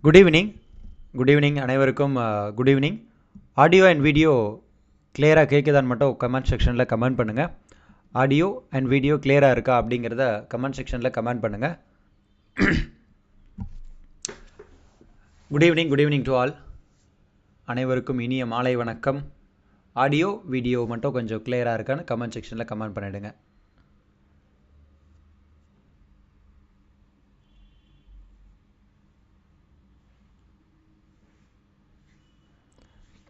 Good evening அனைவருக்கும் good evening. Audio and video clear-ஆ கேக்குதான்னு மட்டும் comment sectionல comment பண்ணுங்க. Audio and video clear-ஆ இருக்கா அப்படிங்கறத comment sectionல comment பண்ணுங்க. Good evening to all. அனைவருக்கும் இனிய மாலை வணக்கம். Audio video மட்டும் கொஞ்சம் clear-ஆ இருக்கான்னு comment sectionல comment பண்ணிடுங்க.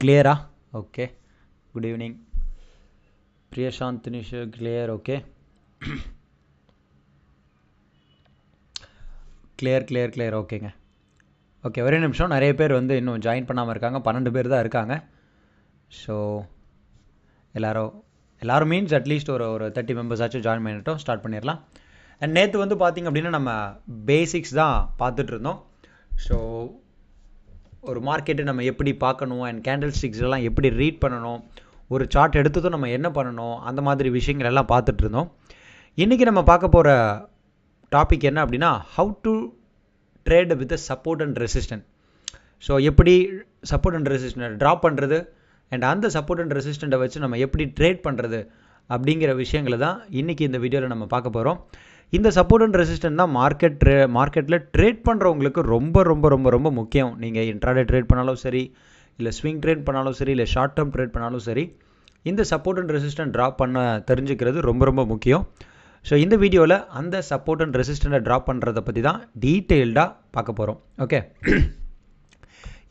Clear? Okay. Good evening. Priyashant Nisha, clear, okay. clear, ஓகேங்க. ஓகே, ஒரே நிமிஷம். நிறைய பேர் வந்து இன்னும் ஜாயின் பண்ணாமல் இருக்காங்க. 12 பேர் தான் இருக்காங்க. ஸோ எல்லாரும் மீன்ஸ் அட்லீஸ்ட் ஒரு 30 மெம்பர்ஸ் ஆச்சும் ஜாயின் பண்ணிட்டோம். ஸ்டார்ட் பண்ணிடலாம். அண்ட் நேற்று வந்து பார்த்திங்க அப்படின்னா நம்ம பேசிக்ஸ் தான் பார்த்துட்டு இருந்தோம். ஸோ ஒரு மார்க்கெட்டை நம்ம எப்படி பார்க்கணும் அண்ட் கேண்டில் ஸ்டிக்ஸ் எல்லாம் எப்படி ரீட் பண்ணணும், ஒரு சார்ட் எடுத்ததும் நம்ம என்ன பண்ணணும், அந்த மாதிரி விஷயங்கள் எல்லாம் பார்த்துட்டு இருந்தோம். இன்றைக்கி நம்ம பார்க்க போகிற டாபிக் என்ன அப்படின்னா, how to trade with support and resistant. So எப்படி சப்போர்ட் அண்ட் ரெசிஸ்டன்ட் ட்ராப் பண்ணுறது அண்ட் அந்த சப்போர்ட் அண்ட் ரெசிஸ்டண்ட்டை வச்சு நம்ம எப்படி ட்ரேட் பண்ணுறது அப்படிங்கிற விஷயங்களை தான் இன்றைக்கி இந்த வீடியோவில் நம்ம பார்க்க போகிறோம். இந்த சப்போர்ட் அண்ட் ரெசிஸ்டன்ட் தான் மார்க்கெட்டில் ட்ரேட் பண்ணுறவங்களுக்கு ரொம்ப ரொம்ப ரொம்ப ரொம்ப முக்கியம். நீங்கள் இன்ட்ராடே ட்ரேட் பண்ணாலும் சரி, இல்லை ஸ்விங் ட்ரேட் பண்ணாலும் சரி, இல்லை ஷார்ட் டேர்ம் ட்ரேட் பண்ணாலும் சரி, இந்த சப்போர்ட் அண்ட் ரெசிஸ்டன்ட் ட்ராப் பண்ண தெரிஞ்சுக்கிறது ரொம்ப ரொம்ப முக்கியம். ஸோ இந்த வீடியோவில் அந்த சப்போர்ட் அண்ட் ரெசிஸ்டண்ட்டை ட்ராப் பண்ணுறதை பற்றி தான் டீட்டெயில்டாக பார்க்க போகிறோம். ஓகே,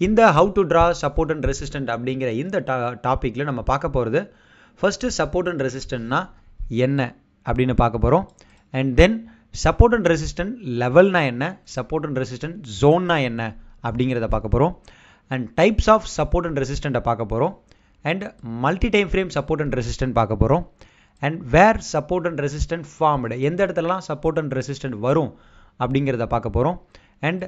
இந்த how to draw support and resistant அப்படிங்கிற இந்த டாப்பிக்கில் நம்ம பார்க்க போகிறது ஃபஸ்ட்டு சப்போர்ட் அண்ட் ரெசிஸ்டன்ட்னா என்ன அப்படின்னு பார்க்க போகிறோம். And then support and resistant லெவல்னா என்ன, சப்போர்ட் அண்ட் ரெசிஸ்டன்ட் ஜோன்னா என்ன அப்படிங்கிறத பார்க்க போகிறோம். And types of support and ரெசிஸ்டண்ட்டை பார்க்க போகிறோம். And multi time frame support and resistant பார்க்க போகிறோம். And where support and resistant formed, எந்த இடத்துலலாம் சப்போர்ட் அண்ட் ரெசிஸ்டன்ட் வரும் அப்படிங்கிறத பார்க்க போகிறோம். அண்ட்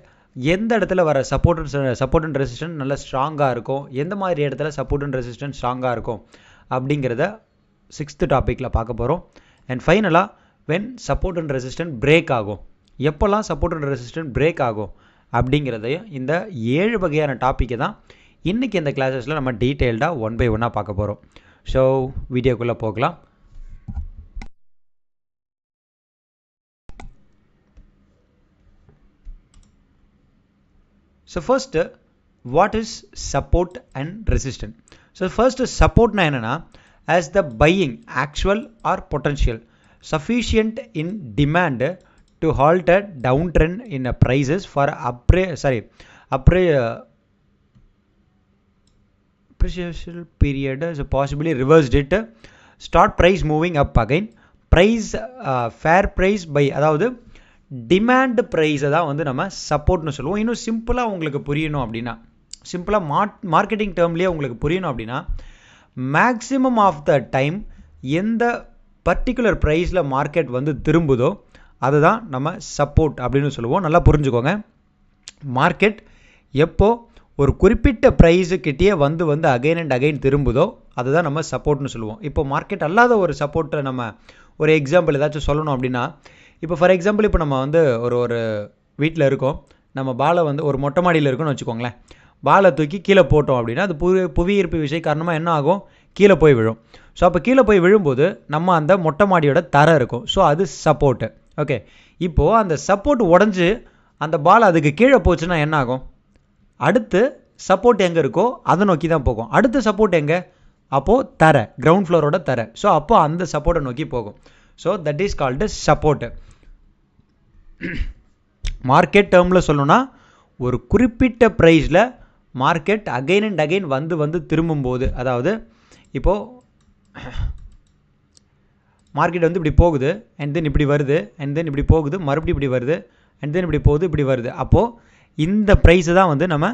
எந்த இடத்துல வர சப்போர்ட் அண்ட் ரெசிஸ்டன்ட் நல்லா ஸ்ட்ராங்காக இருக்கும், எந்த மாதிரி இடத்துல சப்போர்ட் அண்ட் ரெசிஸ்டன்ட் ஸ்ட்ராங்காக இருக்கும் அப்படிங்கிறத 6th டாப்பிக்கில் பார்க்க போகிறோம். அண்ட் ஃபைனலாக when support and resistant break ஆகும், எப்போல்லாம் சப்போர்ட் அண்ட் ரெசிஸ்டன்ட் பிரேக் ஆகும் அப்படிங்கிறதையும் இந்த 7 வகையான டாப்பிக்கை தான் இன்றைக்கி இந்த கிளாஸஸில் நம்ம டீட்டெயில்டாக 1 by 1 பார்க்க போகிறோம். ஸோ வீடியோக்குள்ளே போகலாம். So first what is support and resistant. So first சப்போர்ட்னா என்னென்னா, as the buying actual or potential sufficient in demand to halt a downtrend in prices for appreciable period, so possibly reversed it, start price moving up again, price fair price by, அதாவது demand ப்ரைஸை தான் வந்து நம்ம சப்போர்ட்னு சொல்லுவோம். இன்னும் சிம்பிளாக உங்களுக்கு புரியணும் அப்படின்னா, சிம்பிளாக மார்க்கெட்டிங் டேர்ம்லேயே உங்களுக்கு புரியணும் அப்படின்னா, மேக்ஸிமம் ஆஃப் த டைம் எந்த பர்டிகுலர் ப்ரைஸில் மார்க்கெட் வந்து திரும்புதோ அதுதான் நம்ம சப்போர்ட் அப்படின்னு சொல்லுவோம். நல்லா புரிஞ்சுக்கோங்க. மார்க்கெட் எப்போ ஒரு குறிப்பிட்ட ப்ரைஸுக்கிட்டே வந்து அகைன் அண்ட் அகைன் திரும்புதோ அதுதான் நம்ம சப்போர்ட்னு சொல்லுவோம். இப்போ மார்க்கெட் அல்லாத ஒரு சப்போர்ட்டை நம்ம ஒரு எக்ஸாம்பிள் ஏதாச்சும் சொல்லணும் அப்படின்னா, இப்போ ஃபார் எக்ஸாம்பிள் இப்போ நம்ம வந்து ஒரு வீட்டில் இருக்கோம், நம்ம பாலை வந்து ஒரு மொட்டை மாடியில் இருக்கோம்னு வச்சுக்கோங்களேன். பாலை தூக்கி கீழே போட்டோம் அப்படின்னா அது புவியீர்ப்பு விசை காரணமாக என்ன ஆகும், கீழே போய் விழும். ஸோ அப்போ கீழே போய் விழும்போது நம்ம அந்த மொட்டை மாடியோட தரை இருக்கும். ஸோ அது சப்போர்ட்டு. ஓகே, இப்போது அந்த சப்போர்ட் உடஞ்சி அந்த பால் அதுக்கு கீழே போச்சுன்னா என்ன ஆகும், அடுத்து சப்போர்ட் எங்கே இருக்கோ அதை நோக்கி தான் போகும். அடுத்த சப்போர்ட் எங்கே, அப்போது தரை, கிரவுண்ட் ஃப்ளோரோட தரை. ஸோ அப்போ அந்த சப்போர்ட்டை நோக்கி போகும். So that is called support. Market டேர்மில் சொல்லணும்னா, ஒரு குறிப்பிட்ட ப்ரைஸில் மார்க்கெட் அகைன் அண்ட் அகைன் வந்து திரும்பும்போது, அதாவது இப்போது மார்க்கெட் வந்து இப்படி போகுது அண்ட் தென் இப்படி வருது அண்ட் தென் இப்படி போகுது, மறுபடியும் இப்படி வருது அண்ட் தென் இப்படி போகுது, இப்படி வருது. அப்போது இந்த ப்ரைஸை தான் வந்து நம்ம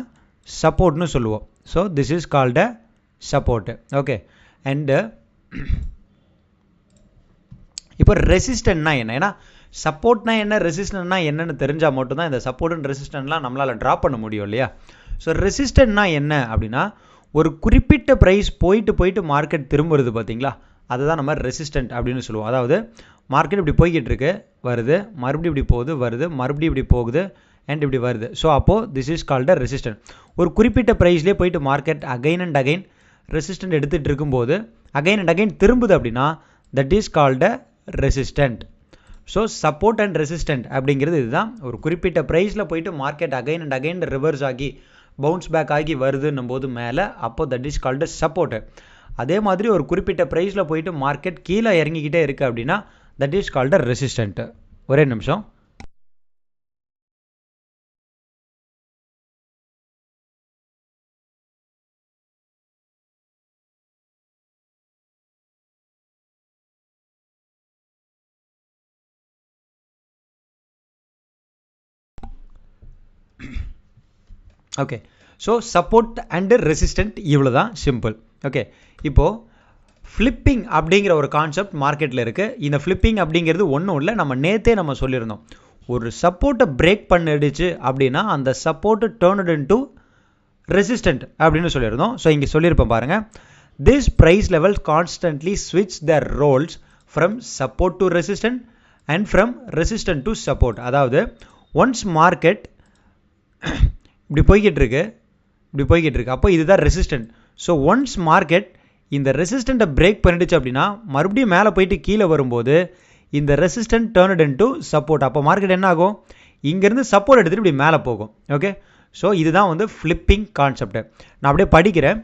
சப்போர்ட்னு சொல்லுவோம். So this is called support. Okay, and இப்போ ரெசிஸ்டன்ட்னா என்ன, ஏன்னா சப்போர்ட்னா என்ன ரெசிஸ்டன்ட்னா என்னன்னு தெரிஞ்சால் மட்டும்தான் இந்த சப்போர்ட் அண்ட் ரெசிஸ்டன்ட்லாம் நம்மளால் ட்ராப் பண்ண முடியும் இல்லையா. ஸோ ரெசிஸ்டன்ட்னா என்ன அப்படின்னா, ஒரு குறிப்பிட்ட ப்ரைஸ் போயிட்டு மார்க்கெட் திரும்புறது பார்த்தீங்களா, அதுதான் நம்ம ரெசிஸ்டன்ட் அப்படின்னு சொல்லுவோம். அதாவது மார்க்கெட் இப்படி போய்கிட்டு இருக்கு, வருது, மறுபடியும் இப்படி போகுது, வருது, மறுபடியும் இப்படி போகுது அண்ட் இப்படி வருது. ஸோ அப்போது this is called a resistant. ஒரு குறிப்பிட்ட ப்ரைஸ்லேயே போயிட்டு market again and again resistant எடுத்துகிட்டு இருக்கும்போது அகைன் அண்ட் அகைன் திரும்புது அப்படின்னா that is called a resistant. So support and resistant அப்படிங்கிறது இதுதான். ஒரு குறிப்பிட்ட ப்ரைஸில் போயிட்டு market again and again reverse ஆகி பவுன்ஸ் பேக் ஆகி வருதுன்னும் போது மேலே, அப்போ தட் இஸ் கால்டு சப்போர்ட்டு. அதே மாதிரி ஒரு குறிப்பிட்ட ப்ரைஸில் போயிட்டு மார்க்கெட் கீழே இறங்கிக்கிட்டே இருக்குது அப்படின்னா தட் இஸ் கால்டு ரெசிஸ்டன்ட்டு. ஒரே நிமிஷம். Okay, so support and resistant இவ்வளோ தான், சிம்பிள். ஓகே, இப்போது ஃப்ளிப்பிங் அப்படிங்கிற ஒரு கான்செப்ட் மார்க்கெட்டில் இருக்குது. இந்த ஃப்ளிப்பிங் அப்படிங்கிறது ஒன்றும் இல்லை, நம்ம நேற்றே நம்ம சொல்லியிருந்தோம். ஒரு சப்போர்ட்டை பிரேக் பண்ணிடுச்சு அப்படின்னா அந்த சப்போர்ட்டு டேர்ன்டு இன்டு ரெசிஸ்டன்ட் அப்படின்னு சொல்லியிருந்தோம். ஸோ இங்கே சொல்லியிருப்பேன் பாருங்கள், திஸ் ப்ரைஸ் லெவல் கான்ஸ்டன்ட்லி ஸ்விட்ச் the roles from support to resistant and from resistant to support. அதாவது ஒன்ஸ் மார்க்கெட் இப்படி போய்கிட்டு இருக்கு, அப்போ இதுதான் ரெசிஸ்டன்ட். ஸோ ஒன்ஸ் மார்க்கெட் இந்த ரெசிஸ்டண்ட்டை பிரேக் பண்ணிடுச்சு அப்படின்னா மறுபடியும் மேலே போயிட்டு கீழே வரும்போது இந்த ரெசிஸ்டன்ட் டேர்ன்டு இன்டு சப்போர்ட். அப்போ மார்க்கெட் என்ன ஆகும், இங்கேருந்து சப்போர்ட் எடுத்துகிட்டு இப்படி மேலே போகும். ஓகே, ஸோ இதுதான் வந்து ஃப்ளிப்பிங் கான்செப்ட். நான் அப்படியே படிக்கிறேன்.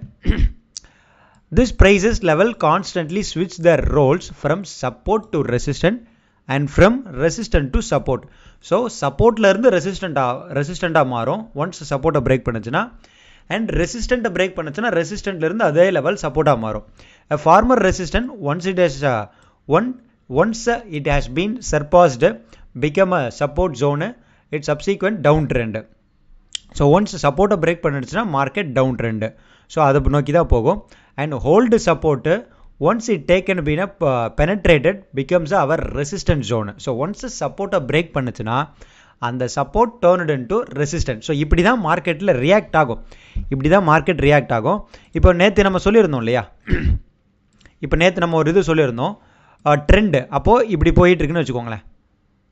திஸ் ப்ரைஸஸ் லெவல் கான்ஸ்டன்ட்லி ஸ்விட்ச் the roles from support to resistant and from resistant to support. So சப்போர்ட்லேருந்து ரெசிஸ்டண்ட்டாக மாறும் ஒன்ஸ் சப்போர்ட்டை பிரேக் பண்ணுச்சுன்னா, அண்ட் ரெசிஸ்டண்ட்டை பிரேக் பண்ணுச்சுன்னா ரெசிஸ்டண்ட்லேருந்து அதே லெவல் சப்போர்ட்டாக மாறும். Former resistant once it has been surpassed become a support zone, its subsequent down trend. So once சப்போர்ட்டை பிரேக் பண்ணிடுச்சுன்னா மார்க்கெட் டவுன் ட்ரெண்டு. ஸோ அதை நோக்கி தான் போகும். And hold support once it taken been penetrated becomes our resistance zone. So once சப்போர்ட்டை break பண்ணுச்சுன்னா அந்த support turned into resistant. So இப்படி தான் மார்க்கெட்டில் ரியாக்ட் ஆகும், இப்போ நேற்று நம்ம சொல்லியிருந்தோம் இல்லையா, இப்போ நேற்று நம்ம ஒரு இது சொல்லியிருந்தோம் ட்ரெண்டு. அப்போது இப்படி போயிட்டுருக்குன்னு வச்சுக்கோங்களேன்.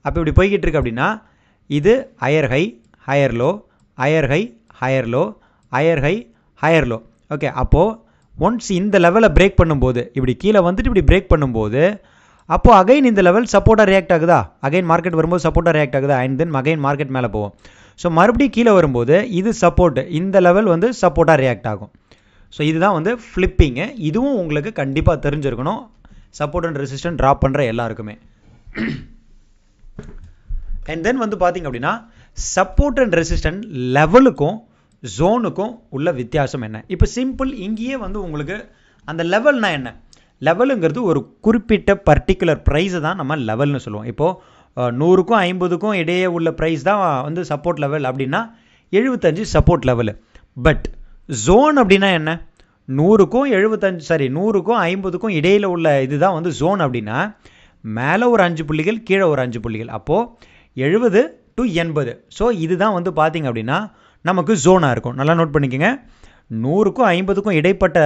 அப்போ இப்படி போய்கிட்டு இருக்கு அப்படின்னா இது higher high higher low, higher high higher low, higher high higher low. Okay, அப்போது ஒன்ஸ் இந்த லெவலை பிரேக் பண்ணும்போது இப்படி கீழே வந்துட்டு இப்படி பிரேக் பண்ணும்போது அப்போது அகைன் இந்த லெவல் சப்போர்ட்டாக ரியாக்ட் ஆகுதா, அகைன் மார்க்கெட் வரும்போது சப்போர்ட்டாக ரியாக்ட் ஆகுதா, அண்ட் தென் அகைன் மார்க்கெட் மேலே போகும். ஸோ மறுபடியும் கீழே வரும்போது இது சப்போர்ட், இந்த லெவல் வந்து சப்போர்ட்டாக ரியாக்ட் ஆகும். ஸோ இதுதான் வந்து ஃப்ளிப்பிங்கு. இதுவும் உங்களுக்கு கண்டிப்பாக தெரிஞ்சிருக்கணும், சப்போர்ட் அண்ட் ரெசிஸ்டன்ட் ட்ராப் பண்ணுற எல்லாருக்குமே. அண்ட் தென் வந்து பார்த்திங்க அப்படின்னா சப்போர்ட் அண்ட் ரெசிஸ்டன்ட் லெவலுக்கும் ஜோனுக்கும் உள்ள வித்தியாசம் என்ன. இப்போ சிம்பிள், இங்கேயே வந்து உங்களுக்கு அந்த லெவல்னா என்ன, லெவலுங்கிறது ஒரு குறிப்பிட்ட பர்டிகுலர் ப்ரைஸை தான் நம்ம லெவல்னு சொல்லுவோம். இப்போது 100க்கும் 50க்கும் இடையே உள்ள ப்ரைஸ் தான் வந்து சப்போர்ட் லெவல் அப்படின்னா 75 சப்போர்ட் லெவலு. பட் ஜோன் அப்படின்னா என்ன, 100க்கும் 50க்கும் இடையில் உள்ள இதுதான் வந்து ஜோன். அப்படின்னா மேலே ஒரு 5 புள்ளிகள், கீழே ஒரு 5 புள்ளிகள், அப்போது 70 to 80. ஸோ இதுதான் வந்து பார்த்திங்க அப்படின்னா நமக்கு ஜோனாக இருக்கும். நல்லா நோட் பண்ணிக்கோங்க, 100க்கும் 50க்கும் இடைப்பட்ட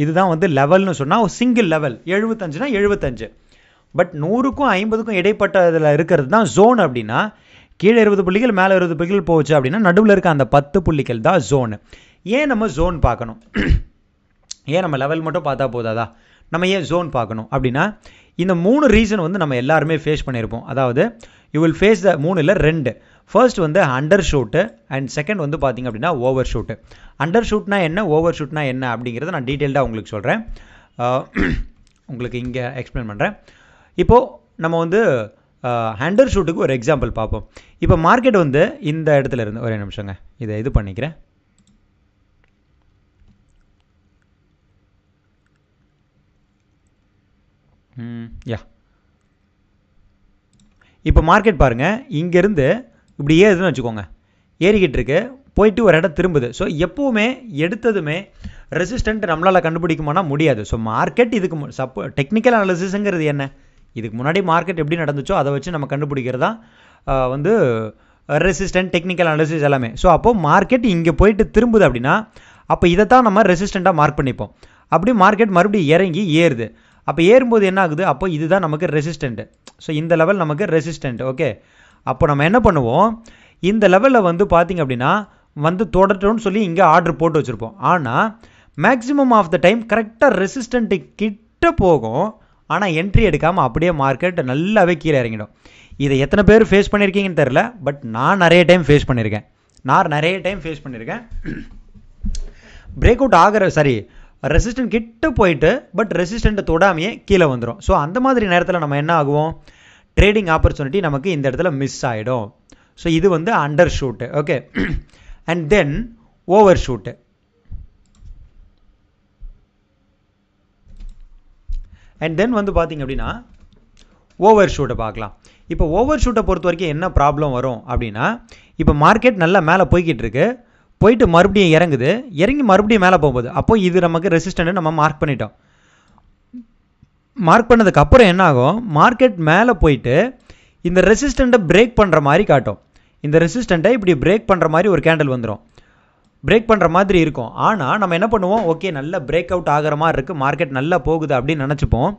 இதுதான் வந்து லெவல்னு சொன்னால் ஒரு சிங்கிள் லெவல். 75னா 75. பட் 100க்கும் 50க்கும் இடைப்பட்ட இதில் இருக்கிறது தான் ஜோன். அப்படின்னா கீழே 20 புள்ளிகள் மேலே 20 புள்ளிகள் போச்சு அப்படின்னா நடுவில் இருக்க அந்த 10 புள்ளிகள் தான் ஜோனு. ஏன் நம்ம ஜோன் பார்க்கணும், ஏன் நம்ம லெவல் மட்டும் பார்த்தா போதாதா, நம்ம ஏன் ஜோன் பார்க்கணும் அப்படின்னா இந்த 3 ரீசன் வந்து நம்ம எல்லாருமே ஃபேஸ் பண்ணியிருப்போம். அதாவது யூ வில் ஃபேஸ் த 3 இல்லை 2. ஃபர்ஸ்ட் வந்து அண்டர் ஷூட்டு அண்ட் செகண்ட் வந்து பார்த்திங்க அப்படின்னா ஓவர் ஷூட்டு. அண்டர் ஷூட்னா என்ன, ஓவர் ஷூட்னா என்ன அப்படிங்கிறத நான் டீட்டெயில்டாக உங்களுக்கு சொல்கிறேன், உங்களுக்கு இங்கே எக்ஸ்பிளைன் பண்ணுறேன். இப்போது நம்ம வந்து அண்டர் ஷூட்டுக்கு ஒரு எக்ஸாம்பிள் பார்ப்போம். இப்போ மார்க்கெட் வந்து இந்த இடத்துல இருந்து ஒரே நிமிஷங்க இதை இது பண்ணிக்கிறேன். இப்போ மார்க்கெட் பாருங்கள், இங்கேருந்து இப்படி ஏறுதுன்னு வச்சுக்கோங்க, ஏறிக்கிட்டு இருக்கு, போயிட்டு ஒரு இடம் திரும்புது. ஸோ எப்போவுமே எடுத்ததுமே ரெசிஸ்டன்ட் நம்மளால் கண்டுபிடிக்குமானா முடியாது. ஸோ மார்க்கெட் இதுக்கு டெக்னிக்கல் அனாலிசிஸுங்கிறது என்ன, இதுக்கு முன்னாடி மார்க்கெட் எப்படி நடந்துச்சோ அதை வச்சு நம்ம கண்டுபிடிக்கிறது தான் வந்து ரெசிஸ்டன்ட், டெக்னிக்கல் அனாலிசிஸ் எல்லாமே. ஸோ அப்போது மார்க்கெட் இங்கே போயிட்டு திரும்புது அப்படின்னா அப்போ இதை தான் நம்ம ரெசிஸ்டண்ட்டாக மார்க் பண்ணிப்போம். அப்படி மார்க்கெட் மறுபடியும் இறங்கி ஏறுது, அப்போ ஏறும்போது என்ன ஆகுது, அப்போ இதுதான் நமக்கு ரெசிஸ்டண்ட்டு. ஸோ இந்த லெவல் நமக்கு ரெசிஸ்டண்ட். ஓகே, அப்போ நம்ம என்ன பண்ணுவோம், இந்த லெவலில் வந்து பார்த்தீங்க அப்படின்னா வந்து தொடரட்டும்னு சொல்லி இங்கே ஆர்டர் போட்டு வச்சுருப்போம். ஆனால் மேக்ஸிமம் ஆஃப் த டைம் கரெக்டாக ரெசிஸ்டண்ட்டு கிட்ட போகும். ஆனால் என்ட்ரி எடுக்காமல் அப்படியே மார்க்கெட் நல்லாவே கீழே இறங்கிடும். இதை எத்தனை பேர் ஃபேஸ் பண்ணியிருக்கீங்கன்னு தெரில, பட் நான் நிறைய டைம் ஃபேஸ் பண்ணியிருக்கேன். பிரேக் அவுட் ஆகிற ரெசிஸ்டன்ட் கிட்ட போயிட்டு பட் ரெசிஸ்டண்ட்டை தொடாமையே கீழே வந்துடும். ஸோ அந்த மாதிரி நேரத்தில் நம்ம என்ன ஆகுவோம், ட்ரேடிங் ஆப்பர்ச்சுனிட்டி நமக்கு இந்த இடத்துல மிஸ் ஆகிடும். ஸோ இது வந்து undershoot. Okay, and then overshoot. And then வந்து பார்த்தீங்க அப்படின்னா ஓவர் ஷூட்டை பார்க்கலாம். இப்போ ஓவர் ஷூட்டை பொறுத்த வரைக்கும் என்ன ப்ராப்ளம் வரும் அப்படின்னா, இப்போ மார்க்கெட் நல்லா மேலே போய்கிட்டு இருக்கு, போயிட்டு மறுபடியும் இறங்கி மறுபடியும் மேலே போகும்போது அப்போ இது நமக்கு ரெசிஸ்டண்ட்டு நம்ம மார்க் பண்ணிட்டோம். மார்க் பண்ணதுக்கப்புறம் என்ன ஆகும், மார்க்கெட் மேலே போயிட்டு இந்த ரெசிஸ்டண்ட்டை பிரேக் பண்ணுற மாதிரி காட்டும். இந்த ரெசிஸ்டண்ட்டை இப்படி பிரேக் பண்ணுற மாதிரி ஒரு கேண்டில் வந்துடும், பிரேக் பண்ணுற மாதிரி இருக்கும். ஆனால் நம்ம என்ன பண்ணுவோம், ஓகே நல்ல பிரேக் அவுட் ஆகிற மாதிரி இருக்குது, மார்க்கெட் நல்லா போகுது அப்படின்னு நினச்சிப்போம்.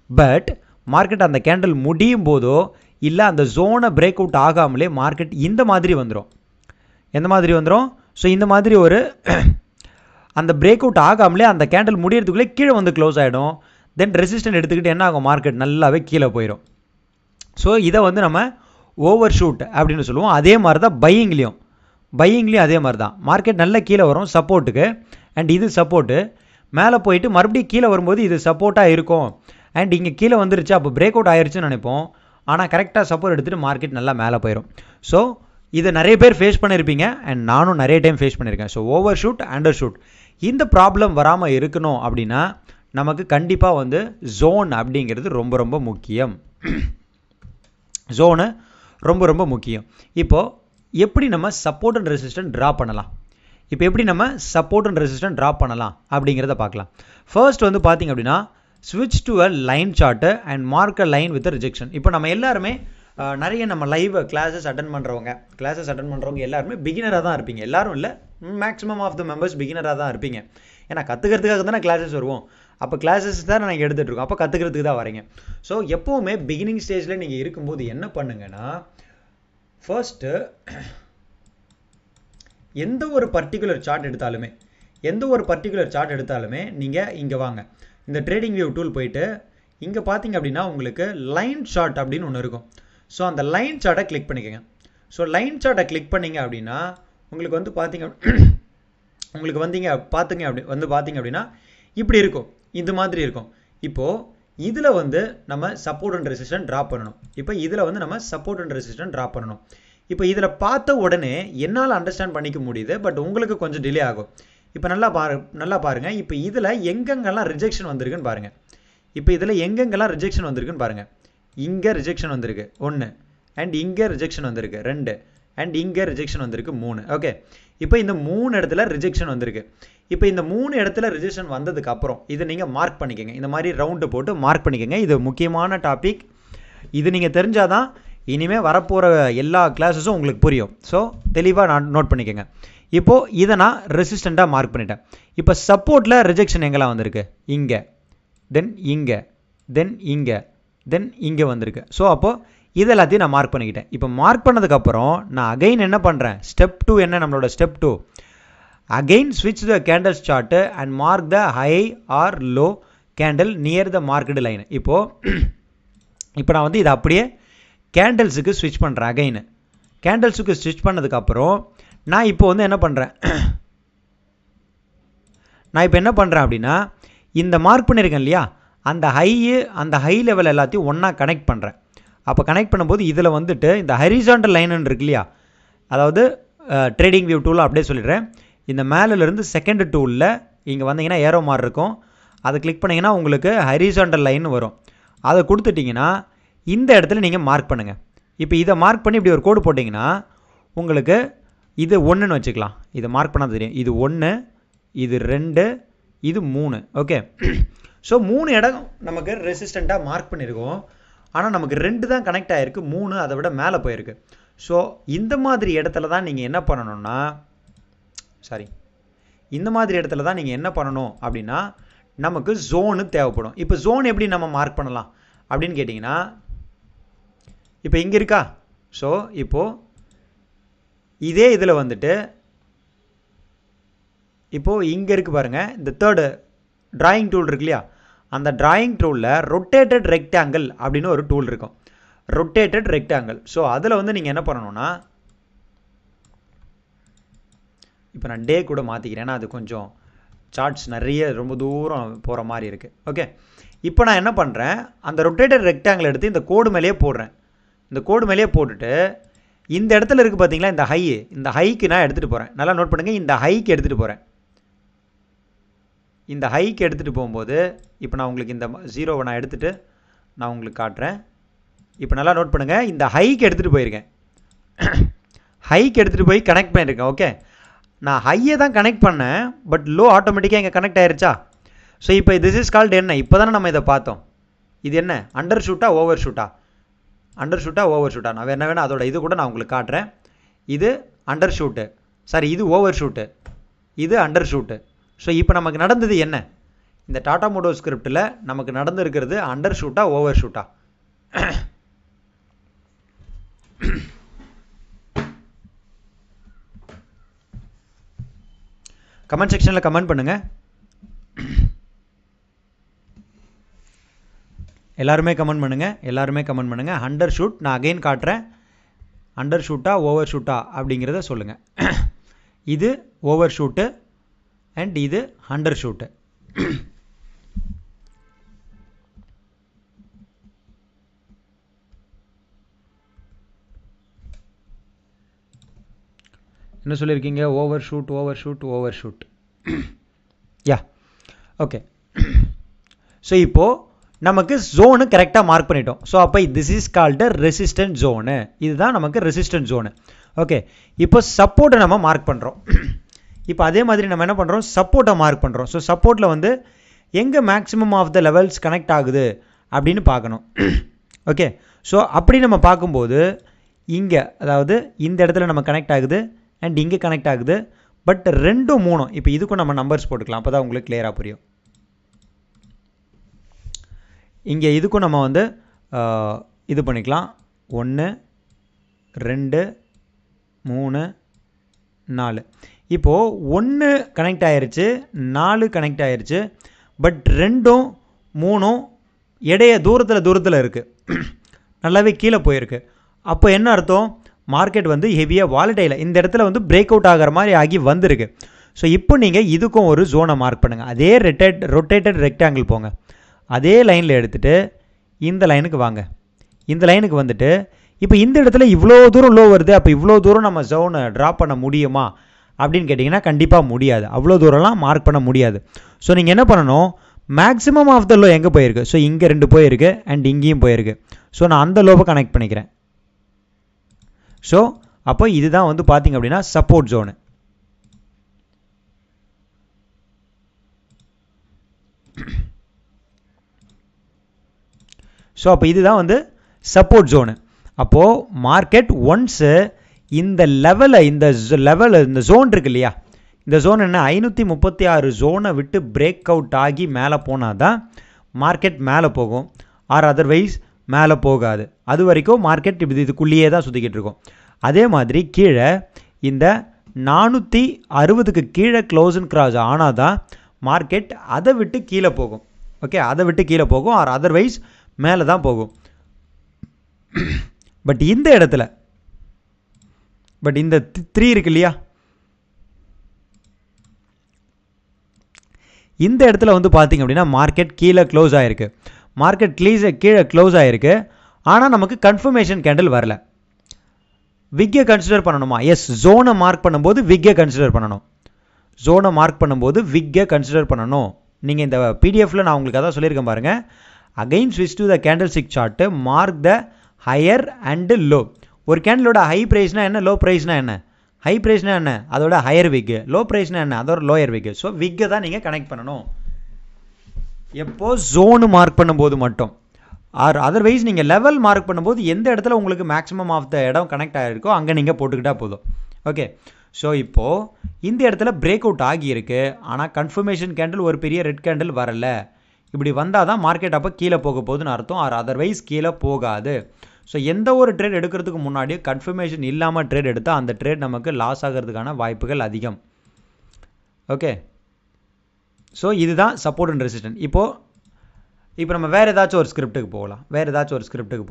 பட் மார்க்கெட் அந்த கேண்டில் முடியும் போதோ இல்லை அந்த ஜோனை பிரேக் அவுட் ஆகாமலே மார்க்கெட் இந்த மாதிரி வந்துடும். எந்த மாதிரி வந்துடும், ஸோ இந்த மாதிரி ஒரு அந்த பிரேக் அவுட் ஆகாமலே அந்த கேண்டில் முடியறதுக்குள்ளே கீழே வந்து க்ளோஸ் ஆகிடும். தென் ரெசிஸ்டன்ட் எடுத்துக்கிட்டு என்ன ஆகும், மார்க்கெட் நல்லாவே கீழே போயிடும். ஸோ இதை வந்து நம்ம ஓவர் ஷூட் அப்படின்னு சொல்லுவோம். அதே மாதிரி தான் பையிங்லேயும் அதே மாதிரி தான். மார்க்கெட் நல்லா கீழே வரும் சப்போர்ட்டுக்கு, அண்ட் இது சப்போர்ட்டு மேலே போயிட்டு மறுபடியும் கீழே வரும்போது இது சப்போர்ட்டாக இருக்கும். அண்ட் இங்கே கீழே வந்துருச்சு, அப்போ பிரேக் அவுட் ஆயிடுச்சுன்னு நினைப்போம். ஆனால் கரெக்டாக சப்போர்ட் எடுத்துகிட்டு மார்க்கெட் நல்லா மேலே போயிடும். ஸோ இதை நிறைய பேர் ஃபேஸ் பண்ணியிருப்பீங்க, அண்ட் நானும் நிறைய டைம் ஃபேஸ் பண்ணியிருக்கேன். So over shoot, under shoot, இந்த ப்ராப்ளம் வராமல் இருக்கணும் அப்படின்னா நமக்கு கண்டிப்பாக வந்து ஜோன் அப்படிங்கிறது ரொம்ப ரொம்ப முக்கியம். ஜோனு ரொம்ப ரொம்ப முக்கியம். இப்போது எப்படி நம்ம சப்போர்ட் அண்ட் ரெசிஸ்டன்ட் ட்ரா பண்ணலாம், அப்படிங்கிறத பார்க்கலாம். ஃபர்ஸ்ட் வந்து பார்த்தீங்க அப்படின்னா ஸ்விட்ச் to a line chart and mark a line with rejection. இப்போ நம்ம எல்லாருமே நிறைய நம்ம லைவ் கிளாஸஸ் அட்டன் பண்ணுறவங்க எல்லாருமே பிகினராக தான் இருப்பீங்க. எல்லாரும் இல்லை, மேக்ஸிமம் ஆஃப் த மெம்பர்ஸ் பிகினராக தான் இருப்பீங்க. ஏன்னா கற்றுக்கிறதுக்காக தானே கிளாஸஸ் வருவோம். அப்போ கிளாஸஸ் தான் நாங்கள் எடுத்துகிட்டு இருக்கோம், அப்போ கற்றுக்கிறதுக்கு தான் வரீங்க. ஸோ எப்போவுமே பிகினிங் ஸ்டேஜில் நீங்கள் இருக்கும்போது என்ன பண்ணுங்கன்னா, ஃபர்ஸ்ட்டு எந்த ஒரு பர்டிகுலர் சார்ட் எடுத்தாலுமே நீங்கள் இங்கே வாங்க, இந்த ட்ரேடிங் வியூ டூல் போயிட்டு இங்கே பார்த்தீங்க அப்படின்னா உங்களுக்கு லைன் சார்ட் அப்படின்னு ஒன்று இருக்கும். ஸோ அந்த லைன் சார்ட்டை கிளிக் பண்ணிக்கோங்க. ஸோ லைன் சார்ட்டை கிளிக் பண்ணிங்க அப்படின்னா உங்களுக்கு வந்து பார்த்தீங்க அப்படின்னா இப்படி இருக்கும், இந்த மாதிரி இருக்கும். இப்போது இதில் வந்து நம்ம சப்போர்ட் அண்ட் ரெசிஸ்டன்ட் ட்ரா பண்ணணும். இப்போ இதில் பார்த்த உடனே என்னால் அண்டர்ஸ்டாண்ட் பண்ணிக்க முடியுது, பட் உங்களுக்கு கொஞ்சம் டிலே ஆகும். இப்போ நல்லா பாருங்கள். இப்போ இதில் எங்கெங்கெல்லாம் ரிஜெக்ஷன் வந்திருக்குன்னு பாருங்கள். இங்கே ரிஜெக்ஷன் வந்திருக்கு 1, அண்ட் இங்கே ரிஜெக்ஷன் வந்திருக்கு 2, அண்ட் இங்கே ரிஜெக்ஷன் வந்திருக்கு 3. ஓகே, இப்போ இந்த 3 இடத்துல ரிஜெக்ஷன் வந்திருக்கு. இப்போ இந்த 3 இடத்துல ரிஜெக்ஷன் வந்ததுக்கு அப்புறம் இதை நீங்கள் மார்க் பண்ணிக்கோங்க, இந்த மாதிரி ரவுண்டு போட்டு மார்க் பண்ணிக்கோங்க. இது முக்கியமான டாபிக், இது நீங்கள் தெரிஞ்சாதான் இனிமேல் வரப்போகிற எல்லா கிளாஸஸும் உங்களுக்கு புரியும். ஸோ தெளிவாக நோட் பண்ணிக்கோங்க. இப்போது இதை நான் ரெசிஸ்டண்ட்டாக மார்க் பண்ணிட்டேன். இப்போ சப்போர்ட்டில் ரிஜெக்ஷன் எங்கெல்லாம் வந்திருக்கு, இங்கே, தென் இங்கே, தென் இங்கே, தென் இங்கே வந்திருக்கு. ஸோ அப்போது இது எல்லாத்தையும் நான் மார்க் பண்ணிக்கிட்டேன். இப்போ மார்க் பண்ணதுக்கப்புறம் நான் அகைன் என்ன பண்ணுறேன், ஸ்டெப் 2 என்ன, நம்மளோட ஸ்டெப் 2 அகைன் ஸ்விட்ச் the candles chart and mark the high or low candle near the market line. இப்போ நான் வந்து இதை அப்படியே கேண்டல்ஸுக்கு ஸ்விட்ச் பண்ணுறேன். அகைன் கேண்டல்ஸுக்கு ஸ்விட்ச் பண்ணதுக்கப்புறம் நான் இப்போ வந்து என்ன பண்ணுறேன் அப்படின்னா இந்த மார்க் பண்ணியிருக்கேன் இல்லையா, அந்த ஹை லெவல் எல்லாத்தையும் ஒன்றா கனெக்ட் பண்ணுறேன். அப்போ கனெக்ட் பண்ணும்போது இதில் வந்துட்டு இந்த ஹரிசாண்டல் லைன் இருக்கு இல்லையா, அதாவது ட்ரேடிங் வியூ டூலில் அப்படியே சொல்லிடுறேன். இந்த மேலேருந்து செகண்ட் டூலில் இங்கே வந்தீங்கன்னா ஏரோ மார்க் இருக்கும், அதை கிளிக் பண்ணிங்கன்னா உங்களுக்கு ஹரிசாண்டல் லைன் வரும். அதை கொடுத்துட்டிங்கன்னா இந்த இடத்துல நீங்கள் மார்க் பண்ணுங்கள். இப்போ இதை மார்க் பண்ணி இப்படி ஒரு கோடு போட்டிங்கன்னா உங்களுக்கு இது 1ன்னு வச்சுக்கலாம். இதை மார்க் பண்ணால் தெரியும், இது 1, இது 2, இது 3. ஓகே, ஸோ 3 இடம் நமக்கு ரெசிஸ்டண்ட்டாக மார்க் பண்ணியிருக்கோம். ஆனால் நமக்கு 2 தான் கனெக்ட் ஆகிருக்கு, 3 அதை விட மேலே போயிருக்கு. ஸோ இந்த மாதிரி இடத்துல தான் நீங்கள் என்ன பண்ணணும் அப்படின்னா நமக்கு ஜோனு தேவைப்படும். இப்போ ஜோன் எப்படி நம்ம மார்க் பண்ணலாம் அப்படின்னு கேட்டிங்கன்னா, இப்போ இங்கே இருக்கா, ஸோ இப்போது இதே இதில் வந்துட்டு இப்போது இங்கே இருக்குது பாருங்கள், இந்த தேர்டு டிராயிங் டூல் இருக்கு இல்லையா, அந்த டிராயிங் டூலில் ரொட்டேட்டட் ரெக்டாங்கிள் அப்படின்னு ஒரு டூல் இருக்கும். Rotated rectangle. ஸோ அதில் வந்து நீங்கள் என்ன பண்ணணும்னா, இப்போ நான் டே கூட மாற்றிக்கிறேன், ஏன்னா அது கொஞ்சம் சார்ட்ஸ் நிறைய ரொம்ப தூரம் போகிற மாதிரி இருக்குது. ஓகே, இப்போ நான் என்ன பண்ணுறேன், அந்த ரொட்டேட்டட் ரெக்டாங்கிள் எடுத்து இந்த கோடு மேலேயே போடுறேன். இந்த கோடு மேலேயே போட்டுட்டு இந்த இடத்துல இருக்குது பார்த்தீங்களா, இந்த ஹைக்கு நான் எடுத்துகிட்டு போகிறேன். நல்லா நோட் பண்ணுங்கள், இந்த ஹைக்கு எடுத்துகிட்டு போகிறேன். இந்த ஹைக்கு எடுத்துகிட்டு போகும்போது இப்போ நான் உங்களுக்கு இந்த 0வை நான் எடுத்துகிட்டு நான் உங்களுக்கு காட்டுறேன். இப்போ நல்லா நோட் பண்ணுங்கள், இந்த ஹைக்கு எடுத்துகிட்டு போயிருக்கேன். ஹைக்கு எடுத்துகிட்டு போய் கனெக்ட் பண்ணியிருக்கேன். ஓகே, நான் ஹையை தான் கனெக்ட் பண்ணேன், பட் லோ ஆட்டோமேட்டிக்காக இங்கே கனெக்ட் ஆயிருச்சா. ஸோ இப்போ திஸ் இஸ் கால்டு என்ன, இப்போ தானே நம்ம இதை பார்த்தோம். இது என்ன, அண்டர் ஷூட்டா ஓவர் ஷூட்டா? அண்டர் ஷூட்டா ஓவர் ஷூட்டா? நான் வேணா அதோட இது கூட நான் உங்களுக்கு காட்டுறேன். இது அண்டர் ஷூட்டு, சாரி இது ஓவர் ஷூட்டு, இது அண்டர் ஷூட்டு. ஸோ இப்போ நமக்கு நடந்தது என்ன, இந்த டாடா மோட்டோர்ஸ் ஸ்கிரிப்டில் நமக்கு நடந்திருக்கிறது அண்டர் ஷூட்டா ஓவர் ஷூட்டா? கமெண்ட் செக்ஷனில் கமெண்ட் பண்ணுங்கள். எல்லாருமே கமெண்ட் பண்ணுங்கள். அண்டர் ஷூட் நான் அகைன் காட்டுறேன். அண்டர் ஷூட்டா ஓவர் ஷூட்டா அப்படிங்கிறத சொல்லுங்கள். இது ஓவர் ஷூட்டு அண்ட் இது அண்டர் ஷூட்டு. என்ன சொல்லியிருக்கீங்க, ஓவர் ஷூட். யா, ஓகே. ஸோ இப்போது நமக்கு ஜோனு கரெக்டாக மார்க் பண்ணிட்டோம். ஸோ அப்போ this is called resistant zone. இதுதான் நமக்கு ரெசிஸ்டன்ட் ஜோனு. ஓகே, இப்போ சப்போர்ட்டை நம்ம மார்க் பண்ணுறோம். இப்போ அதே மாதிரி நம்ம என்ன பண்ணுறோம், சப்போர்ட்டை மார்க் பண்ணுறோம். ஸோ சப்போர்ட்டில் வந்து எங்கே maximum of the levels connect ஆகுது அப்படின்னு பார்க்கணும். ஓகே, ஸோ அப்படி நம்ம பார்க்கும்போது இங்கே, அதாவது இந்த இடத்துல நம்ம கனெக்ட் ஆகுது அண்ட் இங்கே கனெக்ட் ஆகுது. பட் 2, 3 இப்போ இதுக்கும் நம்ம நம்பர்ஸ் போட்டுக்கலாம், அப்போ தான் உங்களுக்கு கிளியராக புரியும். இங்கே இதுக்கும் நம்ம வந்து இது பண்ணிக்கலாம். 1, 2, 3, 4. இப்போது 1 கனெக்ட் ஆகிருச்சு, 4 கனெக்ட் ஆகிருச்சு. பட் 2ம் 3ம் இடைய தூரத்தில் இருக்குது, நல்லாவே கீழே போயிருக்கு. அப்போ என்ன அர்த்தம், மார்க்கெட் வந்து ஹெவியாக வாலடைல இந்த இடத்துல வந்து பிரேக் அவுட் ஆகிற மாதிரி ஆகி வந்திருக்கு. ஸோ இப்போ நீங்கள் இதுக்கும் ஒரு ஜோனை மார்க் பண்ணுங்கள். அதே ரொட்டேட்டட் ரெக்டாங்கிள் போங்க, அதே லைனில் எடுத்துகிட்டு இந்த லைனுக்கு வாங்க. இந்த லைனுக்கு வந்துட்டு இப்போ இந்த இடத்துல இவ்வளோ தூரம் லோ வருது, அப்போ இவ்வளோ தூரம் நம்ம ஜோனை ட்ராப் பண்ண முடியுமா அப்படின்னு கேட்டிங்கன்னா கண்டிப்பாக முடியாது. அவ்வளோ தூரம்லாம் மார்க் பண்ண முடியாது. ஸோ நீங்கள் என்ன பண்ணணும், மேக்ஸிமம் ஆஃப் த லோ எங்கே போயிருக்கு, ஸோ இங்கே 2 போயிருக்கு அண்ட் இங்கேயும் போயிருக்கு. ஸோ நான் அந்த லோவை கனெக்ட் பண்ணிக்கிறேன். ஸோ அப்போ இதுதான் வந்து பார்த்திங்க அப்படின்னா சப்போர்ட் ஜோனு. ஸோ அப்போ இதுதான் வந்து சப்போர்ட் ஜோனு. அப்போது மார்க்கெட் ஒன்ஸு இந்த இந்த ஜோன் இருக்கு இல்லையா, இந்த ஜோன் என்ன 536 ஜோனை விட்டு பிரேக் அவுட் ஆகி மேலே போனால் தான் மார்க்கெட் மேலே போகும், ஆர் அதர்வைஸ் மேலே போகாது. அது வரைக்கும் மார்க்கெட் இதுக்குள்ளேயே தான் சுற்றிக்கிட்டு இருக்கும். அதே மாதிரி கீழே இந்த 460க்கு கீழே க்ளோஸ் அண்ட் கிராஸ் ஆனால் தான் மார்க்கெட் அதை விட்டு கீழே போகும். ஓகே, அதை விட்டு கீழே போகும், ஆர் அதர்வைஸ் மேலே தான் போகும். பட் இந்த இடத்துல இந்த 3 இருக்கு இல்லையா, இந்த இடத்துல வந்து பார்த்திங்க அப்படின்னா மார்க்கெட் கீழே க்ளோஸ் ஆகிருக்கு. மார்க்கெட் கீழே க்ளோஸ் ஆகிருக்கு, ஆனால் நமக்கு கன்ஃபர்மேஷன் கேண்டில் வரல. விக்கை கன்சிடர் பண்ணணுமா? எஸ், ஜோனை மார்க் பண்ணும்போது விக்கை கன்சிடர் பண்ணணும். நீங்கள் இந்த பிடிஎஃப்ல நான் உங்களுக்கு அதான் சொல்லியிருக்கேன் பாருங்கள். அகைன் ஸ்விட்ச் to the candle stick chart, mark the higher and low. ஒரு கேண்டிலோட ஹை ப்ரைஸ்னா என்ன, லோ ப்ரைஸ்னா என்ன? ஹை ப்ரைஸ்னா என்ன, அதோட ஹையர் விக்கு. லோ ப்ரைஸ்னா என்ன, அதோட லோயர் விக்கு. ஸோ விக்கை தான் நீங்கள் கனெக்ட் பண்ணணும் எப்போ ஜோனு மார்க் பண்ணும்போது மட்டும். ஆர் அதர்வைஸ் நீங்கள் லெவல் மார்க் பண்ணும்போது எந்த இடத்துல உங்களுக்கு மேக்ஸிமம் ஆஃப் த இடம் கனெக்ட் ஆகிருக்கோ அங்கே நீங்கள் போட்டுக்கிட்டால் போதும். ஓகே, ஸோ இப்போது இந்த இடத்துல பிரேக் அவுட் ஆகியிருக்கு, ஆனால் கன்ஃபர்மேஷன் கேண்டில் ஒரு பெரிய ரெட் கேண்டில் வரல. இப்படி வந்தால் தான் மார்க்கெட் அப்போ கீழே போக போகுதுன்னு அர்த்தம், ஆர் அதர்வைஸ் கீழே போகாது. ஸோ எந்த ஒரு ட்ரேட் எடுக்கிறதுக்கு முன்னாடி கன்ஃபர்மேஷன் இல்லாமல் ட்ரேட் எடுத்தால் அந்த ட்ரேட் நமக்கு லாஸ் ஆகிறதுக்கான வாய்ப்புகள் அதிகம். ஓகே, ஸோ இதுதான் சப்போர்ட் அண்ட் ரெசிஸ்டன்ட். இப்போ நம்ம வேறு ஏதாச்சும் ஒரு ஸ்கிரிப்ட்டுக்கு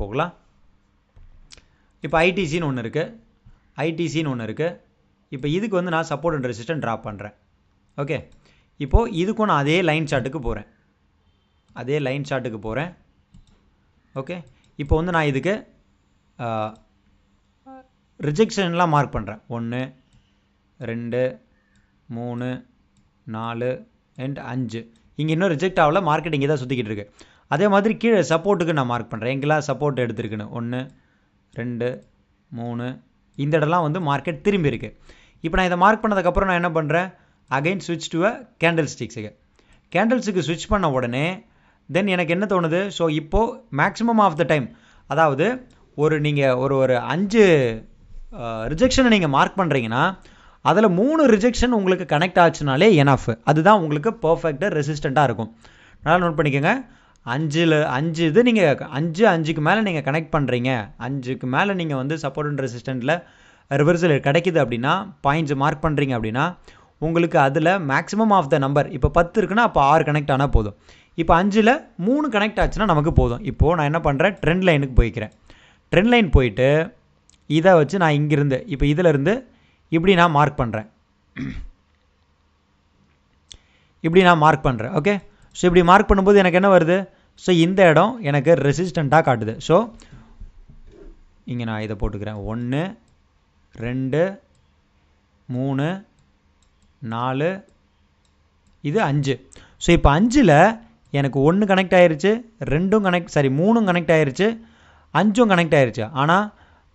போகலாம். இப்போ ஐடிசின்னு ஒன்று இருக்குது. இப்போ இதுக்கு வந்து நான் சப்போர்ட் அண்ட் ரெசிஸ்டன்ட் ட்ரா பண்ணுறேன். ஓகே, இப்போது இதுக்கும் நான் அதே லைன் சார்ட்டுக்கு போகிறேன். ஓகே, இப்போ வந்து நான் இதுக்கு ரிஜெக்ஷன்லாம் மார்க் பண்ணுறேன். 1 2 3 4 அண்ட் 5. இங்கே இன்னும் ரிஜெக்ட் ஆகல, மார்க்கெட் இங்கே தான் சுற்றிக்கிட்டு இருக்குது. அதே மாதிரி கீழே சப்போர்ட்டுக்கு நான் மார்க் பண்ணுறேன். எங்கெல்லாம் சப்போர்ட் எடுத்துருக்குன்னு 1 2 3 இந்த இடம்லாம் வந்து மார்க்கெட் திரும்பி இருக்குது. இப்போ நான் இதை மார்க் பண்ணதுக்கப்புறம் நான் என்ன பண்ணுறேன், அகைன் ஸ்விட்ச் டு கேண்டில் ஸ்டிக்ஸுக்கு ஸ்விட்ச் பண்ண உடனே தென் எனக்கு என்ன தோணுது, ஸோ இப்போது மேக்ஸிமம் ஆஃப் த டைம், அதாவது நீங்கள் ஒரு 5 ரிஜெக்ஷனை நீங்கள் மார்க் பண்ணுறீங்கன்னா அதில் 3 ரிஜெக்ஷன் உங்களுக்கு கனெக்ட் ஆச்சுனாலே எனஃப். அதுதான் உங்களுக்கு பர்ஃபெக்டாக ரெசிஸ்டண்ட்டாக இருக்கும். நல்லா நோட் பண்ணிக்கோங்க. 5 இது நீங்கள் 5க்கு மேலே நீங்கள் கனெக்ட் பண்ணுறீங்க, 5க்கு மேலே நீங்கள் வந்து சப்போர்ட் அண்ட் ரெசிஸ்டண்ட்டில் ரிவர்சல் கிடைக்குது அப்படின்னா, பாயிண்ட்ஸ் மார்க் பண்ணுறீங்க அப்படின்னா, உங்களுக்கு அதில் மேக்ஸிமம் ஆஃப் த நம்பர், இப்போ 10 இருக்குன்னா அப்போ 6 கனெக்ட் ஆனால் போதும். இப்போ 5ல் 3 கனெக்ட் ஆச்சுன்னா நமக்கு போதும். இப்போது நான் என்ன பண்ணுறேன், ட்ரெண்ட் லைனுக்கு போய்க்கிறேன். ட்ரெண்ட் லைன் போயிட்டு இதை வச்சு நான் இங்கிருந்து இப்போ இதிலேருந்து இப்படி நான் மார்க் பண்ணுறேன். ஓகே, ஸோ இப்படி மார்க் பண்ணும்போது எனக்கு என்ன வருது, ஸோ இந்த இடம் எனக்கு ரெசிஸ்டண்ட்டாக காட்டுது. ஸோ இங்கே நான் இதை போட்டுக்கிறேன். 1 2 3 4 இது 5. ஸோ இப்போ 5ல் எனக்கு 1 கனெக்ட் ஆயிருச்சு, 3 கனெக்ட் ஆயிருச்சு, 5 கனெக்ட் ஆயிருச்சு. ஆனால்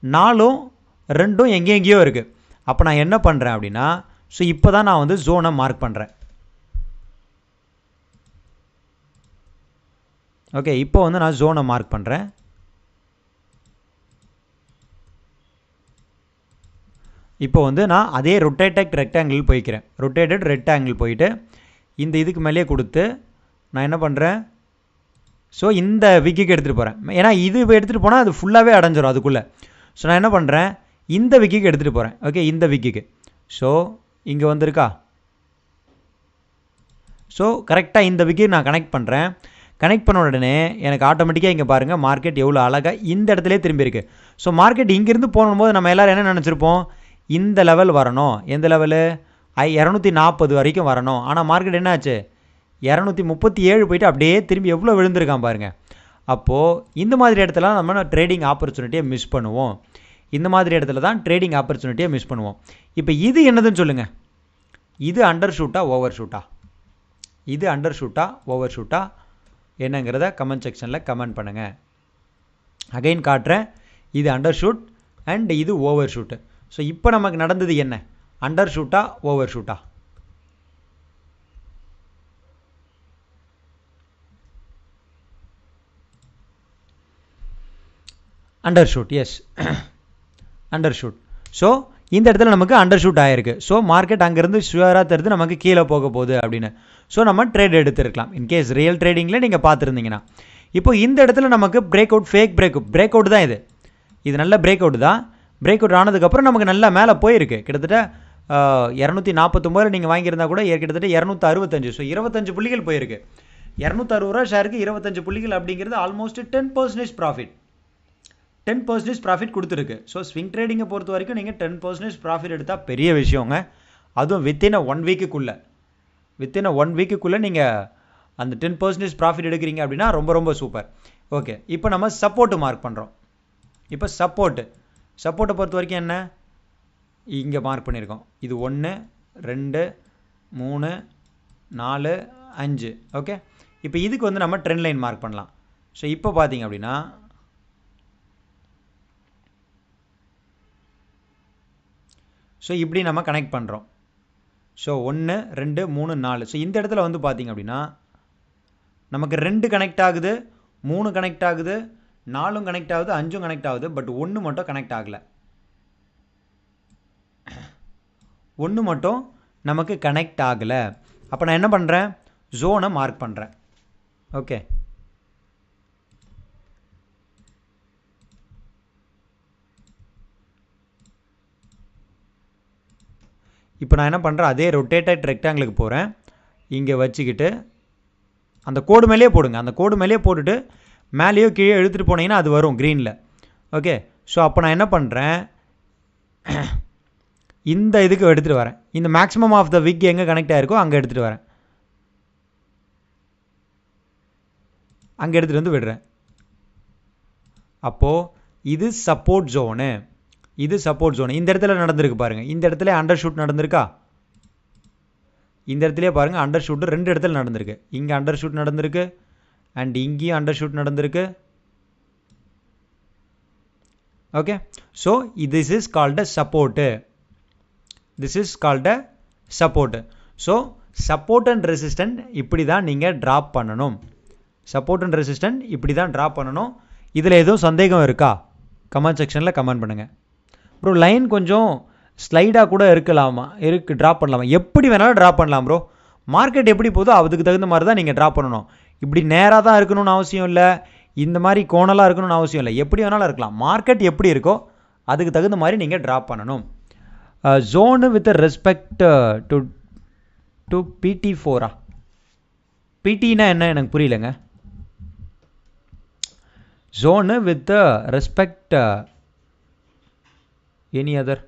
4ம் 2ம் எங்கேயோ இருக்குது. அப்போ நான் என்ன பண்ணுறேன் அப்படின்னா, ஸோ இப்போ தான் நான் வந்து ஜோனை மார்க் பண்ணுறேன். ஓகே, இப்போ வந்து நான் ஜோனை மார்க் பண்ணுறேன். இப்போ வந்து நான் அதே ரொட்டேட்டட் ரெக்டாங்கிள் போயிட்டு இந்த இதுக்கு மேலேயே கொடுத்து நான் என்ன பண்ணுறேன், ஸோ இந்த விக்கிக்கு எடுத்துகிட்டு போகிறேன். ஏன்னா இது எடுத்துகிட்டு போனால் அது ஃபுல்லாகவே அடைஞ்சிடும் அதுக்குள்ளே. ஸோ நான் என்ன பண்ணுறேன், இந்த விக்கிக்கு எடுத்துகிட்டு போகிறேன். ஓகே, இந்த விக்கிக்கு. ஸோ இங்கே வந்திருக்கா. ஸோ கரெக்டாக இந்த விக்கிக்கு நான் கனெக்ட் பண்ணுறேன். கனெக்ட் பண்ண உடனே எனக்கு ஆட்டோமேட்டிக்காக இங்கே பாருங்கள் மார்க்கெட் எவ்வளோ அழகாக இந்த இடத்துலே திரும்பி இருக்குது. ஸோ மார்க்கெட் இங்கேருந்து போகும்போது நம்ம எல்லோரும் என்ன நினச்சிருப்போம், இந்த லெவல் வரணும், எந்த லெவலு 240 வரைக்கும் வரணும். ஆனால் மார்க்கெட் என்ன ஆச்சு, 237 போயிட்டு அப்படியே திரும்பி எவ்வளோ விழுந்திருக்கான் பாருங்கள். அப்போது இந்த மாதிரி இடத்துல நம்ம ட்ரேடிங் ஆப்பர்ச்சுனிட்டியை மிஸ் பண்ணுவோம். இப்போ இது என்னதுன்னு சொல்லுங்கள், இது அண்டர் ஓவர் ஷூட்டா என்னங்கிறத கமெண்ட் செக்ஷனில் கமெண்ட் பண்ணுங்கள். அகைன் காட்டுறேன், இது அண்டர் ஷூட் அண்ட் இது ஓவர் ஷூட்டு. ஸோ இப்போ நமக்கு நடந்தது என்ன, அண்டர் ஷூட்டா ஓவர் ஷூட்டா? Under shoot. Yes, under shoot. So இந்த இடத்துல நமக்கு அண்டர் ஷூட் ஆகிருக்கு. ஸோ மார்க்கெட் அங்கேருந்து ஷுவராக தருது நமக்கு கீழே போக போகுது அப்படின்னு. ஸோ நம்ம ட்ரேட் எடுத்துருக்கலாம் இன்கேஸ் ரியல் ட்ரேடிங்கில் நீங்கள் பார்த்துருந்தீங்கன்னா. இப்போ இந்த இடத்துல நமக்கு break out, fake break out தான் இது நல்ல பிரேக் அவுட் தான். பிரேக் அவுட் ஆனதுக்கப்புறம் நமக்கு நல்லா மேலே போயிருக்கு. கிட்டத்தட்ட 249 நீங்கள் வாங்கியிருந்தா கூட கிட்டத்தட்ட 265. ஸோ 25 புள்ளிகள் போயிருக்கு. 260 ரூபா ஷேருக்கு 25 புள்ளிகள் அப்படிங்கிறது ஆல்மோஸ்ட் 10% ப்ராஃபிட். 10% ப்ராஃபிட் கொடுத்துருக்கு. ஸோ ஸ்விங் ட்ரேடிங்கை பொறுத்த வரைக்கும் நீங்கள் 10% ப்ராஃபிட் எடுத்தால் பெரிய விஷயங்க. அதுவும் வித்தின் 1 வீக்குக்குள்ளே நீங்கள் அந்த 10% ப்ராஃபிட் எடுக்கிறீங்க அப்படின்னா ரொம்ப ரொம்ப சூப்பர். ஓகே, இப்போ நம்ம சப்போர்ட்டு மார்க் பண்ணுறோம். இப்போ சப்போர்ட்டை பொறுத்த வரைக்கும் என்ன, இங்கே மார்க் பண்ணியிருக்கோம். இது 1 2 3 4 5. ஓகே, இப்போ இதுக்கு வந்து நம்ம ட்ரெண்ட் லைன் மார்க் பண்ணலாம். ஸோ இப்போ பார்த்தீங்க அப்படின்னா ஸோ இப்படி நம்ம கனெக்ட் பண்ணுறோம். ஸோ 1 2 3 4. ஸோ இந்த இடத்துல வந்து பார்த்தீங்க அப்படின்னா நமக்கு 2 கனெக்ட் ஆகுது, 3 கனெக்ட் ஆகுது, 4 கனெக்ட் ஆகுது, 5 கனெக்ட் ஆகுது. பட் 1 மட்டும் கனெக்ட் ஆகலை. 1 மட்டும் நமக்கு கனெக்ட் ஆகலை. அப்போ நான் என்ன பண்ணுறேன், ஜோனை மார்க் பண்ணுறேன். ஓகே, இப்போ நான் என்ன பண்ணுறேன், அதே ரொட்டேட்டட் ரெக்டாங்கிளுக்கு போகிறேன். இங்கே வச்சுக்கிட்டு அந்த கோடு மேலேயே போடுங்க. அந்த கோடு மேலேயே போட்டுட்டு மேலேயோ கீழே எடுத்துகிட்டு போனீங்கன்னா அது வரும் க்ரீனில். ஓகே, ஸோ அப்போ நான் என்ன பண்ணுறேன், இந்த இதுக்கு எடுத்துகிட்டு வரேன். இந்த மேக்ஸிமம் ஆஃப் த விக் எங்கே கனெக்ட் ஆகிருக்கோ அங்கே எடுத்துகிட்டு வரேன். அங்கே எடுத்துகிட்டு வந்து விடுறேன். அப்போது இது சப்போர்ட் ஜோனு, இது சப்போர்ட் ஜோனு. இந்த இடத்துல நடந்திருக்கு பாருங்கள். இந்த இடத்துல அண்டர் ஷூட் நடந்திருக்கா? இந்த இடத்துலேயே பாருங்கள் அண்டர் ஷூட்டு 2 இடத்துல நடந்திருக்கு. இங்கே அண்டர் ஷூட் நடந்திருக்கு அண்ட் இங்கேயும் அண்டர் ஷூட் நடந்திருக்கு. Okay, so this is called a support. This is called a support. So support and resistant இப்படி தான் நீங்கள் ட்ராப் பண்ணணும். சப்போர்ட் அண்ட் ரெசிஸ்டன்ட் இப்படி தான் ட்ராப் பண்ணணும். இதில் எதுவும் சந்தேகம் இருக்கா? கமெண்ட் செக்ஷனில் கமெண்ட் பண்ணுங்கள். ப்ரோ லைன் கொஞ்சம் ஸ்லைடாக கூட இருக்கலாமா, ட்ராப் பண்ணலாமா? எப்படி வேணாலும் ட்ராப் பண்ணலாம் ப்ரோ. மார்க்கெட் எப்படி போதோ அதுக்கு தகுந்த மாதிரி தான் நீங்கள் ட்ராப் பண்ணணும். இப்படி நேராக தான் இருக்கணும்னு அவசியம் இல்லை, இந்த மாதிரி கோணலாக இருக்கணும்னு அவசியம் இல்லை. எப்படி வேணாலும் இருக்கலாம். மார்க்கெட் எப்படி இருக்கோ அதுக்கு தகுந்த மாதிரி நீங்கள் ட்ராப் பண்ணணும். Zone with respect to PT4. பிடினா என்ன எனக்கு புரியலங்க. Zone with respect any other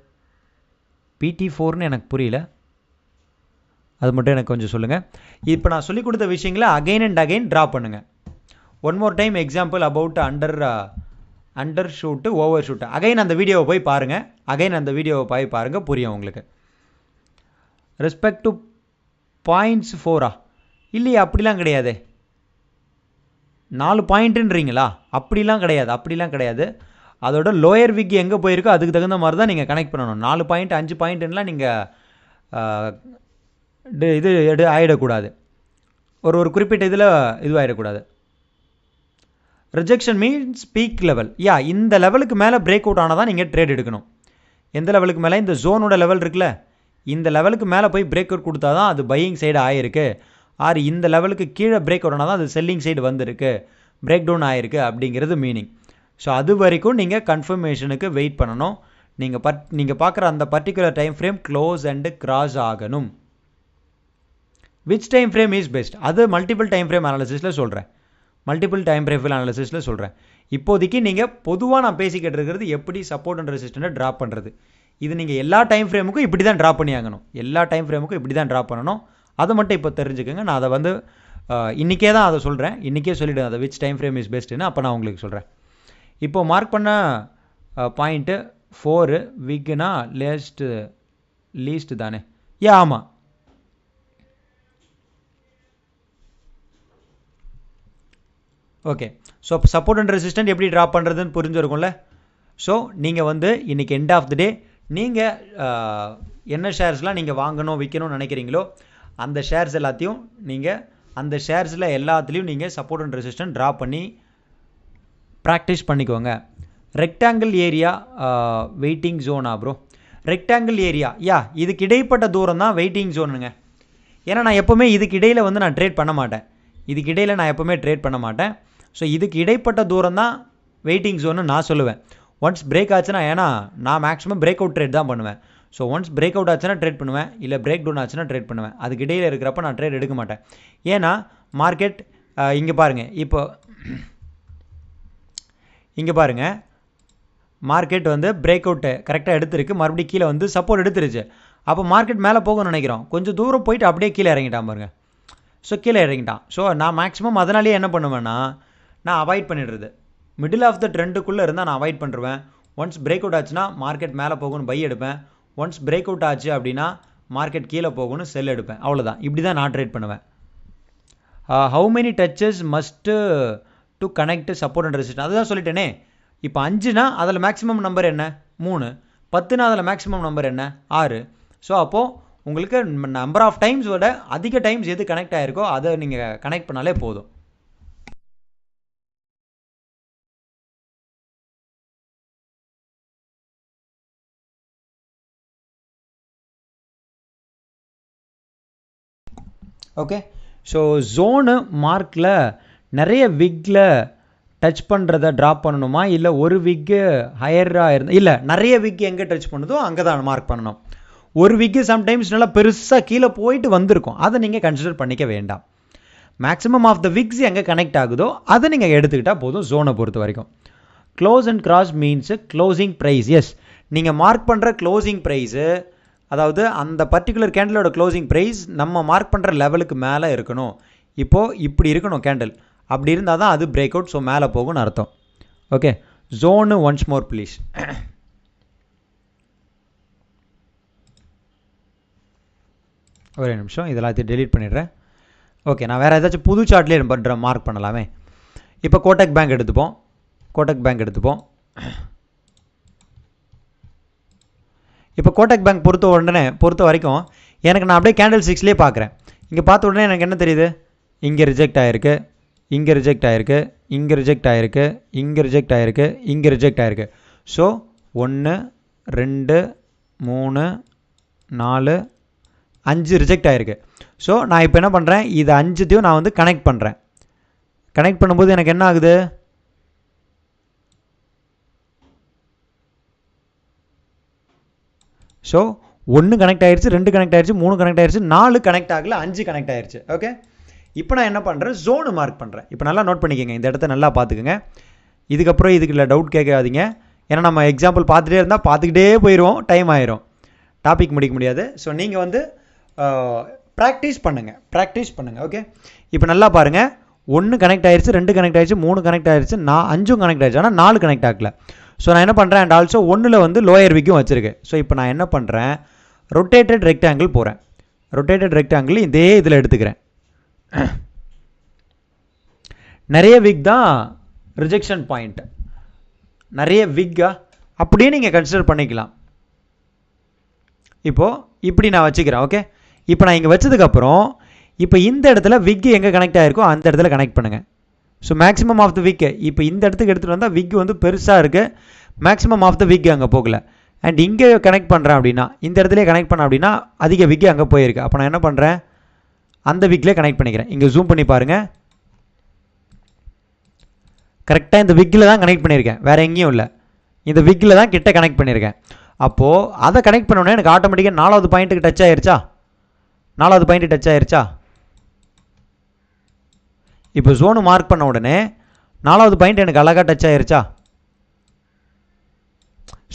PT4ன்னு எனக்கு புரியல, அது மட்டும் எனக்கு கொஞ்சம் சொல்லுங்கள். இப்போ நான் சொல்லிக் கொடுத்த விஷயங்களை அகைன் அண்ட் அகைன் ட்ரா பண்ணுங்கள். One more time example about undershoot overshoot. Again அந்த வீடியோவை போய் பாருங்கள், புரியும் உங்களுக்கு. ரெஸ்பெக்ட் டு பாயிண்ட்ஸ் 4 இல்லையா? அப்படிலாம் கிடையாது. 4 பாயிண்ட்டுன்றீங்களா? அப்படிலாம் கிடையாது. அதோட லோயர் விக் எங்கே போயிருக்கோ அதுக்கு தகுந்த மாதிரி தான் நீங்கள் கனெக்ட் பண்ணணும். 4 பாயிண்ட் 5 பாயிண்ட்டுலாம் நீங்கள் இது ஆகிடக்கூடாது. ஒரு குறிப்பிட்ட இதில் இதுவாகிடக்கூடாது. Rejection means peak level. இந்த லெவலுக்கு மேலே பிரேக் அவுட் ஆனால் தான் நீங்கள் ட்ரேட் எடுக்கணும். எந்த லெவலுக்கு மேலே? இந்த ஜோனோட லெவல் இருக்குல்ல, இந்த லெவலுக்கு மேலே போய் பிரேக் அவுட் கொடுத்தா தான் அது பையிங் சைடு ஆகிருக்கு. ஆர் இந்த லெவலுக்கு கீழே பிரேக் அவுட் ஆனால் தான் அது செல்லிங் சைடு வந்திருக்கு, பிரேக் டவுன் ஆகிருக்கு அப்படிங்கிறது மீனிங். ஸோ அது வரைக்கும் நீங்கள் கன்ஃபர்மேஷனுக்கு வெயிட் பண்ணணும். நீங்கள் பார்க்குற அந்த particular time frame close and cross ஆகணும். Which time frame is best? அது மல்டிபிள் டைம் ஃப்ரேம் அனாலிசிஸில் சொல்கிறேன். இப்போதைக்கு நீங்கள் பொதுவாக நான் பேசிக்கிட்டு இருக்கிறது எப்படி சப்போர்ட் அண்ட் ரெசிஸ்டன்ட்டை ட்ராப் பண்ணுறது. இது நீங்கள் எல்லா டைம் ஃப்ரேமுக்கும் இப்படி தான் ட்ராப் பண்ணி ஆகணும். அதை மட்டும் இப்போ தெரிஞ்சுக்கோங்க. நான் அதை இன்றைக்கே தான் அதை சொல்கிறேன். இன்றைக்கே சொல்லிவிடுவேன் அதை விச் டைம் ஃப்ரேம் இஸ் பெஸ்ட்டுன்னு. அப்போ நான் உங்களுக்கு சொல்கிறேன். இப்போது மார்க் பண்ண பாயிண்ட்டு 4 விக்னா லீஸ்ட் தானே? ஆமாம். Okay, so support and resistant எப்படி ட்ராப் பண்ணுறதுன்னு புரிஞ்சுருக்கும்ல. ஸோ நீங்கள் இன்றைக்கி எண்ட் ஆஃப் த டே நீங்கள் என்ன ஷேர்ஸ்லாம் நீங்கள் வாங்கணும் விற்கணும்னு நினைக்கிறீங்களோ அந்த ஷேர்ஸ் எல்லாத்தையும் அந்த ஷேர்ஸில் எல்லாத்துலேயும் நீங்கள் சப்போர்ட் அண்ட் ரெசிஸ்டன்ட் ட்ராப் பண்ணி ப்ராக்டிஸ் பண்ணிக்கோங்க. ரெக்டாங்கிள் ஏரியா வெயிட்டிங் ஜோனா ப்ரோ? ரெக்டாங்கிள் ஏரியா இதுக்கு இடைப்பட்ட தூரம் தான் வெயிட்டிங் ஜோனுங்க. ஏன்னா நான் எப்போவுமே இதுக்கு இடையில் நான் ட்ரேட் பண்ண மாட்டேன். ஸோ இதுக்கு இடைப்பட்ட தூரம் தான் வெயிட்டிங் ஜோன்னு நான் சொல்லுவேன். ஒன்ஸ் பிரேக் ஆச்சுன்னா, ஏன்னா நான் மேக்ஸிமம் பிரேக் அவுட் ட்ரேட் தான் பண்ணுவேன். ஸோ ஒன்ஸ் பிரேக் அவுட் ஆச்சுன்னா ட்ரேட் பண்ணுவேன், இல்லை பிரேக் டவுன் ஆச்சுன்னா ட்ரேட் பண்ணுவேன். அதுக்கு இடையில் இருக்கிறப்ப நான் ட்ரேட் எடுக்க மாட்டேன். ஏன்னா மார்க்கெட் இங்கே பாருங்கள், மார்க்கெட் பிரேக் அவுட்டு கரெக்டாக எடுத்துருக்கு, மறுபடியும் கீழே சப்போர்ட் எடுத்துருச்சு. அப்போ மார்க்கெட் மேலே போகணும்னு நினைக்கிறோம், கொஞ்சம் தூரம் போயிட்டு அப்படியே கீழே இறங்கிட்டான் பாருங்கள். ஸோ நான் மேக்ஸிமம் அதனாலேயே என்ன பண்ணுவேன்னா, நான் அவாய்ட் பண்ணிடுறது. மிடில் ஆஃப் த ட்ரெண்டுக்குள்ளே இருந்தால் நான் அவாய்ட் பண்ணுறேன். ஒன்ஸ் பிரேக் அவுட் ஆச்சுன்னா மார்க்கெட் மேலே போகணும் பை எடுப்பேன். ஒன்ஸ் பிரேக் அவுட் ஆச்சு அப்படின்னா மார்க்கெட் கீழே போகணும் செல் எடுப்பேன். அவ்வளோதான், இப்படி தான் நான் ட்ரேட் பண்ணுவேன். How many touches must to connect support and resistant? அதுதான் சொல்லிட்டேனே. இப்போ 5னா அதில் மேக்ஸிமம் நம்பர் என்ன? 3. 10னா அதில் மேக்ஸிமம் நம்பர் என்ன? 6. ஸோ அப்போது உங்களுக்கு நம்பர் ஆஃப் டைம்ஸ் விட அதிக டைம்ஸ் எது கனெக்ட் ஆகிருக்கோ அதை நீங்கள் கனெக்ட் பண்ணாலே போதும். ஓகே, ஸோ ஜோனு மார்க்கில் நிறைய விக்கில் டச் பண்ணுறதை ட்ராப் பண்ணணுமா, இல்லை ஒரு விக்கு ஹையராக இருந்தால், இல்லை நிறைய விக் எங்கே டச் பண்ணுதோ அங்கே தான் மார்க் பண்ணணும். ஒரு விக்கு சம்டைம்ஸ் நல்லா பெருசாக கீழே போயிட்டு வந்திருக்கும், அதை நீங்கள் கன்சிடர் பண்ணிக்க வேண்டாம். மேக்ஸிமம் ஆஃப் த விக்ஸ் எங்கே கனெக்ட் ஆகுதோ அதை நீங்கள் எடுத்துக்கிட்டால் போதும் ஜோனை பொறுத்த வரைக்கும். Close and cross means closing price. Yes, நீங்கள் மார்க் பண்ணுற க்ளோசிங் ப்ரைஸு, அதாவது அந்த பர்டிகுலர் கேண்டலோட க்ளோசிங் ப்ரைஸ் நம்ம மார்க் பண்ணுற லெவலுக்கு மேலே இருக்கணும். இப்போது இப்படி இருக்கணும் கேண்டில், அப்படி இருந்தால் தான் அது பிரேக் அவுட், ஸோ மேலே போகும்னு அர்த்தம். Okay, zone once more please. ஒரே நிமிஷம், இதெல்லாத்தையும் டெலீட் பண்ணிடுறேன். ஓகே, நான் வேறு ஏதாச்சும் புது சார்ட்லேயே பண்ணுறேன், மார்க் பண்ணலாமே. இப்போ கோட்டக் பேங்க் எடுத்துப்போம். இப்போ கோட்டக் பேங்க் பொறுத்த வரைக்கும் எனக்கு நான் அப்படியே கேண்டில் 6லேயே பார்க்குறேன். இங்கே பார்த்த உடனே எனக்கு என்ன தெரியுது, இங்கே ரிஜெக்ட் ஆகிருக்கு, இங்கே ரிஜெக்ட் ஆகிருக்கு, இங்கே ரிஜெக்ட் ஆகிருக்கு, இங்கே ரிஜெக்ட் ஆகிருக்கு, இங்கே ரிஜெக்ட் ஆகிருக்கு. ஸோ 1 2 3 4 5 ரிஜெக்ட் ஆகிருக்கு. ஸோ நான் இப்போ என்ன பண்ணுறேன், இது 5த்தையும் நான் வந்து கனெக்ட் பண்ணுறேன். கனெக்ட் பண்ணும்போது எனக்கு என்ன ஆகுது, ஸோ 1 கனெக்ட் ஆகிடுச்சு, 2 கனெக்ட் ஆகிடுச்சு, 3 கனெக்ட் ஆகிடுச்சு, 4 கனெக்ட் ஆகல, 5 கனெக்ட் ஆகிடுச்சு. ஓகே, இப்போ நான் என்ன பண்ணுறேன், ஜோனு மார்க் பண்ணுறேன். இப்போ நல்லா நோட் பண்ணிக்கோங்க, இந்த இடத்த நல்லா பார்த்துக்குங்க. இதுக்கப்புறம் இதுக்குள்ள டவுட் கேட்காதீங்க, ஏன்னா நம்ம எக்ஸாம்பிள் பார்த்துட்டே இருந்தால் பார்த்துக்கிட்டே போயிடுவோம், டைம் ஆயிரும், டாபிக் முடிக்க முடியாது. ஸோ நீங்கள் வந்து ப்ராக்டிஸ் பண்ணுங்கள். ஓகே, இப்போ நல்லா பாருங்கள், 1 கனெக்ட் ஆகிடுச்சு, 2 கனெக்ட் ஆகிடுச்சு, 3 கனெக்ட் ஆகிடுச்சு, 5 கனெக்ட் ஆகிடுச்சு, ஆனால் 4 கனெக்ட் ஆகல. ஸோ நான் என்ன பண்ணுறேன், அண்ட் ஆல்சோ 1ல் வந்து லோயர் விக்கும் வச்சுருக்கு. ஸோ இப்போ நான் என்ன பண்ணுறேன், ரொட்டேட்டட் ரெக்டாங்கிள் போகிறேன். ரொட்டேட்டட் ரெக்டாங்கிள் இதே இதில் எடுத்துக்கிறேன். நிறைய விக் தான் ரிஜெக்ஷன் பாயிண்ட், நிறைய விக்கா அப்படியே நீங்கள் கன்சிடர் பண்ணிக்கலாம். இப்போது இப்படி நான் வச்சுக்கிறேன். ஓகே, இப்போ நான் இங்கே வச்சதுக்கப்புறம் இப்போ இந்த இடத்துல விக்கு எங்கே கனெக்ட் ஆகிருக்கோ அந்த இடத்துல கனெக்ட் பண்ணுங்கள். ஸோ மேக்ஸிமம் ஆஃப் த விக்கு இப்போ இந்த இடத்துக்கு எடுத்துகிட்டு வந்தால் விக்கு வந்து பெருசாக இருக்குது, மேக்ஸிமம் ஆஃப் த விக்கு அங்கே போகல. அண்ட் இங்கே கனெக்ட் பண்ணுறேன் அப்படின்னா, இந்த இடத்துல கனெக்ட் பண்ணேன் அப்படின்னா அதிக விக்கு அங்கே போயிருக்கு. அப்போ நான் என்ன பண்ணுறேன், அந்த விக்கில் கனெக்ட் பண்ணிக்கிறேன். இங்கே ஜூம் பண்ணி பாருங்கள், கரெக்டாக இந்த விக்கில் தான் கனெக்ட் பண்ணியிருக்கேன், வேறு எங்கேயும் இல்லை, இந்த விக்கில் தான் கிட்ட கனெக்ட் பண்ணியிருக்கேன். அப்போது அதை கனெக்ட் பண்ணோன்னே எனக்கு ஆட்டோமேட்டிக்காக 4வது பாயிண்ட்டுக்கு டச் ஆயிருச்சா, 4வது பாயிண்ட்டு டச் ஆயிருச்சா. இப்போ ஜோனு மார்க் பண்ண உடனே 4வது பாயிண்ட் எனக்கு அழகாக டச் ஆயிருச்சா.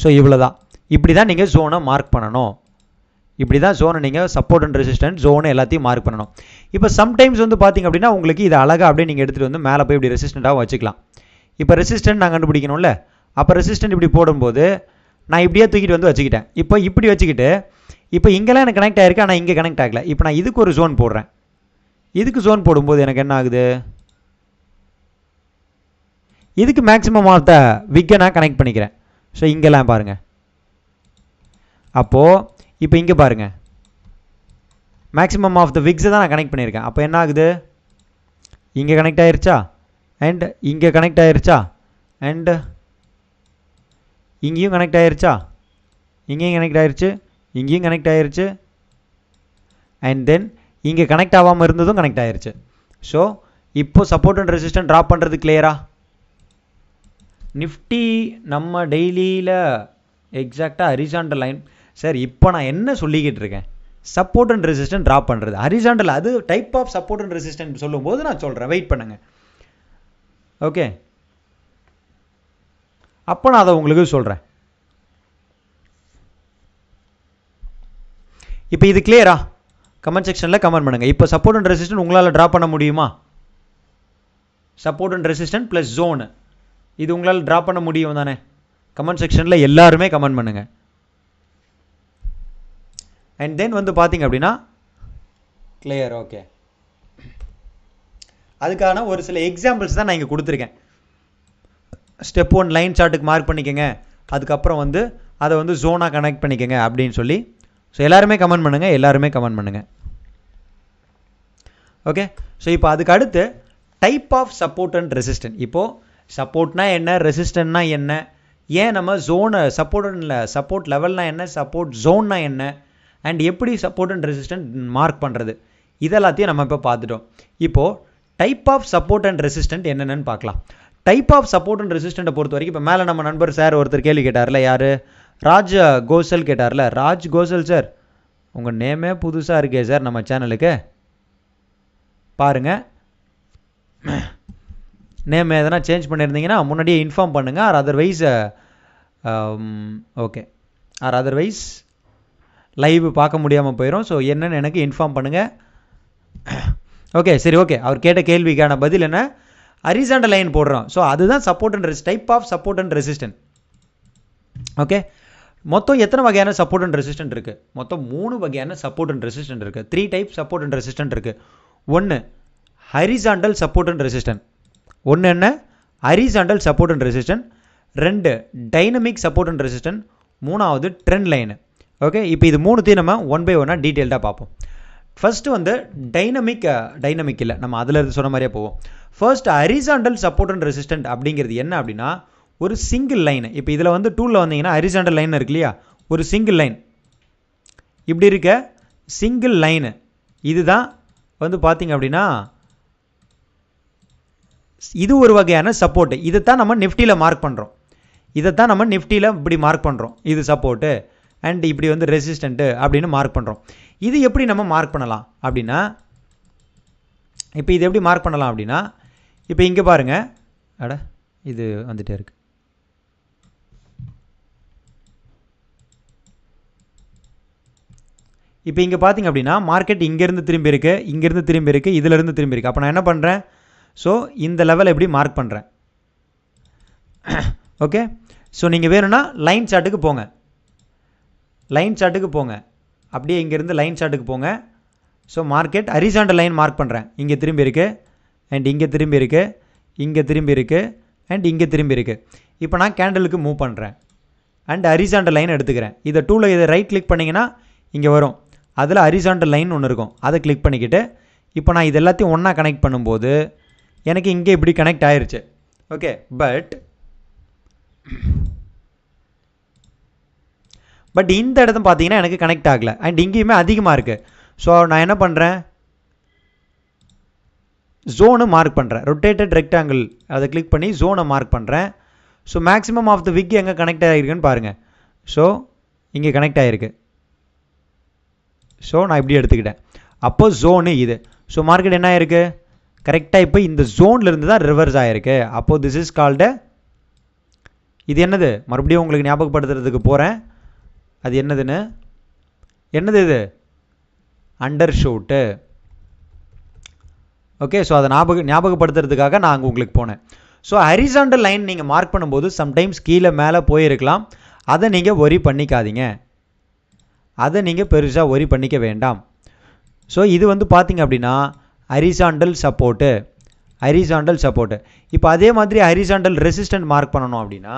ஸோ இவ்வளோ தான், இப்படி தான் நீங்கள் ஜோனை மார்க் பண்ணணும். இப்படி தான் ஜோனை நீங்கள் சப்போர்ட் அண்ட் ரெசிஸ்டன்ட் ஜோனை எல்லாத்தையும் மார்க் பண்ணணும். இப்போ சம்டைம்ஸ் வந்து பார்த்திங்க அப்படின்னா உங்களுக்கு இது அழகாக அப்படியே நீங்கள் எடுத்துகிட்டு வந்து மேலே போய் இப்படி ரெசிஸ்டண்ட்டாக வச்சுக்கலாம். இப்போ ரெசிஸ்டன்ட் நான் கண்டுபிடிக்கணும்ல, அப்போ ரெசிஸ்டன்ட் இப்படி போடும்போது நான் இப்படியே தூக்கிட்டு வந்து வச்சுக்கிட்டேன். இப்போ இப்படி வச்சுக்கிட்டு இப்போ இங்கெல்லாம் எனக்கு கனெக்ட் ஆகிருக்கு, ஆனால் இங்கே கனெக்ட் ஆகலை. இப்போ நான் இதுக்கு ஒரு ஜோன் போடுறேன். இதுக்கு ஜோன் போடும்போது எனக்கு என்ன ஆகுது, இதுக்கு மேக்ஸிமம் ஆஃப் த விக்கை நான் கனெக்ட் பண்ணிக்கிறேன். ஸோ இங்கெல்லாம் பாருங்கள், அப்போது இப்போ இங்கே பாருங்கள், மேக்ஸிமம் ஆஃப் த விக்ஸை தான் நான் கனெக்ட் பண்ணியிருக்கேன். அப்போ என்ன ஆகுது, இங்கே கனெக்ட் ஆகிருச்சா, அண்ட் இங்கே கனெக்ட் ஆகிருச்சா, அண்டு இங்கேயும் கனெக்ட் ஆகிருச்சா, இங்கேயும் கனெக்ட் ஆகிருச்சு, இங்கேயும் கனெக்ட் ஆகிருச்சு, அண்ட் தென் இங்கே கனெக்ட் ஆகாமல் இருந்ததும் கனெக்ட் ஆகிருச்சு. ஸோ இப்போ சப்போர்ட் அண்ட் ரெசிஸ்டன்ட் ட்ராப் பண்ணுறது கிளியரா. நிஃப்டி நம்ம டெய்லியில் எக்ஸாக்டாக ஹரிசாண்டல் லைன். சார் இப்போ நான் என்ன சொல்லிக்கிட்டு இருக்கேன், சப்போர்ட் அண்ட் ரெசிஸ்டன்ட் ட்ராப் பண்ணுறது ஹரிசாண்டல், அது type of support and resistant சொல்லும்போது நான் சொல்கிறேன், வெயிட் பண்ணுங்கள். ஓகே, அப்போ நான் அதை உங்களுக்கு சொல்கிறேன். இப்போ இது கிளியரா, கமெண்ட் செக்ஷனில் கமெண்ட் பண்ணுங்கள். இப்போ சப்போர்ட் அண்ட் ரெசிஸ்டன்ட் உங்களால் ட்ரா பண்ண முடியுமா, support and resistant plus zone இது உங்களால் ட்ரா பண்ண முடியும் தானே. கமெண்ட் செக்ஷனில் எல்லாருமே கமெண்ட் பண்ணுங்கள். அண்ட் தென் வந்து பார்த்தீங்க அப்படின்னா கிளியர். ஓகே, அதுக்கான ஒரு சில எக்ஸாம்பிள்ஸ் தான் நான் இங்கே கொடுத்துருக்கேன். ஸ்டெப் 1 லைன் சார்ட்டுக்கு மார்க் பண்ணிக்கோங்க, அதுக்கப்புறம் வந்து அதை வந்து ஜோனாக கனெக்ட் பண்ணிக்கோங்க அப்படின்னு சொல்லி. ஸோ எல்லாருமே கமெண்ட் பண்ணுங்கள். ஓகே, ஸோ இப்போ அதுக்கு அடுத்து type of support and resistant. இப்போது சப்போர்ட்னா என்ன, ரெசிஸ்டன்ட்னா என்ன, ஏன் நம்ம ஜோனை சப்போர்ட் லெவல்னா என்ன, சப்போர்ட் ஜோன்னா என்ன, அண்ட் எப்படி சப்போர்ட் அண்ட் ரெசிஸ்டன்ட் மார்க் பண்ணுறது, இதெல்லாத்தையும் நம்ம இப்போ பார்த்துட்டோம். இப்போது type of support and resistant என்னென்னு பார்க்கலாம். டைப் ஆஃப் சப்போர்ட் அண்ட் ரெசிஸ்டண்ட்டை பொறுத்த வரைக்கும் இப்போ மேலே நம்ம நண்பர் சார் ஒருத்தர் கேள்வி கேட்டார்ல, யார், ராஜ் கோசல் கேட்டார்ல, ராஜ் கோசல் சார் உங்கள் நேமே புதுசாக இருக்கே சார் நம்ம சேனலுக்கு. பாருங்கள், நேம் எதனா சேஞ்ச் பண்ணியிருந்தீங்கன்னா முன்னாடியே இன்ஃபார்ம் பண்ணுங்கள். Or otherwise okay, or otherwise live பார்க்க முடியாமல் போயிடும். ஸோ என்னன்னு எனக்கு இன்ஃபார்ம் பண்ணுங்கள். ஓகே, சரி, ஓகே. அவர் கேட்ட கேள்விக்கான பதில் என்ன? ஹரிசாண்டல் லைன் போடுறோம். ஸோ அதுதான் support and type of support and resistant. Okay, மொத்தம் எத்தனை வகையான சப்போர்ட் அண்ட் ரெசிஸ்டன்ட் இருக்குது? மொத்தம் 3 வகையான சப்போர்ட் அண்ட் ரெசிஸ்டன்ட் இருக்குது. 3 டைப் சப்போர்ட் அண்ட் ரெசிஸ்டன்ட் இருக்குது. ஒன்று ஹரிசாண்டல் சப்போர்ட் அண்ட் ரெசிஸ்டன்ட். ஒன்று என்ன? Horizontal support and resistant. 2 dynamic support and resistant. 3வது ட்ரெண்ட் லைனு. ஓகே, இப்போ இது 3த்தையும் நம்ம ஒன் பை ஒன்னாக டீட்டெயில்டாக பார்ப்போம். ஃபர்ஸ்ட்டு வந்து டைனமிக் இல்லை, நம்ம அதில் இருந்து சொன்ன மாதிரியே போவோம். First horizontal support and resistant அப்படிங்கிறது என்ன அப்படின்னா, ஒரு சிங்கிள் லைன். இப்போ இதில் வந்து டூலில் வந்தீங்கன்னா ஹரிசாண்டல் லைன் இருக்கு இல்லையா, ஒரு சிங்கிள் லைன் இப்படி இருக்க சிங்கிள் லைனு. இதுதான் வந்து பார்த்தீங்க அப்படின்னா இது ஒரு வகையான சப்போர்ட்டு. இதைத்தான் நம்ம நிஃப்டியில் மார்க் பண்ணுறோம். இதைத்தான் நம்ம நிஃப்டியில் இப்படி மார்க் பண்ணுறோம். இது சப்போர்ட்டு அண்ட் இப்படி வந்து ரெசிஸ்டண்ட்டு அப்படின்னு மார்க் பண்ணுறோம். இது எப்படி நம்ம மார்க் பண்ணலாம் அப்படின்னா, இப்போ இது எப்படி மார்க் பண்ணலாம் அப்படின்னா, இப்போ இங்கே பாருங்கள், இது வந்துட்டே இருக்கு. இப்போ இங்கே பார்த்தீங்க அப்படின்னா மார்க்கெட் இங்கேருந்து திரும்பி இருக்கு, இங்கேருந்து திரும்பி இருக்கு, இதிலேருந்து திரும்பி இருக்கு. அப்போ நான் என்ன பண்ணுறேன்? ஸோ இந்த லெவல் எப்படி மார்க் பண்ணுறேன்? ஓகே, ஸோ நீங்கள் வேணும்னா லைன் சார்ட்டுக்கு போங்க. லைன் சார்ட்டுக்கு போங்க, அப்படியே இங்கேருந்து லைன் சார்ட்டுக்கு போங்க. So market horizontal line mark பண்ணுறேன். இங்கே திரும்பி இருக்குது அண்ட் இங்கே திரும்பி இருக்குது, இங்கே திரும்பி இருக்குது அண்ட் இங்கே திரும்பி இருக்குது. இப்போ நான் கேண்டலுக்கு மூவ் பண்ணுறேன் அண்ட் ஹரிசாண்டல் லைன் எடுத்துக்கிறேன். இதை டூவில் இதை ரைட் கிளிக் பண்ணிங்கன்னா இங்கே வரும். அதில் ஹரிசாண்டல் லைன் ஒன்று இருக்கும், அதை கிளிக் பண்ணிக்கிட்டு இப்போ நான் இது எல்லாத்தையும் ஒன்றா கனெக்ட் பண்ணும்போது எனக்கு இங்கே இப்படி கனெக்ட் ஆயிடுச்சு. ஓகே, பட் இந்த இடத்துல பார்த்தீங்கன்னா எனக்கு கனெக்ட் ஆகலை அண்ட் இங்கேயுமே அதிகமாக இருக்குது. ஸோ நான் என்ன பண்ணுறேன்? ஜோனு மார்க் பண்ணுறேன். ரொட்டேட்டட் ரெக்டாங்கிள் அதை கிளிக் பண்ணி ஜோனை மார்க் பண்ணுறேன். ஸோ மேக்ஸிமம் ஆஃப் த விக் எங்கே கனெக்ட் ஆகிருக்குன்னு பாருங்கள். ஸோ இங்கே கனெக்ட் ஆகிருக்கு. ஸோ நான் இப்படி எடுத்துக்கிட்டேன். அப்போது ஜோனு இது. ஸோ மார்க்கெட் என்ன ஆயிருக்கு? கரெக்டாக இப்போ இந்த ஜோன்லேருந்து தான் ரிவர்ஸ் ஆகிருக்கு. அப்போது திஸ் இஸ் கால்டு, இது என்னது? மறுபடியும் உங்களுக்கு ஞாபகப்படுத்துறதுக்கு போகிறேன். அது என்னது இது? Under shoot. ஓகே, ஸோ அதை ஞாபகப்படுத்துறதுக்காக நான் அங்கே உங்களுக்கு போனேன். ஸோ ஹரிசாண்டல் லைன் நீங்கள் மார்க் பண்ணும்போது சம்டைம்ஸ் கீழே மேலே போயிருக்கலாம். அதை நீங்கள் ஒரி பண்ணிக்காதீங்க, அதை நீங்கள் பெருசாக ஒரி பண்ணிக்க வேண்டாம். ஸோ இது வந்து பார்த்தீங்க அப்படின்னா ஹரிசாண்டல் சப்போர்ட்டு. இப்போ அதே மாதிரி ஹரிசாண்டல் ரெசிஸ்டன்ட் மார்க் பண்ணணும் அப்படின்னா,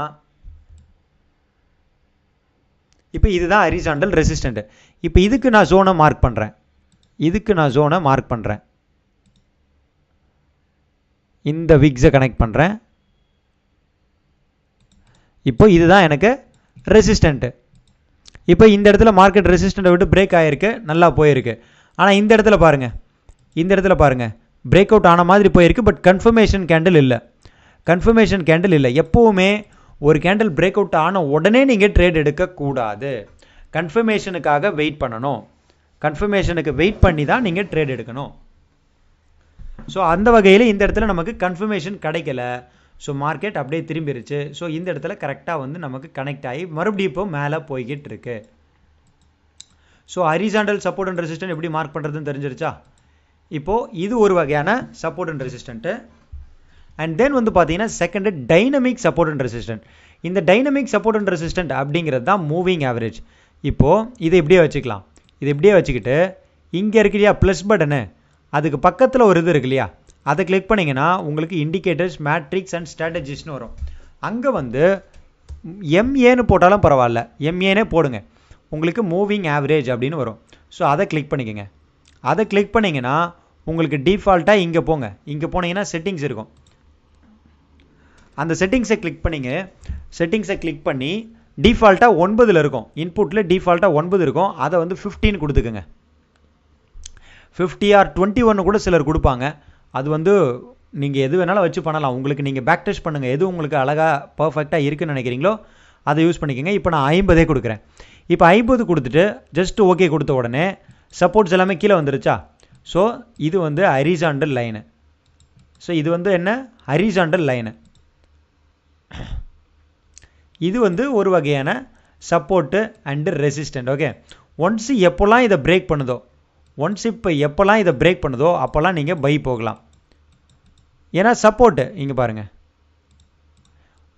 இப்போ இதுதான் ஹரிசாண்டல் ரெசிஸ்டன்ட். இப்போ இதுக்கு நான் ஜோனை மார்க் பண்ணுறேன். இந்த விக்ஸை கனெக்ட் பண்ணுறேன். இப்போ இதுதான் எனக்கு ரெசிஸ்டன்ட்டு. இப்போ இந்த இடத்துல மார்க்கெட் ரெசிஸ்டண்ட்டை விட்டு பிரேக் ஆகிருக்கு, நல்லா போயிருக்கு. ஆனால் இந்த இடத்துல பாருங்கள், பிரேக் அவுட் ஆன மாதிரி போயிருக்கு. பட் கன்ஃபர்மேஷன் கேண்டில் இல்லை. எப்போவுமே ஒரு கேண்டில் பிரேக் அவுட் ஆன உடனே நீங்கள் ட்ரேட் எடுக்கக்கூடாது. கன்ஃபர்மேஷனுக்காக வெயிட் பண்ணணும். கன்ஃபர்மேஷனுக்கு வெயிட் பண்ணி தான் நீங்கள் ட்ரேட் எடுக்கணும். ஸோ அந்த வகையில் இந்த இடத்துல நமக்கு கன்ஃபர்மேஷன் கிடைக்கல. ஸோ மார்க்கெட் அப்படியே திரும்பிடுச்சு. ஸோ இந்த இடத்துல கரெக்டாக வந்து நமக்கு கனெக்ட் ஆகி மறுபடியும் இப்போ மேலே போய்கிட்டு இருக்கு. So horizontal support and resistant எப்படி மார்க் பண்ணுறதுன்னு தெரிஞ்சிருச்சா? இப்போது இது ஒரு வகையான support and resistant. And then வந்து பார்த்தீங்கன்னா second dynamic support and resistant. இந்த டைனமிக் சப்போர்ட் அண்ட் ரெசிஸ்டன்ட் அப்படிங்கிறது தான் மூவிங் ஆவரேஜ். இப்போது இதை இப்படியே வச்சுக்கலாம். இதை இப்படியே வச்சுக்கிட்டு இங்கே இருக்கு இல்லையா ப்ளஸ் பட்டனு, அதுக்கு பக்கத்தில் ஒரு இது இருக்கு இல்லையா, அதை கிளிக் பண்ணிங்கன்னா உங்களுக்கு இண்டிகேட்டர்ஸ், மேட்ரிக்ஸ் அண்ட் ஸ்ட்ராட்டஜிஸ்னு வரும். அங்கே வந்து எம்ஏன்னு போட்டாலும் பரவாயில்ல, எம்ஏனே போடுங்க, உங்களுக்கு மூவிங் ஆவரேஜ் அப்படின்னு வரும். ஸோ அதை கிளிக் பண்ணிக்கோங்க. அதை கிளிக் பண்ணிங்கன்னா உங்களுக்கு டிஃபால்ட்டாக இங்கே போங்க. இங்கே போனீங்கன்னா செட்டிங்ஸ் இருக்கும். அந்த செட்டிங்ஸை கிளிக் பண்ணி டிஃபால்ட்டாக 9 இருக்கும். இன்புட்டில் டிஃபால்ட்டாக 9 இருக்கும். அதை வந்து 15 கொடுத்துக்குங்க. 50 ஆர் 21 கூட சிலர் கொடுப்பாங்க. அது வந்து நீங்கள் எது வேணாலும் வச்சு பண்ணலாம். உங்களுக்கு நீங்கள் பேக் டெஸ்ட் பண்ணுங்கள், எது உங்களுக்கு அழகாக பர்ஃபெக்டாக இருக்குன்னு நினைக்கிறீங்களோ அதை யூஸ் பண்ணிக்கோங்க. இப்போ நான் 50 கொடுக்குறேன். இப்போ 50 கொடுத்துட்டு ஜஸ்ட் ஓகே கொடுத்த உடனே சப்போர்ட்ஸ் எல்லாமே கீழே வந்துருச்சா. ஸோ இது வந்து ஹரிசாண்டல் லைனு. ஸோ இது வந்து என்ன, ஹரிசாண்டல் லைனு. இது வந்து ஒரு வகையான support and resistant. Okay, once எப்போல்லாம் இதை பிரேக் பண்ணுதோ, எப்போல்லாம் இதை பிரேக் பண்ணுதோ அப்போல்லாம் நீங்கள் பை போகலாம். ஏன்னா சப்போர்ட்டு இங்கே பாருங்கள்,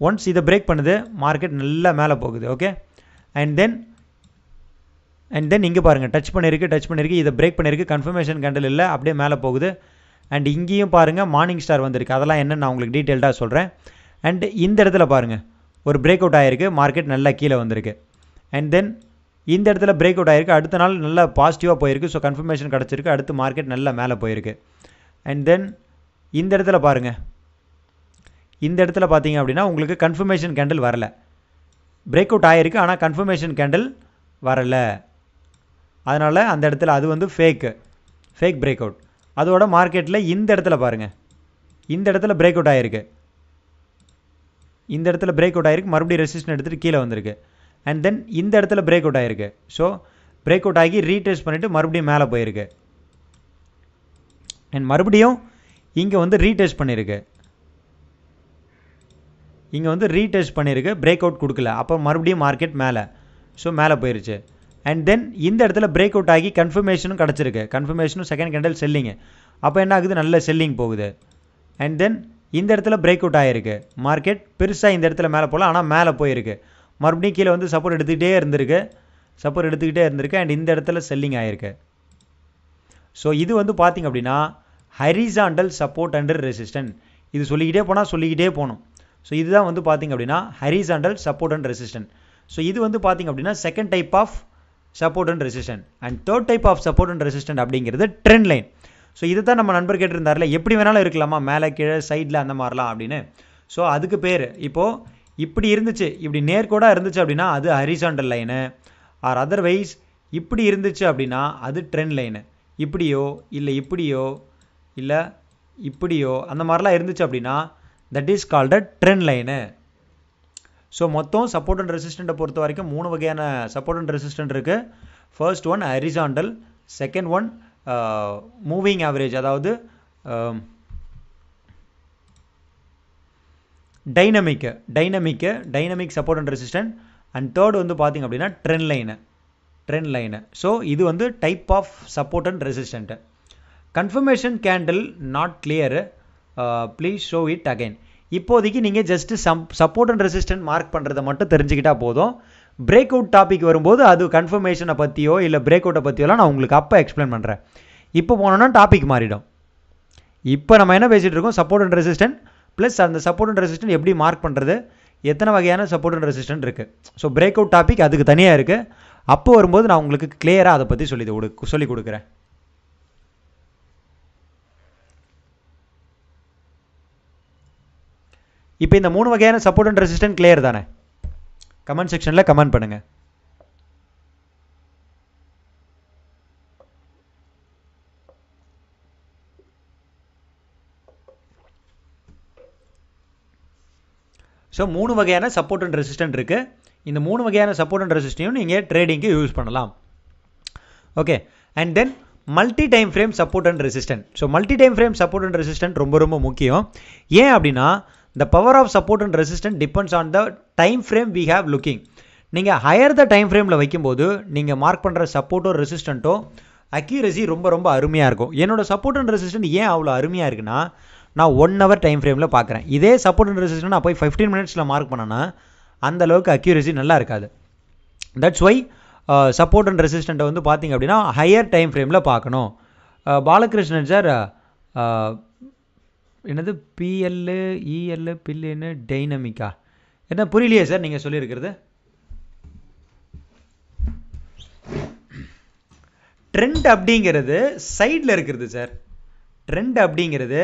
ஒன்ஸ் இதை பிரேக் பண்ணுது மார்க்கெட் நல்லா மேலே போகுது. ஓகே, அண்ட் தென் இங்கே பாருங்கள் டச் பண்ணியிருக்கு, இதை பிரேக் பண்ணியிருக்கு, கன்ஃபர்மேஷன் கேண்டில் இல்லை, அப்படியே மேலே போகுது. அண்ட் இங்கேயும் பாருங்கள் மார்னிங் ஸ்டார் வந்திருக்கு, அதெல்லாம் என்னென்னு நான் உங்களுக்கு டீட்டெயில்டாக சொல்கிறேன். அண்ட் இந்த இடத்துல பாருங்கள் ஒரு பிரேக் அவுட் ஆகிருக்கு, மார்க்கெட் நல்லா கீழே வந்திருக்கு. அண்ட் தென் இந்த இடத்துல பிரேக் அவுட் ஆகிருக்கு, அடுத்த நாள் நல்லா பாசிட்டிவாக போயிருக்கு. ஸோ கன்ஃபர்மேஷன் கிடச்சிருக்கு, அடுத்து மார்க்கெட் நல்லா மேலே போயிருக்கு. அண்ட் தென் இந்த இடத்துல பாருங்கள், இந்த இடத்துல பார்த்தீங்க அப்படின்னா உங்களுக்கு கன்ஃபர்மேஷன் கேண்டில் வரலை, பிரேக் அவுட் ஆகிருக்கு ஆனால் கன்ஃபர்மேஷன் கேண்டில் வரலை. அதனால் அந்த இடத்துல அது வந்து ஃபேக் பிரேக் அவுட். அதோட மார்க்கெட்டில் இந்த இடத்துல பாருங்கள், இந்த இடத்துல பிரேக் அவுட் ஆகிருக்கு, மறுபடியும் ரெசிஸ்டன்ஸ் எடுத்துகிட்டு கீழே வந்திருக்கு. அண்ட் தென் இந்த இடத்துல பிரேக் அவுட் ஆகிருக்கு. ஸோ பிரேக் அவுட் ஆகி ரீடெஸ்ட் பண்ணிவிட்டு மறுபடியும் மேலே போயிருக்கு. அண்ட் மறுபடியும் இங்கே வந்து ரீடெஸ்ட் பண்ணியிருக்கு, பிரேக் அவுட் கொடுக்கல, அப்போ மறுபடியும் மார்க்கெட் மேலே, ஸோ மேலே போயிருச்சு. அண்ட் தென் இந்த இடத்துல பிரேக் அவுட் ஆகி கன்ஃபர்மேஷனும் கிடச்சிருக்கு, கன்ஃபர்மேஷனும் செகண்ட் கேண்டில் செல்லிங்கு, அப்போ என்ன ஆகுது, நல்ல செல்லிங் போகுது. அண்ட் தென் இந்த இடத்துல பிரேக் அவுட் ஆகிருக்கு, மார்க்கெட் பெருசாக இந்த இடத்துல மேலே போகலாம் ஆனால் மேலே போயிருக்கு, மறுபடியும் கீழே வந்து சப்போர்ட் எடுத்துக்கிட்டே இருந்திருக்கு. அண்ட் இந்த இடத்துல செல்லிங் ஆகிருக்கு. ஸோ இது வந்து பார்த்திங்க அப்படின்னா ஹரிசாண்டல் சப்போர்ட் அண்ட் ரெசிஸ்டன்ட். இது சொல்லிக்கிட்டே போகணும். ஸோ இதுதான் வந்து பார்த்திங்க அப்படின்னா horizontal support and resistant. So இது வந்து பார்த்திங்க அப்படின்னா second type of support and resistant. And third type of support and resistant அப்படிங்கிறது ட்ரெண்ட் லைன். ஸோ இது தான் நம்ம நண்பர் கேட்டிருந்தார்ல, எப்படி வேணாலும் இருக்கலாமா, மேலே கீழே சைடில் அந்த மாதிரிலாம் அப்படின்னு. ஸோ அதுக்கு பேர் இப்போது இப்படி இருந்துச்சு, இப்படி நேர்கோடாக இருந்துச்சு அப்படின்னா அது ஹரிசாண்டல் லைனு. ஆர் அதர்வைஸ் இப்படி இருந்துச்சு அப்படின்னா அது ட்ரெண்ட் லைனு. இப்படியோ இல்லை இப்படியோ அந்த மாதிரிலாம் இருந்துச்சு அப்படின்னா that is called a trend line. So மொத்தம் சப்போர்ட் அண்ட் ரெசிஸ்டண்ட்டை பொறுத்த வரைக்கும் 3 வகையான சப்போர்ட் அண்ட் ரெசிஸ்டன்ட் இருக்குது. First one horizontal, second one moving average, அதாவது dynamic support and resistant. And third வந்து பார்த்திங்க அப்படின்னா ட்ரெண்ட் லைனு. ஸோ இது வந்து type of support and resistant. Confirmation candle not clear, please show it again. இப்போதைக்கு நீங்கள் just support and resistant mark பண்ணுறதை மட்டும் தெரிஞ்சுக்கிட்டால் போதும். பிரேக் அவுட் டாபிக் வரும்போது அது கன்ஃபர்மேஷனை பற்றியோ இல்லை பிரேக் அவுட்டை பற்றியோலாம் நான் உங்களுக்கு அப்போ எக்ஸ்பிளைன் பண்ணுறேன். இப்போ போனோன்னா டாபிக் மாறிடும். இப்போ நம்ம என்ன பேசிகிட்டு இருக்கோம், சப்போர்ட் அண்ட் ரெசிஸ்டன்ட் ப்ளஸ் அந்த சப்போர்ட் அண்ட் ரெசிஸ்டன்ட் எப்படி மார்க் பண்ணுறது, எத்தனை வகையான சப்போர்ட் அண்ட் ரெசிஸ்டன்ட் இருக்குது. ஸோ பிரேக் அவுட் டாபிக் அதுக்கு தனியாக இருக்குது. அப்போ வரும்போது நான் உங்களுக்கு கிளியராக அதை பற்றி சொல்லி கொடுக்குறேன். இப்போ இந்த 3 வகையான சப்போர்ட் அண்ட் ரெசிஸ்டன்ட் கிளியர் தானே? கமெண்ட் செக்ஷனில் கமெண்ட் பண்ணுங்க. ஸோ 3 வகையான சப்போர்ட் அண்ட் ரெசிஸ்டன்ட் இருக்குது. இந்த 3 வகையான சப்போர்ட் அண்ட் ரெசிஸ்டன்ட்டையும் நீங்கள் ட்ரேடிங்க்கு யூஸ் பண்ணலாம். Okay, and then multi time frame support and resistant. So multi time frame support and resistant ரொம்ப முக்கியம். ஏன் அப்படின்னா the power of support and resistance depends on the time frame we have looking. நீங்கள் higher the time ஃப்ரேமில் வைக்கும்போது நீங்கள் mark பண்ணுற சப்போர்ட்டோ ரெசிஸ்டண்ட்டோ accuracy ரொம்ப அருமையாக இருக்கும். என்னோடய சப்போர்ட் அண்ட் ரெசிஸ்டன்ட் ஏன் அவ்வளோ அருமையாக இருக்குன்னா, நான் 1 hour டைம் ஃப்ரேமில் பார்க்குறேன். இதே சப்போர்ட் அண்ட் ரெசிஸ்டன்ட் நான் போய் 15 minutes மார்க் பண்ணேன்னா அந்த அளவுக்கு அக்யூரசி நல்லா இருக்காது. தட்ஸ் ஒய் சப்போர்ட் அண்ட் ரெசிஸ்டண்ட்டை வந்து பார்த்திங்க அப்படின்னா ஹையர் டைம் ஃப்ரேமில் பார்க்கணும். பாலகிருஷ்ணன் சார் என்னது பிஎல்லு இஎல்லு பில்லுன்னு டைனமிக்கா, என்ன புரியலையே சார் நீங்கள் சொல்லியிருக்கிறது? ட்ரெண்ட் அப்படிங்கிறது சைடில் இருக்கிறது சார். ட்ரெண்ட் அப்படிங்கிறது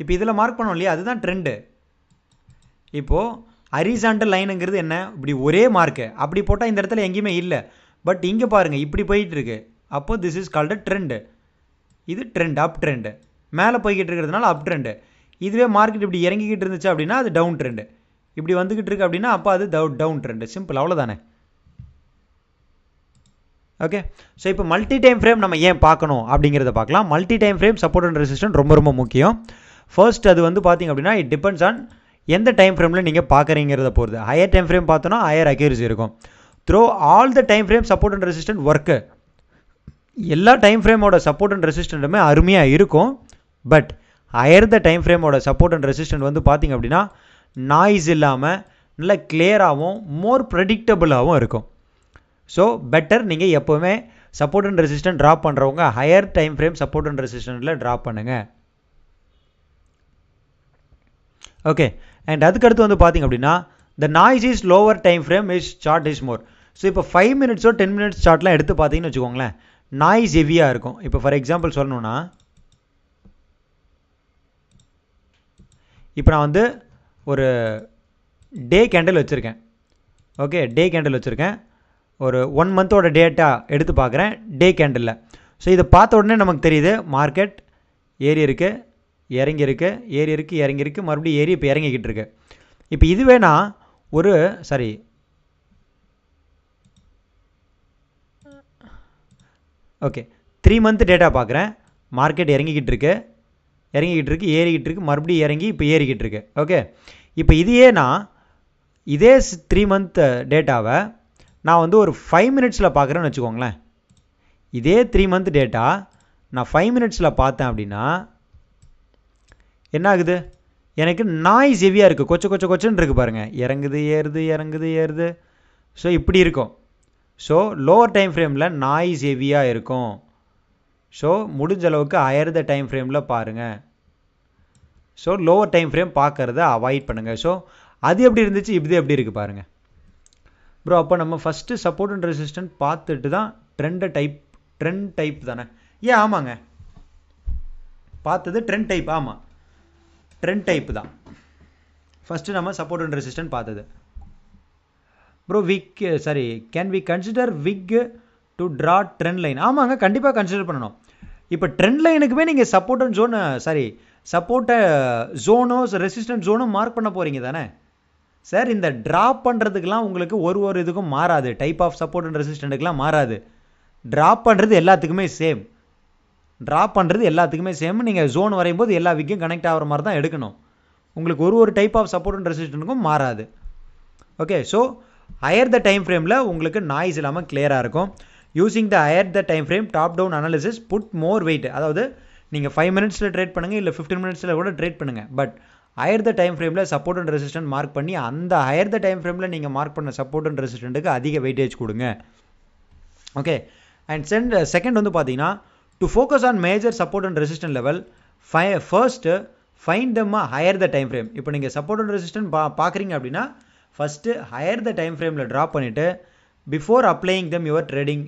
இப்போ இதில் மார்க் பண்ணோம் இல்லையா, அதுதான் ட்ரெண்டு. இப்போது ஹரிசாண்டல் லைனுங்கிறது என்ன, இப்படி ஒரே மார்க்கு, அப்படி போட்டால் இந்த இடத்துல எங்கேயுமே இல்லை. பட் இங்கே பாருங்கள் இப்படி போயிட்டு இருக்கு, அப்போது திஸ் இஸ் கால்டு ட்ரெண்டு. இது ட்ரெண்ட், அப் ட்ரெண்டு. மேலே போய்கிட்டு இருக்கிறதுனால அப் ட்ரெண்டு. இதுவே மார்க்கெட் இப்படி இறங்கிக்கிட்டு இருந்துச்சு அப்படின்னா அது டவுன் ட்ரெண்டு, இப்படி வந்துக்கிட்டு இருக்கு அப்படின்னா அப்போ அது டவுன் ட்ரெண்டு. சிம்பிள், அவ்வளோதானே. ஓகே, ஸோ இப்போ மல்டி டைம் ஃப்ரேம் நம்ம ஏன் பார்க்கணும் அப்படிங்கிறத பார்க்கலாம். Multi time frame support and resistance ரொம்ப ரொம்ப முக்கியம். ஃபர்ஸ்ட் அது வந்து பார்த்திங்க அப்படின்னா இட் டிபெண்ட்ஸ் ஆன் எந்த டைம் ஃப்ரேமில் நீங்கள் பார்க்குறீங்கிறத பொறுத்து. ஹையர் டைம் ஃப்ரேம் பார்த்தோன்னா ஹையர் அக்யூரசி இருக்கும். Throw all the time frame support and resistant work, எல்லா டைம் ஃப்ரேமோட சப்போர்ட் அண்ட் ரெசிஸ்டன்ட்டுமே அருமையாக இருக்கும். But higher the time ஃப்ரேமோட support and resistant வந்து பார்த்திங்க அப்படின்னா நாய்ஸ் இல்லாமல் நல்ல கிளியராகவும் மோர் ப்ரெடிக்டபுளாகவும் இருக்கும். ஸோ பெட்டர் நீங்கள் எப்போவுமே சப்போர்ட் அண்ட் ரெசிஸ்டன்ட் ட்ராப் பண்ணுறவங்க higher time frame support and ரெசிஸ்டன்ட்டில் ட்ராப் பண்ணுங்கள். ஓகே, அண்ட் அதுக்கடுத்து வந்து பார்த்திங்க அப்படின்னா the noise is lower time frame is chart is more. So இப்போ 5 மினிட்ஸோ 10 மினிட்ஸ் சார்ட்லாம் எடுத்து பார்த்தீங்கன்னு வச்சுக்கோங்களேன், நாய்ஸ் ஹெவியாக இருக்கும். இப்போ ஃபார் எக்ஸாம்பிள் சொல்லணும்னா இப்போ நான் வந்து ஒரு டே கேண்டில் வச்சுருக்கேன். ஓகே, டே கேண்டில் வச்சுருக்கேன். ஒரு 1 மந்தோட டேட்டா எடுத்து பார்க்குறேன் டே கேண்டில். ஸோ இதை பார்த்த உடனே நமக்கு தெரியுது மார்க்கெட் ஏறி இருக்குது, இறங்கி இருக்குது, ஏறி இருக்குது, இறங்கி இருக்குது, மறுபடியும் ஏறி இப்போ இறங்கிக்கிட்டு இருக்கு. இப்போ இதுவே நான் ஒரு ஓகே 3 மந்த் டேட்டா பார்க்குறேன், மார்க்கெட் இறங்கிக்கிட்டு இருக்கு, ஏறிக்கிட்டு இருக்கு, மறுபடியும் இறங்கி இப்போ ஏறிக்கிட்டு இருக்கு. ஓகே, இப்போ இதையே நான் இதே 3 மந்த் டேட்டாவை நான் வந்து ஒரு 5 மினிட்ஸில் பார்க்குறேன்னு வச்சுக்கோங்களேன். இதே 3 மந்த் டேட்டா நான் 5 மினிட்ஸில் பார்த்தேன் அப்படின்னா என்ன ஆகுது, எனக்கு நாய்ஸ் ஹெவியாக இருக்குது, கொச்சன்னு இருக்குது பாருங்கள், இறங்குது ஏறுது, இறங்குது ஏறுது. ஸோ இப்படி இருக்கும். ஸோ லோவர் டைம் ஃப்ரேமில் நாய்ஸ் ஹெவியாக இருக்கும். ஸோ முடிஞ்ச அளவுக்கு ஹையர் த டைம் ஃப்ரேமில் பாருங்கள். ஸோ லோவர் டைம் ஃப்ரேம் பார்க்குறத அவாய்ட் பண்ணுங்கள். ஸோ அது எப்படி இருந்துச்சு, இது எப்படி இருக்குது பாருங்கள் ப்ரோ. அப்போ நம்ம ஃபஸ்ட்டு சப்போர்ட் அண்ட் ரெசிஸ்டன்ட் பார்த்துட்டு தான் ட்ரெண்ட் டைப் தானே? ஏன் ஆமாங்க, பார்த்தது ட்ரெண்ட் டைப். ஆமாம், ட்ரெண்ட் டைப் தான் ஃபஸ்ட்டு நம்ம சப்போர்ட் அண்ட் ரெசிஸ்டன்ட் பார்த்தது. Bro can we consider wick to draw trend line? ஆமாங்க, கண்டிப்பாக கன்சிடர் பண்ணணும். இப்போ ட்ரெண்ட் லைனுக்குமே நீங்கள் சப்போர்ட் அண்ட் சப்போர்ட்டை ஜோனோ ரெசிஸ்டன்ட் ஜோனோ மார்க் பண்ண போகிறீங்க தானே சார்? இந்த ட்ராப் பண்ணுறதுக்கெலாம் உங்களுக்கு ஒரு இதுக்கும் மாறாது, டைப் ஆஃப் சப்போர்ட் அண்ட் ரெசிஸ்டண்ட்டுக்கெலாம் மாறாது. ட்ராப் பண்ணுறது எல்லாத்துக்குமே சேம். நீங்கள் ஜோன் வரையும் போது எல்லா விக்கும் கனெக்ட் ஆகிற மாதிரி தான் எடுக்கணும். உங்களுக்கு ஒரு டைப் ஆஃப் சப்போர்ட் அண்ட் ரெசிஸ்டண்ட்டுக்கும் மாறாது. Okay, so higher the time ஃப்ரேமில் உங்களுக்கு நாய்ஸ் இல்லாமல் கிளியராக இருக்கும். Using the higher the time frame top down analysis put more weight. அதாவது நீங்கள் 5 மினிட்ஸில் ட்ரேட் பண்ணுங்கள், இல்லை 15 மினிட்ஸில் கூட ட்ரேட் பண்ணுங்கள். பட் ஹையர் த டைம் ஃப்ரேமில் சப்போர்ட் அண்ட் ரெசிஸ்டன்ட் மார்க் பண்ணி அந்த ஹையர் த டைம் ஃப்ரேமில் நீங்கள் மார்க் பண்ண சப்போர்ட் அண்ட் ரெசிஸ்டண்ட்டுக்கு அதிக வெயிட்டேஜ் கொடுங்க. ஓகே, அண்ட் செகண்ட் வந்து பார்த்தீங்கன்னா to focus on major support and resistant level first find them higher the time frame. இப்போ நீங்கள் சப்போர்ட் அண்ட் ரெசிஸ்டன்ட் பார்க்குறீங்க அப்படின்னா ஃபஸ்ட்டு ஹையர் த டைம் ஃப்ரேமில் ட்ராப் பண்ணிவிட்டு before applying them your trading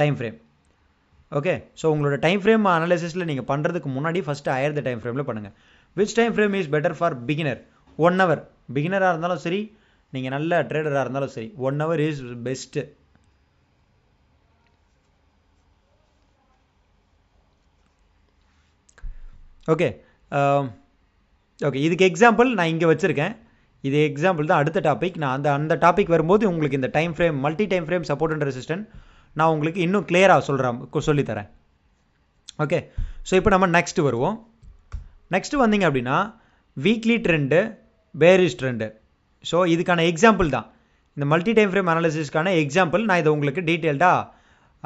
time frame. Okay, so உங்களோட time frame அனாலிசிஸில் நீங்கள் பண்ணுறதுக்கு முன்னாடி ஃபஸ்ட்டு ஹையர் த டைம் ஃப்ரேமில் பண்ணுங்கள். Which time frame is better for beginner? 1 hour. பிகினராக இருந்தாலும் சரி, நீங்கள் நல்ல ட்ரேடராக இருந்தாலும் சரி, 1 hour இஸ் பெஸ்ட்டு. ஓகே, இதுக்கு எக்ஸாம்பிள் நான் இங்கே வச்சுருக்கேன். இது எக்ஸாம்பிள் தான். அடுத்த டாபிக் நான் அந்த டாபிக் வரும்போது உங்களுக்கு இந்த time frame multi time frame support and resistant நான் உங்களுக்கு இன்னும் கிளியராக சொல்லித்தரேன். ஓகே, ஸோ இப்போ நம்ம நெக்ஸ்ட்டு வருவோம். நெக்ஸ்ட்டு வந்தீங்க அப்படின்னா weekly trend, bearish trend. So இதுக்கான எக்ஸாம்பிள் தான் இந்த மல்டி டைம் ஃப்ரேம் அனாலிசிஸ்க்கான எக்ஸாம்பிள். நான் இதை உங்களுக்கு டீட்டெயில்டாக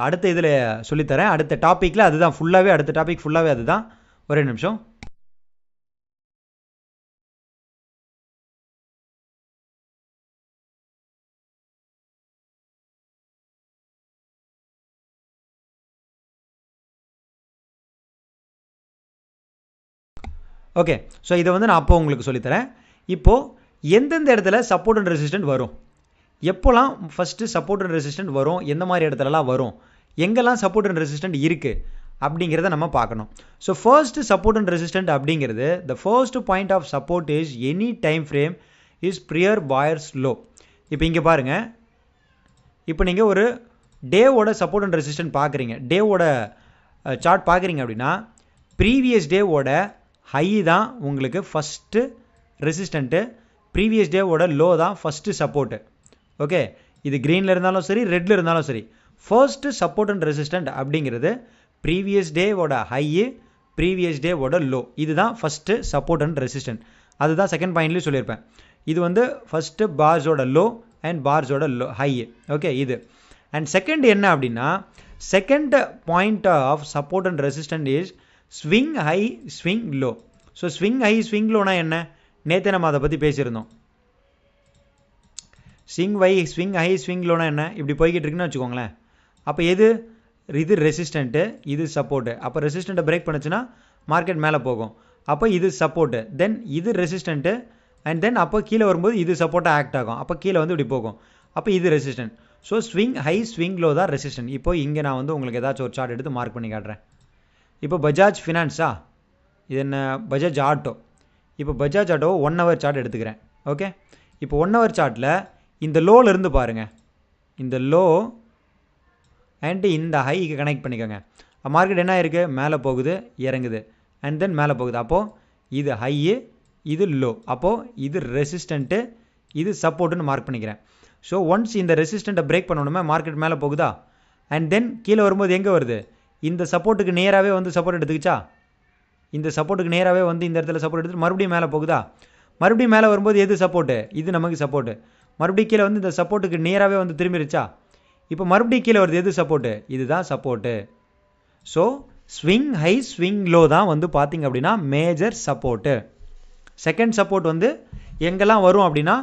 அடுத்த இதில் சொல்லித்தரேன். அடுத்த டாப்பிக்கில் அதுதான் ஃபுல்லாகவே, அடுத்த டாபிக் ஃபுல்லாகவே அதுதான். ஒரே நிமிஷம். ஓகே, ஸோ இதை வந்து நான் அப்போ உங்களுக்கு சொல்லித்தரேன். இப்போது எந்தெந்த இடத்துல சப்போர்ட் அண்ட் ரெசிஸ்டன்ட் வரும், எப்போலாம் ஃபஸ்ட்டு சப்போர்ட் அண்ட் ரெசிஸ்டன்ட் வரும், எந்த மாதிரி இடத்துலலாம் வரும், எங்கெல்லாம் சப்போர்ட் அண்ட் ரெசிஸ்டன்ட் இருக்குது அப்படிங்கிறத நம்ம பார்க்கணும். So first support and resistant அப்படிங்கிறது the first point of support is any time frame is prior buyers low. இப்போ இங்கே பாருங்கள், இப்போ நீங்கள் ஒரு டேவோட சப்போர்ட் அண்ட் ரெசிஸ்டன்ட் பார்க்குறீங்க, டேவோட சார்ட் பார்க்குறீங்க அப்படின்னா ப்ரீவியஸ் டேவோட ஹை தான் உங்களுக்கு ஃபஸ்ட்டு ரெசிஸ்டண்ட்டு, ப்ரீவியஸ் டேவோட லோ தான் ஃபஸ்ட்டு சப்போர்ட்டு. ஓகே, இது க்ரீனில் இருந்தாலும் சரி ரெட்டில் இருந்தாலும் சரி, ஃபர்ஸ்ட்டு சப்போர்ட் அண்ட் ரெசிஸ்டண்ட் அப்படிங்கிறது ப்ரீவியஸ் டேவோட ஹையு, ப்ரீவியஸ் டேவோட லோ, இதுதான் ஃபஸ்ட்டு சப்போர்ட் அண்ட் ரெசிஸ்டன்ட். அதுதான் செகண்ட் பாயிண்ட்லேயும் சொல்லியிருப்பேன். இது வந்து first பார்ஸோட low and பார்ஸோட low high. Okay, இது அண்ட் செகண்ட் என்ன அப்படின்னா, second point of support and resistant is swing high swing low. So swing high swing லோனா என்ன, நேற்றே நம்ம அதை பற்றி பேசியிருந்தோம். ஸ்விங் ஹை ஸ்விங் லோனா என்ன, இப்படி போய்கிட்டு இருக்குன்னு வச்சுக்கோங்களேன். அப்போ இது ரெசிஸ்டண்ட்டு, இது சப்போர்ட்டு. அப்போ ரெசிஸ்டண்ட்டை பிரேக் பண்ணுச்சுன்னா மார்க்கெட் மேலே போகும். அப்போ இது சப்போர்ட்டு, தென் இது ரெசிஸ்டண்ட்டு, அண்ட் தென் அப்போ கீழே வரும்போது இது சப்போர்ட்டாக ஆக்ட் ஆகும். அப்போ கீழே வந்து இப்படி போகும். அப்போ இது resistant. So swing high swing low தான் ரெசிஸ்டன்ட். இப்போ இங்கே நான் வந்து உங்களுக்கு ஏதாச்சும் ஒரு சார்ட் எடுத்து மார்க் பண்ணி காட்டுறேன். இப்போ பஜாஜ் ஃபினான்ஸா, இது என்ன பஜாஜ் ஆட்டோ. இப்போ பஜாஜ் ஆட்டோ 1 hour சார்ட் எடுத்துக்கிறேன். ஓகே, இப்போ 1 hour சார்ட்டில் இந்த லோலேருந்து பாருங்கள், இந்த லோ அண்ட் இந்த ஹைக்கு கனெக்ட் பண்ணிக்கோங்க. மார்க்கெட் என்ன இருக்குது, மேலே போகுது இறங்குது அண்ட் தென் மேலே போகுது. அப்போது இது ஹையு, இது லோ. அப்போது இது ரெசிஸ்டண்ட்டு, இது சப்போர்ட்டுன்னு மார்க் பண்ணிக்கிறேன். ஸோ ஒன்ஸ் இந்த ரெசிஸ்டண்ட்டை பிரேக் பண்ணணுமே மார்க்கெட் மேலே போகுதா, அண்ட் தென் கீழே வரும்போது எங்கே வருது, இந்த சப்போர்ட்டுக்கு நேராகவே வந்து சப்போர்ட் எடுத்துக்கிச்சா, இந்த சப்போர்ட்டுக்கு நேராகவே வந்து இந்த இடத்துல சப்போர்ட் எடுத்துட்டு மறுபடியும் மேலே போகுதா, மறுபடியும் மேலே வரும்போது எது சப்போர்ட்டு, இது நமக்கு சப்போர்ட்டு. மறுபடியும் கீழே வந்து இந்த சப்போர்ட்டுக்கு நேராகவே வந்து திரும்பிருச்சா, இப்போ மறுபடியும் கீழே வருது, எது சப்போர்ட்டு, இதுதான் support. So swing high swing low தான் வந்து பார்த்திங்க அப்படின்னா மேஜர் சப்போர்ட்டு. செகண்ட் சப்போர்ட் வந்து எங்கெல்லாம் வரும் அப்படின்னா,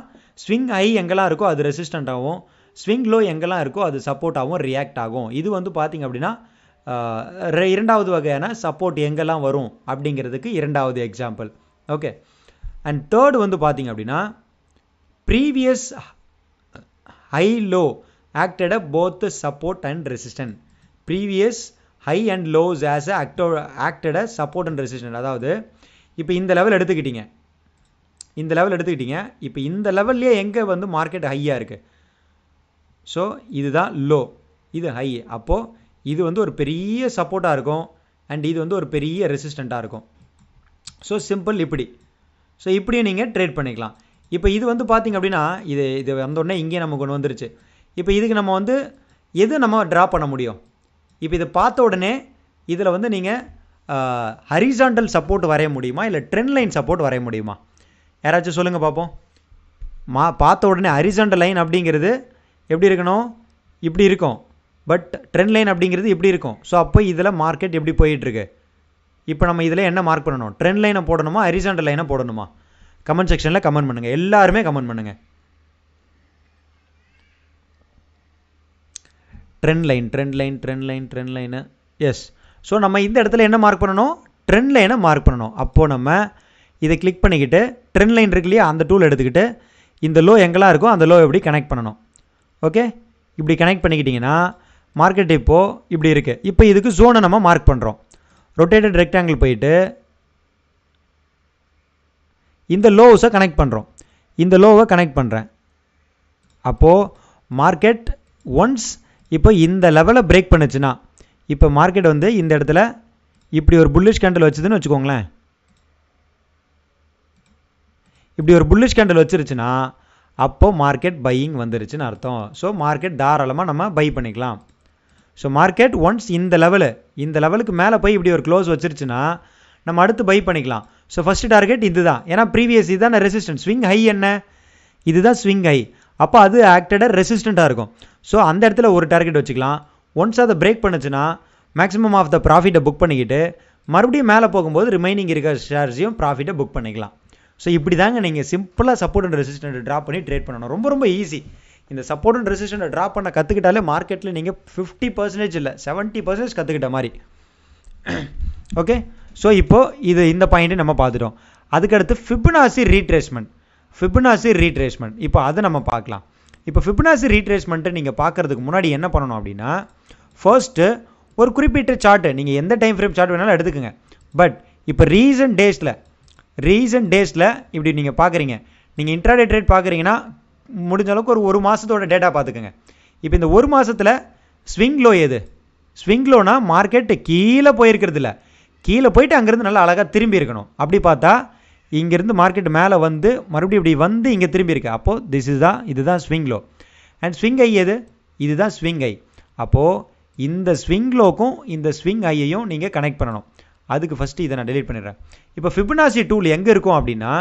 ஸ்விங் ஹை எங்கெல்லாம் இருக்கோ அது ரெசிஸ்டண்ட்டாகவும், ஸ்விங் லோ எங்கெல்லாம் இருக்கோ அது சப்போர்ட்டாகவும் ரியாக்ட் ஆகும். இது வந்து பார்த்திங்க அப்படின்னா இரண்டாவது வகையான சப்போர்ட் எங்கெல்லாம் வரும் அப்படிங்கிறதுக்கு இரண்டாவது எக்ஸாம்பிள். ஓகே, அண்ட் தேர்டு வந்து பார்த்திங்க அப்படின்னா previous high low acted both support and resistance. Previous high and lows as acted as support and resistance. அதாவது இப்போ இந்த லெவல் எடுத்துக்கிட்டீங்க, இப்போ இந்த லெவல்லையே எங்கே வந்து மார்க்கெட் ஹையாக இருக்குது. ஸோ இதுதான் லோ, இது ஹை. அப்போது இது வந்து ஒரு பெரிய சப்போர்ட்டாக இருக்கும் அண்ட் இது வந்து ஒரு பெரிய ரெசிஸ்டண்ட்டாக இருக்கும். ஸோ சிம்பிள் இப்படி. ஸோ இப்படியே நீங்கள் ட்ரேட் பண்ணிக்கலாம். இப்போ இது வந்து பார்த்திங்க அப்படின்னா இது வந்தோடனே இங்கே நமக்கு ஒன்று வந்துருச்சு. இப்போ இதுக்கு நம்ம வந்து எது நம்ம ட்ரா பண்ண முடியும், இப்போ இதை பார்த்த உடனே இதில் வந்து நீங்கள் ஹரிசாண்டல் சப்போர்ட் வரைய முடியுமா, இல்லை ட்ரெண்ட் லைன் சப்போர்ட் வரைய முடியுமா, யாராச்சும் சொல்லுங்கள் பார்ப்போம். பார்த்த உடனே ஹரிசாண்டல் லைன் அப்படிங்கிறது எப்படி இருக்கணும், இப்படி இருக்கும். பட் ட்ரெண்ட் லைன் அப்படிங்கிறது எப்படி இருக்கும். ஸோ அப்போ இதில் மார்க்கெட் எப்படி போயிட்டுருக்கு. இப்போ நம்ம இதில் என்ன மார்க் பண்ணணும், ட்ரெண்ட் லைனை போடணுமா ஹரிசாண்டல் லைனை போடணுமா, கமெண்ட் செக்ஷனில் கமெண்ட் பண்ணுங்கள், எல்லாருமே கமெண்ட் பண்ணுங்கள். Trend line S. ஸோ நம்ம இந்த இடத்துல என்ன மார்க் பண்ணணும், ட்ரெண்ட் லைனை மார்க் பண்ணணும். அப்போது நம்ம இதை கிளிக் பண்ணிக்கிட்டு ட்ரெண்ட் லைன் இருக்கு இல்லையா, அந்த டூல் எடுத்துக்கிட்டு இந்த லோ எங்கெல்லாம் இருக்கோ அந்த லோ எப்படி கனெக்ட் பண்ணணும். ஓகே, இப்படி கனெக்ட் பண்ணிக்கிட்டிங்கன்னா மார்க்கெட் இப்போது இப்படி இருக்குது. இப்போ இதுக்கு ஜோனை நம்ம மார்க் பண்ணுறோம். ரொட்டேட்டட் ரெக்டாங்கிள் போயிட்டு இந்த லோஸை கனெக்ட் பண்ணுறோம். இந்த லோவை கனெக்ட் பண்ணுறேன். அப்போது மார்க்கெட் ஒன்ஸ் இப்போ இந்த லெவலை பிரேக் பண்ணுச்சுன்னா, இப்போ மார்க்கெட் வந்து இந்த இடத்துல இப்படி ஒரு புல்லிஷ் கேண்டில் வச்சுதுன்னு வச்சுக்கோங்களேன். இப்படி ஒரு புல்லிஷ் கேண்டில் வச்சிருச்சுன்னா அப்போது மார்க்கெட் பையிங் வந்துருச்சுன்னு அர்த்தம். ஸோ மார்க்கெட் தாராளமாக நம்ம பை பண்ணிக்கலாம். ஸோ மார்க்கெட் ஒன்ஸ் இந்த லெவலுக்கு மேலே போய் இப்படி ஒரு க்ளோஸ் வச்சிருச்சுன்னா நம்ம அடுத்து பை பண்ணிக்கலாம். ஸோ ஃபஸ்ட்டு டார்கெட் இது தான், ஏன்னா ப்ரீவியஸ் இதுதான் ரெசிஸ்டன்ஸ். ஸ்விங் ஹை என்ன, இதுதான் ஸ்விங் ஹை. அப்போ அது ஆக்டடாக ரெசிஸ்டண்ட்டாக இருக்கும். ஸோ அந்த இடத்துல ஒரு டார்கெட் வச்சுக்கலாம். ஒன்ஸ் அதை பிரேக் பண்ணுச்சுன்னா மேக்ஸிமம் ஆஃப் த ப்ராஃபிட்டை புக் பண்ணிக்கிட்டு மறுபடியும் மேலே போகும்போது ரிமைனிங் இருக்கிற ஷேர்ஸையும் ப்ராஃபிட்டை புக் பண்ணிக்கலாம். ஸோ இப்படி தாங்க நீங்கள் சிம்பிளாக சப்போர்ட் அண்ட் ரெசிஸ்டண்ட்டை ட்ரா பண்ணி ட்ரேட் பண்ணணும். ரொம்ப ரொம்ப ஈஸி. இந்த சப்போர்ட் அண்ட் ரெசிஸ்டண்ட்டை ட்ரா பண்ண கற்றுக்கிட்டாலே மார்க்கெட்டில் நீங்கள் 50% இல்லை 70% கற்றுக்கிட்ட மாதிரி. ஓகே, ஸோ இப்போது இந்த பாயிண்ட்டை நம்ம பார்த்துட்டோம். அதுக்கடுத்து ஃபிபனாசி ரீட்ரேஸ்மெண்ட். இப்போ அதை நம்ம பார்க்கலாம். இப்போ ஃபிபனாசி ரீட்ரேஸ்மெண்ட்டை நீங்கள் பார்க்குறதுக்கு முன்னாடி என்ன பண்ணணும் அப்படின்னா, ஃபர்ஸ்ட்டு ஒரு குறிப்பிட்ட சார்ட்டு நீங்கள் எந்த டைம் ஃப்ரேம் சார்ட் வேணாலும் எடுத்துக்கோங்க. பட் இப்போ ரீசன்ட் டேஸில் இப்படி நீங்கள் பார்க்குறீங்க, நீங்கள் இன்ட்ராடே ட்ரேட் பார்க்குறீங்கன்னா முடிஞ்ச அளவுக்கு ஒரு மாதத்தோட டேட்டா பார்த்துக்கோங்க. இப்போ இந்த ஒரு மாதத்தில் ஸ்விங் லோ எது, ஸ்விங் லோனா மார்க்கெட் கீழே போயிருக்கிறது இல்லை, கீழே போயிட்டு அங்கேருந்து நல்லா அழகாக திரும்பி இருக்கணும். அப்படி பார்த்தா இங்கேருந்து மார்க்கெட் மேலே வந்து மறுபடியும் இப்படி வந்து இங்கே திரும்பி இருக்கு. அப்போது இதுதான் ஸ்விங் லோ. அண்ட் ஸ்விங் ஐ எது? இதுதான் ஸ்விங் ஐ. அப்போது இந்த ஸ்விங் லோக்கும் இந்த ஸ்விங் ஐயையும் நீங்கள் கனெக்ட் பண்ணணும். அதுக்கு ஃபஸ்ட்டு இதை நான் டெலீட் பண்ணிடுறேன். இப்போ ஃபிபனாசி டூல் எங்கே இருக்கும் அப்படின்னா,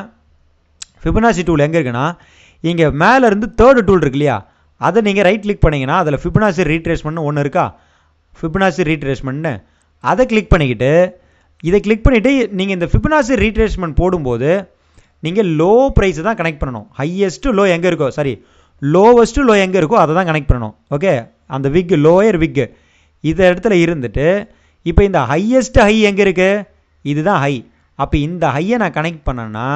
ஃபிபனாசி டூல் எங்கே இருக்குன்னா இங்கே மேலேருந்து தேர்டு டூல் இருக்கு இல்லையா, அதை நீங்கள் ரைட் கிளிக் பண்ணிங்கன்னா அதில் ஃபிபனாசி ரீட்ரேஸ்மெண்ட்னு ஒன்று இருக்கா, ஃபிபனாசி ரீட்ரேஸ்மெண்ட்னு அதை கிளிக் பண்ணிக்கிட்டு இதை கிளிக் பண்ணிவிட்டு நீங்கள் இந்த ஃபிபனாசி ரீட்ரேஸ்மெண்ட் போடும்போது நீங்கள் லோ ப்ரைஸை தான் கனெக்ட் பண்ணணும். ஹையஸ்ட்டு லோ எங்கே இருக்கோ, சாரி லோவஸ்ட்டு லோ எங்கே இருக்கோ அதை தான் கனெக்ட் பண்ணணும். ஓகே, அந்த விக்கு லோயர் விக்கு இந்த இடத்துல இருந்துட்டு இப்போ இந்த ஹையஸ்ட் ஹை எங்கே இருக்குது, இதுதான் ஹை. அப்போ இந்த ஹையை நான் கனெக்ட் பண்ணேன்னா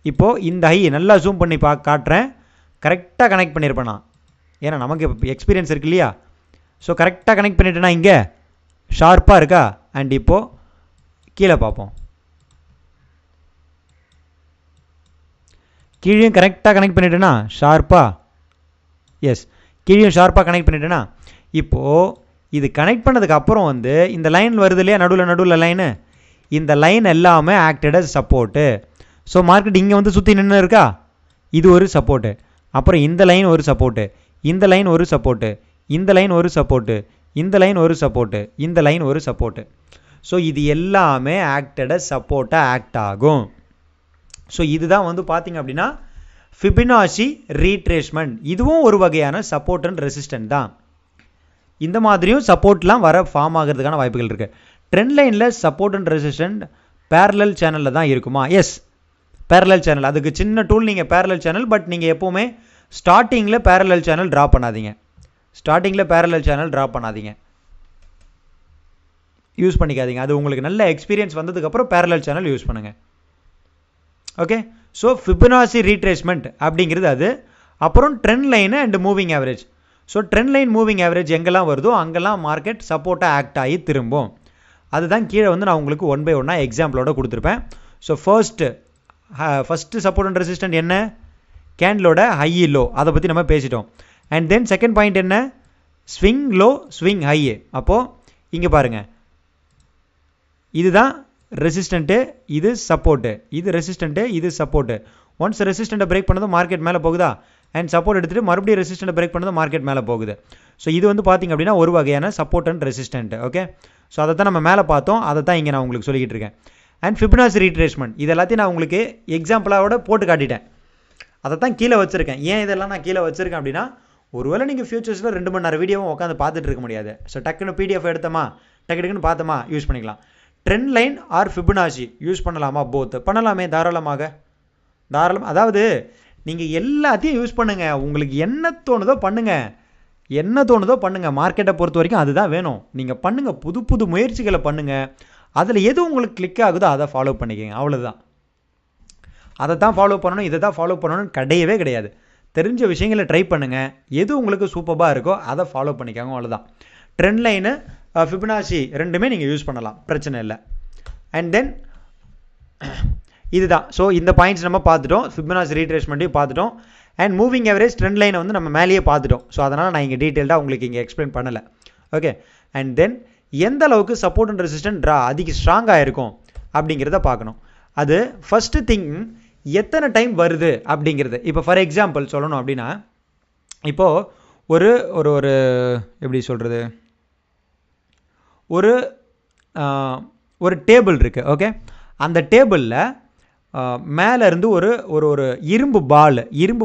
இப்போது இந்த ஹை நல்லா ஜூம் பண்ணி காட்டுறேன், கரெக்டாக கனெக்ட் பண்ணியிருப்பேன் நான். ஏன்னா நமக்கு எக்ஸ்பீரியன்ஸ் இருக்கு இல்லையா. ஸோ கரெக்டாக கனெக்ட் பண்ணிட்டேன்னா இங்கே ஷார்ப்பாக இருக்கா. அண்ட் இப்போது கீழே பார்ப்போம், கீழேயும் கரெக்டாக கனெக்ட் பண்ணிட்டேன்னா ஷார்ப்பாக, எஸ் கீழேயும் ஷார்ப்பாக கனெக்ட் பண்ணிட்டேன்னா இப்போது இது கனெக்ட் பண்ணதுக்கு அப்புறம் வந்து இந்த லைன் வருது இல்லையா, நடுவில் லைனு, இந்த லைன் எல்லாமே acted as support. So market இங்கே வந்து சுற்றி நின்று இருக்கா, இது ஒரு சப்போர்ட்டு. அப்புறம் இந்த லைன் ஒரு சப்போர்ட்டு, இந்த லைன் ஒரு சப்போர்ட்டு, இந்த லைன் ஒரு சப்போர்ட்டு, இந்த லைன் ஒரு சப்போர்ட்டு, இந்த லைன் ஒரு சப்போர்ட்டு. ஸோ இது எல்லாமே ஆக்டட் அஸ் சப்போர்ட்டாக ஆக்ட் ஆகும். ஸோ இதுதான் வந்து பார்த்திங்க அப்படின்னா ஃபிபனாசி ரீட்ரேஸ்மெண்ட். இதுவும் ஒரு வகையான சப்போர்ட் அண்ட் ரெசிஸ்டன்ட் தான். இந்த மாதிரியும் சப்போர்ட்லாம் ஃபார்ம் ஆகிறதுக்கான வாய்ப்புகள் இருக்குது. ட்ரெண்ட் லைனில் சப்போர்ட் அண்ட் ரெசிஸ்டன்ட் பேரலல் சேனலில் தான் இருக்குமா? Yes, parallel channel. அதுக்கு சின்ன டூல் நீங்கள் பேரலல் சேனல். பட் நீங்கள் எப்போவுமே ஸ்டார்டிங்கில் பேரலல் சேனல் ட்ரா பண்ணாதீங்க. யூஸ் பண்ணிக்காதீங்க. அது உங்களுக்கு நல்ல எக்ஸ்பீரியன்ஸ் வந்ததுக்கப்புறம் பேரலல் சேனல் யூஸ் பண்ணுங்கள். ஓகே, ஸோ ஃபிபனாசி ரீட்ரேஸ்மெண்ட் அப்படிங்கிறது அது. அப்புறம் trend line and moving average. So trend line moving average எங்கெல்லாம் வருதோ அங்கெல்லாம் மார்க்கெட் சப்போர்ட்டாக ஆக்ட் ஆகி திரும்பும். அதுதான் கீழே வந்து நான் உங்களுக்கு 1 by 1 எக்ஸாம்பிளோட கொடுத்துருப்பேன். So first support and resistant என்ன, கேண்டிலோட ஹை லோ, அதை பற்றி நம்ம பேசிட்டோம். அண்ட் தென் செகண்ட் பாயிண்ட் என்ன, ஸ்விங் லோ ஸ்விங் ஹை. அப்போது இங்கே பாருங்கள், இதுதான் ரெசிஸ்டண்ட்டு, இது சப்போர்ட்டு, இது ரெசிஸ்டண்ட்டு, இது சப்போர்ட்டு. ஒன்ஸ் ரெசிஸ்டண்ட்டை பிரேக் பண்ணதும் மார்க்கெட் மேலே போகுதா, அண்ட் சப்போர்ட் எடுத்துகிட்டு மறுபடியும் ரெசிஸ்டண்ட்டை பிரேக் பண்ணதும் மார்க்கெட் மேலே போகுது. ஸோ இது வந்து பார்த்திங்க அப்படின்னா ஒரு வகையான support and resistant. Okay, so அதை தான் நம்ம மேலே பார்த்தோம், அதை தான் இங்கே நான் உங்களுக்கு சொல்லிக்கிட்டு இருக்கேன். அண்ட் ஃபிபனாசி ரீட்ரேஸ்மெண்ட் இது எல்லாத்தையும் நான் உங்களுக்கு எக்ஸாம்பிளோட போட்டு காட்டிட்டேன். அதை தான் கீழே வச்சுருக்கேன். ஏன் இதெல்லாம் நான் கீழே வச்சுருக்கேன் அப்படின்னா, ஒருவேளை நீங்கள் ஃபியூச்சர்ஸில் 2 மணி நேரம் வீடியோவும் உட்காந்து பார்த்துட்டு இருக்க முடியாது. ஸோ டக்குன்னு பிடிஎஃப் எடுத்தோமா, டக்குன்னு பார்த்தோமா யூஸ் பண்ணிக்கலாம். Trend line or Fibonacci use பண்ணலாமா? போத் பண்ணலாமே, தாராளமாக. அதாவது நீங்கள் எல்லாத்தையும் யூஸ் பண்ணுங்கள், உங்களுக்கு என்ன தோணுதோ பண்ணுங்கள். மார்க்கெட்டை பொறுத்த வரைக்கும் அதுதான் வேணும். நீங்கள் பண்ணுங்கள், புது முயற்சிகளை பண்ணுங்கள். அதில் எது உங்களுக்கு கிளிக் ஆகுதோ அதை ஃபாலோ பண்ணிக்கோங்க, அவ்வளோதான். அதை தான் ஃபாலோ பண்ணணும், இதை தான் ஃபாலோ பண்ணணும்னு கிடையாது. தெரிஞ்ச விஷயங்களை ட்ரை பண்ணுங்கள், எது உங்களுக்கு சூப்பராக இருக்கோ அதை ஃபாலோ பண்ணிக்கோங்க, அவ்வளோதான். ட்ரெண்ட் லைனு ஃபிபனாசி ரெண்டுமே நீங்கள் யூஸ் பண்ணலாம், பிரச்சனை இல்லை. அண்ட் தென் இதுதான். ஸோ இந்த பாயிண்ட்ஸ் நம்ம பார்த்துட்டோம், ஃபிபனாசி ரீட்ரேஸ்மெண்ட்டையும் பார்த்துட்டோம். அண்ட் மூவிங் ஆவரேஜ் ட்ரெண்ட் லைனை வந்து நம்ம மேலேயே பார்த்துட்டோம். ஸோ அதனால் நான் இங்கே டீட்டெயில்டாக உங்களுக்கு இங்கே எக்ஸ்பிளைன் பண்ணலை. ஓகே, அண்ட் தென் எந்த அளவுக்கு சப்போர்ட் அண்ட் ரெசிஸ்டன்ட் அதிக ஸ்ட்ராங்காக இருக்கும் அப்படிங்கிறத பார்க்கணும். அது ஃபஸ்ட்டு திங் எத்தனை டைம் வருது அப்படிங்கிறது. இப்போ ஃபார் எக்ஸாம்பிள் சொல்லணும் அப்படின்னா, இப்போது ஒரு ஒரு ஒரு எப்படி சொல்கிறது, ஒரு டேபிள் இருக்குது. ஓகே, அந்த டேபிளில் மேலேருந்து ஒரு ஒரு இரும்பு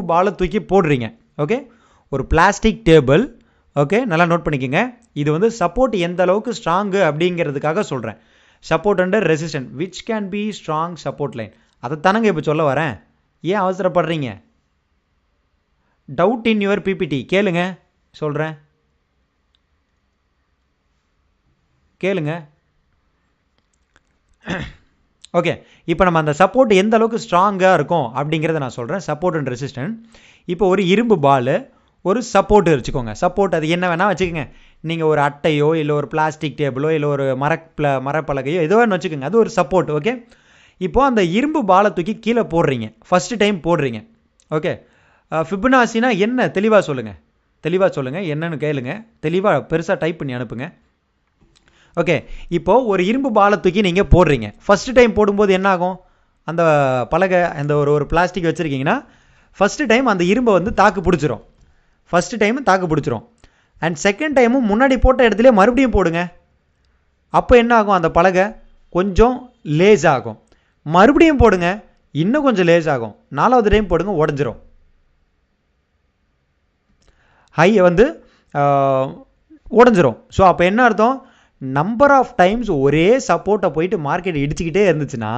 பாலை தூக்கி போடுறீங்க. ஓகே, ஒரு பிளாஸ்டிக் டேபிள். ஓகே, நல்லா நோட் பண்ணிக்கோங்க. இது வந்து சப்போர்ட் எந்த அளவுக்கு ஸ்ட்ராங்கு அப்படிங்கிறதுக்காக சொல்கிறேன். Support and resistant which can be strong support line, அதை தானங்க இப்போ சொல்ல வரேன். ஏன் அவசரப்படுறீங்க? டவுட் இன் யுவர் பிபிடி கேளுங்க, சொல்கிறேன் கேளுங்க. ஓகே, இப்போ நம்ம அந்த சப்போர்ட் எந்த அளவுக்கு ஸ்ட்ராங்காக இருக்கும் அப்படிங்கிறத நான் சொல்கிறேன். Support and resistant. இப்போ ஒரு இரும்பு பால், ஒரு சப்போர்ட் வச்சுக்கோங்க. சப்போர்ட் அது என்ன வேணால் வச்சுக்கோங்க. நீங்கள் ஒரு அட்டையோ இல்லை ஒரு பிளாஸ்டிக் டேபிளோ இல்லை ஒரு மரப்பலகையோ ஏதோ ஒன்று வச்சுக்கோங்க, அது ஒரு சப்போர்ட். ஓகே, இப்போது அந்த இரும்பு பாலை தூக்கி கீழே போடுறீங்க, ஃபஸ்ட்டு டைம் போடுறீங்க. ஓகே, ஃபிபனாசினா என்ன தெளிவாக சொல்லுங்கள், என்னன்னு கேளுங்க, தெளிவாக பெருசாக டைப் பண்ணி அனுப்புங்க. ஓகே, இப்போது ஒரு இரும்பு பாலை தூக்கி நீங்கள் போடுறீங்க. ஃபஸ்ட்டு டைம் போடும்போது என்ன ஆகும்? அந்த பலகை அந்த ஒரு பிளாஸ்டிக் வச்சுருக்கீங்கன்னா ஃபஸ்ட்டு டைம் அந்த இரும்பை வந்து தாக்கு பிடிச்சிரும். ஃபஸ்ட்டு டைமு தாக்கு பிடிச்சிரும். அண்ட் செகண்ட் டைமும் முன்னாடி போட்ட இடத்துல மறுபடியும் போடுங்க. அப்போ என்ன ஆகும்? அந்த பலகை கொஞ்சம் லேஸ் ஆகும். மறுபடியும் போடுங்க, இன்னும் கொஞ்சம் லேஸ் ஆகும். 4வது டைம் போடுங்க, உடஞ்சிரும். ஹையை வந்து உடஞ்சிரும். ஸோ அப்போ என்ன அர்த்தம்? நம்பர் ஆஃப் டைம்ஸ் ஒரே சப்போர்ட்டை போயிட்டு மார்க்கெட் இடிச்சிக்கிட்டே இருந்துச்சுன்னா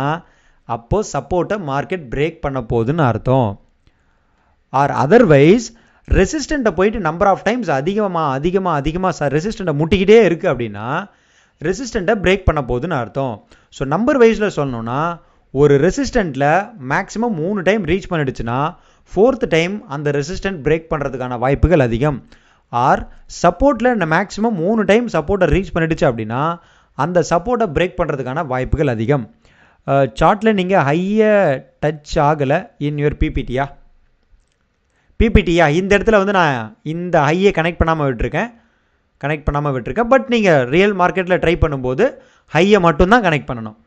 அப்போது சப்போர்ட்டை மார்க்கெட் பிரேக் பண்ண போகுதுன்னு அர்த்தம். ஆர் அதர்வைஸ் ரெசிஸ்டண்ட்டை போயிட்டு நம்பர் ஆஃப் டைம்ஸ் அதிகமாக ரெசிஸ்டண்ட்டை முட்டிக்கிட்டே இருக்குது அப்படின்னா ரெசிஸ்டண்ட்டை பிரேக் பண்ண போகுதுன்னு அர்த்தம். ஸோ நம்பர் வைஸில் சொல்லணும்னா ஒரு ரெசிஸ்டண்ட்டில் மேக்ஸிமம் 3 டைம் ரீச் பண்ணிடுச்சுன்னா 4th டைம் அந்த ரெசிஸ்டன்ட் பிரேக் பண்ணுறதுக்கான வாய்ப்புகள் அதிகம். ஆர் சப்போர்ட்டில் மேக்ஸிமம் 3 டைம் சப்போர்ட்டை ரீச் பண்ணிடுச்சு அப்படின்னா அந்த சப்போர்ட்டை பிரேக் பண்ணுறதுக்கான வாய்ப்புகள் அதிகம். சார்ட்டில் நீங்கள் ஹையை டச் ஆகலை இன் யுவர் பிபிடியா இந்த இடத்துல வந்து நான் இந்த ஹையை கனெக்ட் பண்ணாமல் விட்டுருக்கேன். பட் நீங்கள் ரியல் மார்க்கெட்டில் ட்ரை பண்ணும்போது ஹையை மட்டும்தான் கனெக்ட் பண்ணணும்.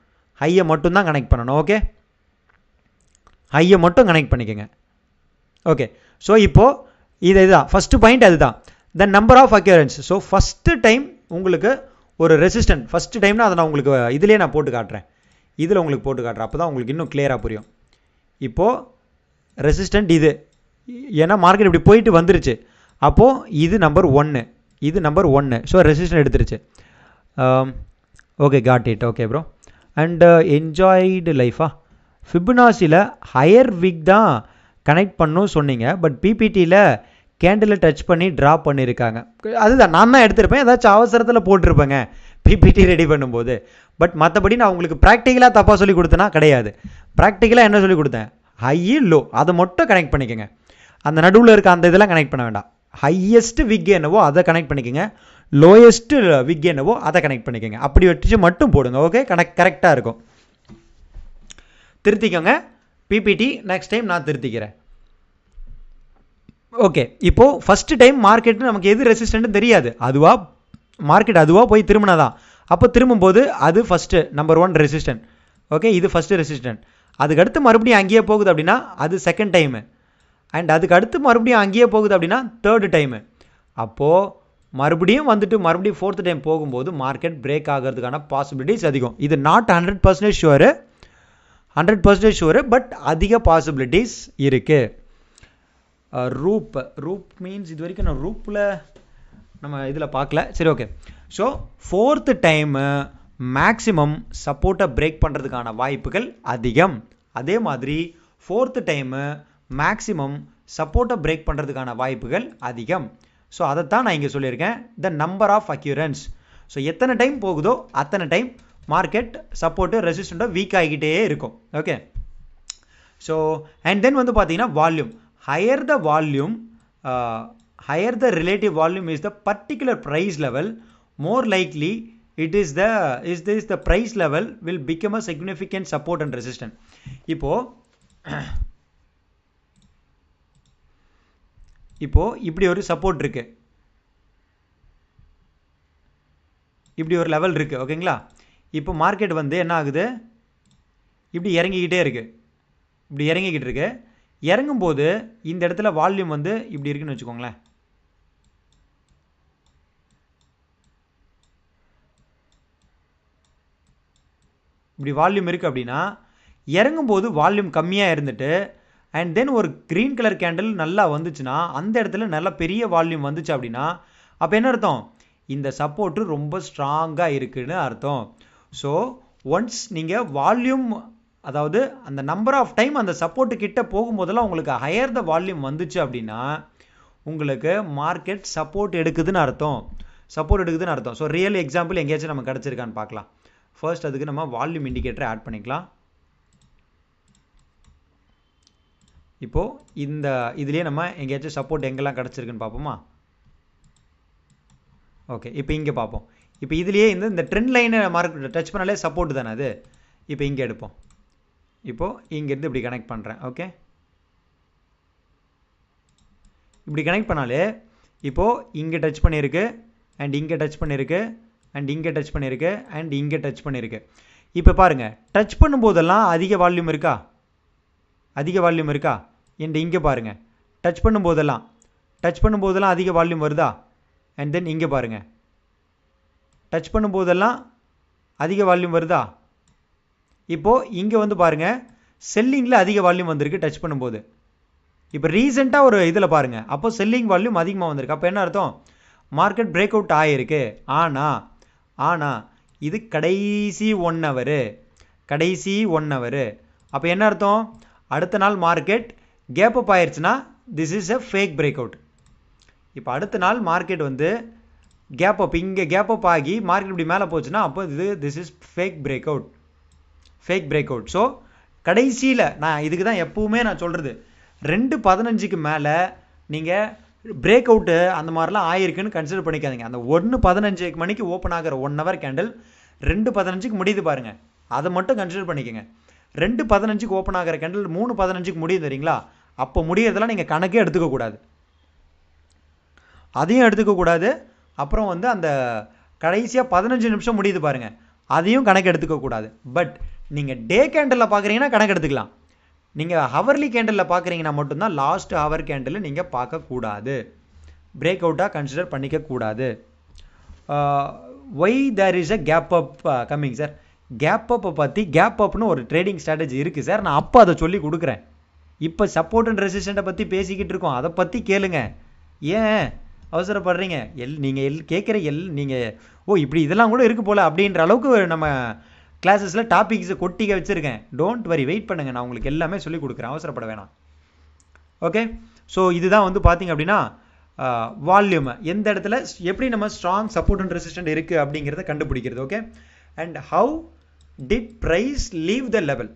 ஓகே, ஹையை மட்டும் கனெக்ட் பண்ணிக்கோங்க. ஓகே, ஸோ இப்போது இதுதான் ஃபஸ்ட்டு பாயிண்ட். அதுதான் the number of occurrence. So first time உங்களுக்கு ஒரு ரெசிஸ்டன்ட் ஃபஸ்ட்டு டைம்னா அதை நான் உங்களுக்கு இதிலே நான் போட்டு காட்டுறேன். அப்போ தான் உங்களுக்கு இன்னும் கிளியராக புரியும். இப்போது ரெசிஸ்டன்ட் இது, ஏன்னா மார்க்கெட் இப்படி போயிட்டு வந்துருச்சு. அப்போது இது நம்பர் 1. ஸோ ரெசிஸ்டன்ட் எடுத்துருச்சு. Okay, got it. Okay bro. And enjoyed லைஃபா ஃபிபனாசியில் ஹையர் விக் தான் கனெக்ட் பண்ணணும் சொன்னீங்க. பட் பிபிடியில் கேண்டில் டச் பண்ணி ட்ராப் பண்ணியிருக்காங்க. அதுதான் நான் தான் எடுத்திருப்பேன், ஏதாச்சும் அவசரத்தில் போட்டிருப்பேங்க பிபிடி ரெடி பண்ணும்போது. பட் மற்றபடி நான் உங்களுக்கு ப்ராக்டிக்கலாக தப்பாக சொல்லி கொடுத்தேன்னா கிடையாது. ப்ராக்டிக்கலாக என்ன சொல்லி கொடுத்தேன்? ஹை லோ அதை மட்டும் கனெக்ட் பண்ணிக்கோங்க. அந்த நடுவில் இருக்க அந்த இதெல்லாம் கனெக்ட் பண்ண வேண்டாம். ஹையஸ்ட் விக் என்னவோ அதை கனெக்ட் பண்ணிக்கோங்க, லோயஸ்ட்டு விக் என்னவோ அதை கனெக்ட் பண்ணிக்கோங்க. அப்படி வச்சு மட்டும் போடுங்க. ஓகே, கரெக்டாக இருக்கும். திருத்திக்கோங்க பிபிடி. நெக்ஸ்ட் டைம் நான் திருத்திக்கிறேன். ஓகே, இப்போது ஃபஸ்ட்டு டைம் மார்க்கெட்டு நமக்கு எது ரெசிஸ்டன்ட்னு தெரியாது. மார்க்கெட் அதுவாக போய் திரும்பினதான். அப்போ திரும்பும்போது அது ஃபஸ்ட்டு நம்பர் 1 ரெசிஸ்டன்ட். ஓகே, இது ஃபஸ்ட்டு ரெசிஸ்டன்ட். அதுக்கடுத்து மறுபடியும் அங்கேயே போகுது அப்படின்னா அது செகண்ட் டைமு. அண்ட் அதுக்கு அடுத்து மறுபடியும் அங்கேயே போகுது அப்படின்னா 3rd டைமு. அப்போது மறுபடியும் 4th டைம் போகும்போது மார்க்கெட் பிரேக் ஆகிறதுக்கான பாசிபிலிட்டிஸ் அதிகம். இது நாட் 100% ஷுவரு, பட் அதிக பாசிபிலிட்டிஸ் இருக்குது. ரூப் மீன்ஸ் இது வரைக்கும் நான் ரூப்பில் நம்ம இதில் பார்க்கல. சரி, okay. So 4th time maximum சப்போர்ட்டை பிரேக் பண்ணுறதுக்கான வாய்ப்புகள் அதிகம். அதே மாதிரி 4th டைமு மேக்ஸிமம் சப்போர்ட்டை பிரேக் பண்ணுறதுக்கான வாய்ப்புகள் அதிகம். ஸோ அதைத்தான் நான் இங்கே சொல்லியிருக்கேன், the number of occurrence. So எத்தனை டைம் போகுதோ அத்தனை டைம் மார்க்கெட் சப்போர்ட்டு ரெசிஸ்டண்ட்டை வீக் ஆகிக்கிட்டே இருக்கும். ஓகே, ஸோ அண்ட் தென் வந்து பார்த்தீங்கன்னா volume. Higher the relative volume is the particular price level, more likely it is the price level will become a significant support and resistance. இப்போ இப்படி ஒரு support இருக்கு, இப்படி ஒரு லெவல் இருக்கு. ஓகேங்களா? இப்போ மார்க்கெட் வந்து என்ன ஆகுது, இப்படி இறங்கிக்கிட்டே இருக்கு, இப்படி இறங்கிக்கிட்டு இருக்கு. இறங்கும்போது இந்த இடத்துல வால்யூம் வந்து இப்படி இருக்குன்னு வச்சுக்கோங்களேன். இப்படி வால்யூம் இருக்குது அப்படின்னா இறங்கும்போது வால்யூம் கம்மியாக இருந்துட்டு அண்ட் தென் ஒரு க்ரீன் கலர் கேண்டில் நல்லா வந்துச்சுன்னா அந்த இடத்துல நல்லா பெரிய வால்யூம் வந்துச்சு அப்படின்னா அப்போ என்ன அர்த்தம், இந்த சப்போர்ட்டு ரொம்ப ஸ்ட்ராங்காக இருக்குதுன்னு அர்த்தம். ஸோ ஒன்ஸ் நீங்கள் வால்யூம், அதாவது அந்த நம்பர் ஆஃப் டைம் அந்த சப்போர்ட்டு கிட்ட போகும்போதெல்லாம் உங்களுக்கு ஹையர் த வால்யூம் வந்துச்சு அப்படின்னா உங்களுக்கு மார்க்கெட் சப்போர்ட் எடுக்குதுன்னு அர்த்தம். ஸோ ரியல் எக்ஸாம்பிள் எங்கேயாச்சும் நம்ம கிடச்சிருக்கான்னு பார்க்கலாம். ஃபர்ஸ்ட் அதுக்கு நம்ம வால்யூம் இண்டிகேட்டரை ஆட் பண்ணிக்கலாம். இப்போது இந்த இதுலேயே நம்ம எங்கேயாச்சும் சப்போர்ட் எங்கெல்லாம் கிடச்சிருக்குன்னு பார்ப்போமா? ஓகே, இப்போ இங்கே பார்ப்போம். இப்போ இதுலேயே இந்த ட்ரெண்ட் லைனை மார்க்கெட் டச் பண்ணாலே சப்போர்ட் தானே அது. இப்போ இங்கே எடுப்போம். இப்போது இங்கேருந்து இப்படி கனெக்ட் பண்ணுறேன். ஓகே, இப்படி கனெக்ட் பண்ணாலே இப்போது இங்கே டச் பண்ணியிருக்கு அண்ட் இங்கே டச் பண்ணியிருக்கு அண்ட் இங்கே டச் பண்ணியிருக்கு அண்ட் இங்கே டச் பண்ணியிருக்கு. இப்போ பாருங்கள், டச் பண்ணும்போதெல்லாம் அதிக வால்யூம் இருக்கா? அதிக வால்யூம் இருக்கா? அண்ட் இங்கே பாருங்கள், டச் பண்ணும்போதெல்லாம் அதிக வால்யூம் வருதா? அண்ட் தென் இங்கே பாருங்கள், டச் பண்ணும்போதெல்லாம் அதிக வால்யூம் வருதா? இப்போது இங்கே வந்து பாருங்கள், செல்லிங்கில் அதிக வால்யூம் வந்திருக்கு டச் பண்ணும்போது. இப்போ ரீசெண்டாக ஒரு இதில் பாருங்கள், அப்போ செல்லிங் வால்யூம் அதிகமாக வந்திருக்கு. அப்போ என்ன அர்த்தம்? மார்க்கெட் பிரேக் அவுட் ஆகிருக்கு. ஆனால் இது கடைசி 1 hour. அப்போ என்ன அர்த்தம்? அடுத்த நாள் மார்க்கெட் கேப் அப் ஆயிடுச்சுன்னா this is a fake break out. இப்போ அடுத்த நாள் மார்க்கெட் வந்து கேப் அப், இங்கே கேப் அப் ஆகி மார்க்கெட் இப்படி மேலே போச்சுன்னா அப்போ this is fake break out. So கடைசியில் நான் இதுக்கு தான் எப்பவுமே நான் சொல்கிறது, 2:15க்கு மேலே நீங்கள் பிரேக் அவுட்டு அந்த மாதிரிலாம் ஆயிருக்குன்னு கன்சிடர் பண்ணிக்காதீங்க. அந்த 1:15 மணிக்கு ஓப்பன் ஆகிற 1 hour கேண்டில் 2:15க்கு முடியுது பாருங்கள், அதை மட்டும் கன்சிடர் பண்ணிக்கோங்க. 2:15க்கு ஓப்பன் ஆகிற கேண்டில் 3:15க்கு முடியுது தெரியுங்களா? அப்போ முடியறதெல்லாம் நீங்கள் கணக்கே எடுத்துக்கக்கூடாது, அதையும் எடுத்துக்கக்கூடாது. அப்புறம் வந்து அந்த கடைசியாக 15 நிமிஷம் முடியுது பாருங்கள், அதையும் கணக்கு எடுத்துக்கக்கூடாது. பட் நீங்கள் டே கேண்டலில் பார்க்குறீங்கன்னா கணக்கு எடுத்துக்கலாம். நீங்கள் ஹவர்லி கேண்டலில் பார்க்குறீங்கன்னா மட்டும்தான் லாஸ்ட் ஹவர் கேண்டில் நீங்கள் பார்க்கக்கூடாது, பிரேக் அவுட்டாக கன்சிடர் பண்ணிக்கக்கூடாது. Why there is a gap up coming sir? Gap அப்பை பற்றி, கேப் அப்னு ஒரு ட்ரேடிங் ஸ்ட்ராட்டஜி இருக்குது சார், நான் அப்போ அதை சொல்லி கொடுக்குறேன். இப்போ சப்போர்ட் அண்ட் ரெசிஸ்டண்ட்டை பற்றி பேசிக்கிட்டு இருக்கோம், அதை பற்றி கேளுங்க. ஏன் அவசரப்படுறீங்க? நீங்கள் கேட்குற நீங்கள் இப்படி இதெல்லாம் கூட இருக்குது போல் அப்படின்ற அளவுக்கு நம்ம கிளாஸஸில் டாபிக்ஸை கொட்டிக்க வச்சுருக்கேன். டோன்ட் வரி, வெயிட் பண்ணுங்கள், நான் உங்களுக்கு எல்லாமே சொல்லி கொடுக்குறேன், அவசரப்பட வேணாம். ஓகே, ஸோ இதுதான் வந்து பார்த்திங்க அப்படின்னா வால்யூம் எந்த இடத்துல எப்படி நம்ம ஸ்ட்ராங் சப்போர்ட் அண்ட் ரெசிஸ்டன்ட் இருக்குது அப்படிங்கிறத கண்டுபிடிக்கிறது. Okay, and how did price leave the level?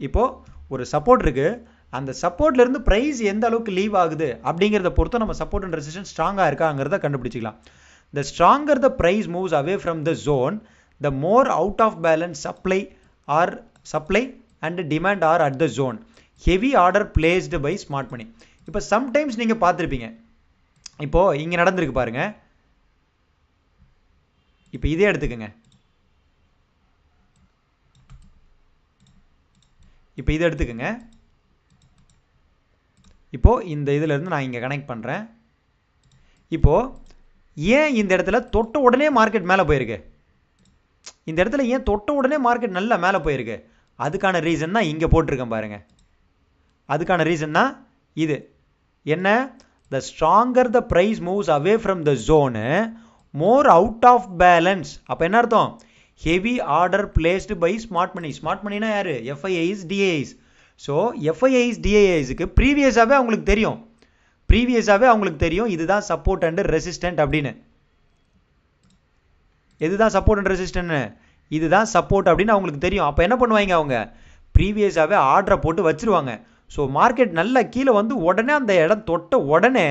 இப்போது ஒரு சப்போர்ட் இருக்குது, அந்த சப்போர்ட்லேருந்து ப்ரைஸ் எந்த அளவுக்கு லீவ் ஆகுது அப்படிங்கிறத பொறுத்து நம்ம சப்போர்ட் அண்ட் ரெசிஸ்டன்ஸ் ஸ்ட்ராங்காக இருக்காங்கிறத கண்டுபிடிச்சிக்கலாம். The stronger the price moves away from the zone, the more out of balance supply and demand are at the zone. Heavy order placed by smart money. இப்போ sometimes நீங்கள் பார்த்துருப்பீங்க, இப்போது இங்கே நடந்திருக்கு பாருங்க. இப்போ இதே எடுத்துக்கோங்க, இப்போது இந்த இதிலேருந்து நான் இங்கே கனெக்ட் பண்ணுறேன். இப்போது ஏன் இந்த இடத்துல தொட்ட உடனே மார்க்கெட் மேலே போயிருக்கு? இந்த இடத்துல ஏன் தொட்ட உடனே மார்க்கெட் நல்லா மேலே போயிருக்கு? அதுக்கான ரீசன் தான் இங்கே போட்டிருக்கேன் பாருங்கள். அதுக்கான ரீசன் தான் இது. என்ன? The stronger the price moves away from the zone, more out of balance. அப்போ என்ன அர்த்தம்? Heavy order placed by smart money. Smart மணினா யார்? FIIs, DIIs. ஸோ எஃப்ஐஐஸ், டிஐஐஸுக்கு ப்ரீவியஸாகவே அவங்களுக்கு தெரியும் இதுதான் சப்போர்ட் அண்ட் ரெசிஸ்டன்ட் அப்படின்னு. எதுதான் சப்போர்ட் அண்ட் ரெசிஸ்டன்ட்? இதுதான் சப்போர்ட் அப்படின்னு அவங்களுக்கு தெரியும். அப்போ என்ன பண்ணுவாங்க? அவங்க ப்ரீவியஸாகவே ஆர்டரை போட்டு வச்சுருவாங்க. ஸோ மார்க்கெட் நல்லா கீழே வந்து உடனே அந்த இடம் தொட்ட உடனே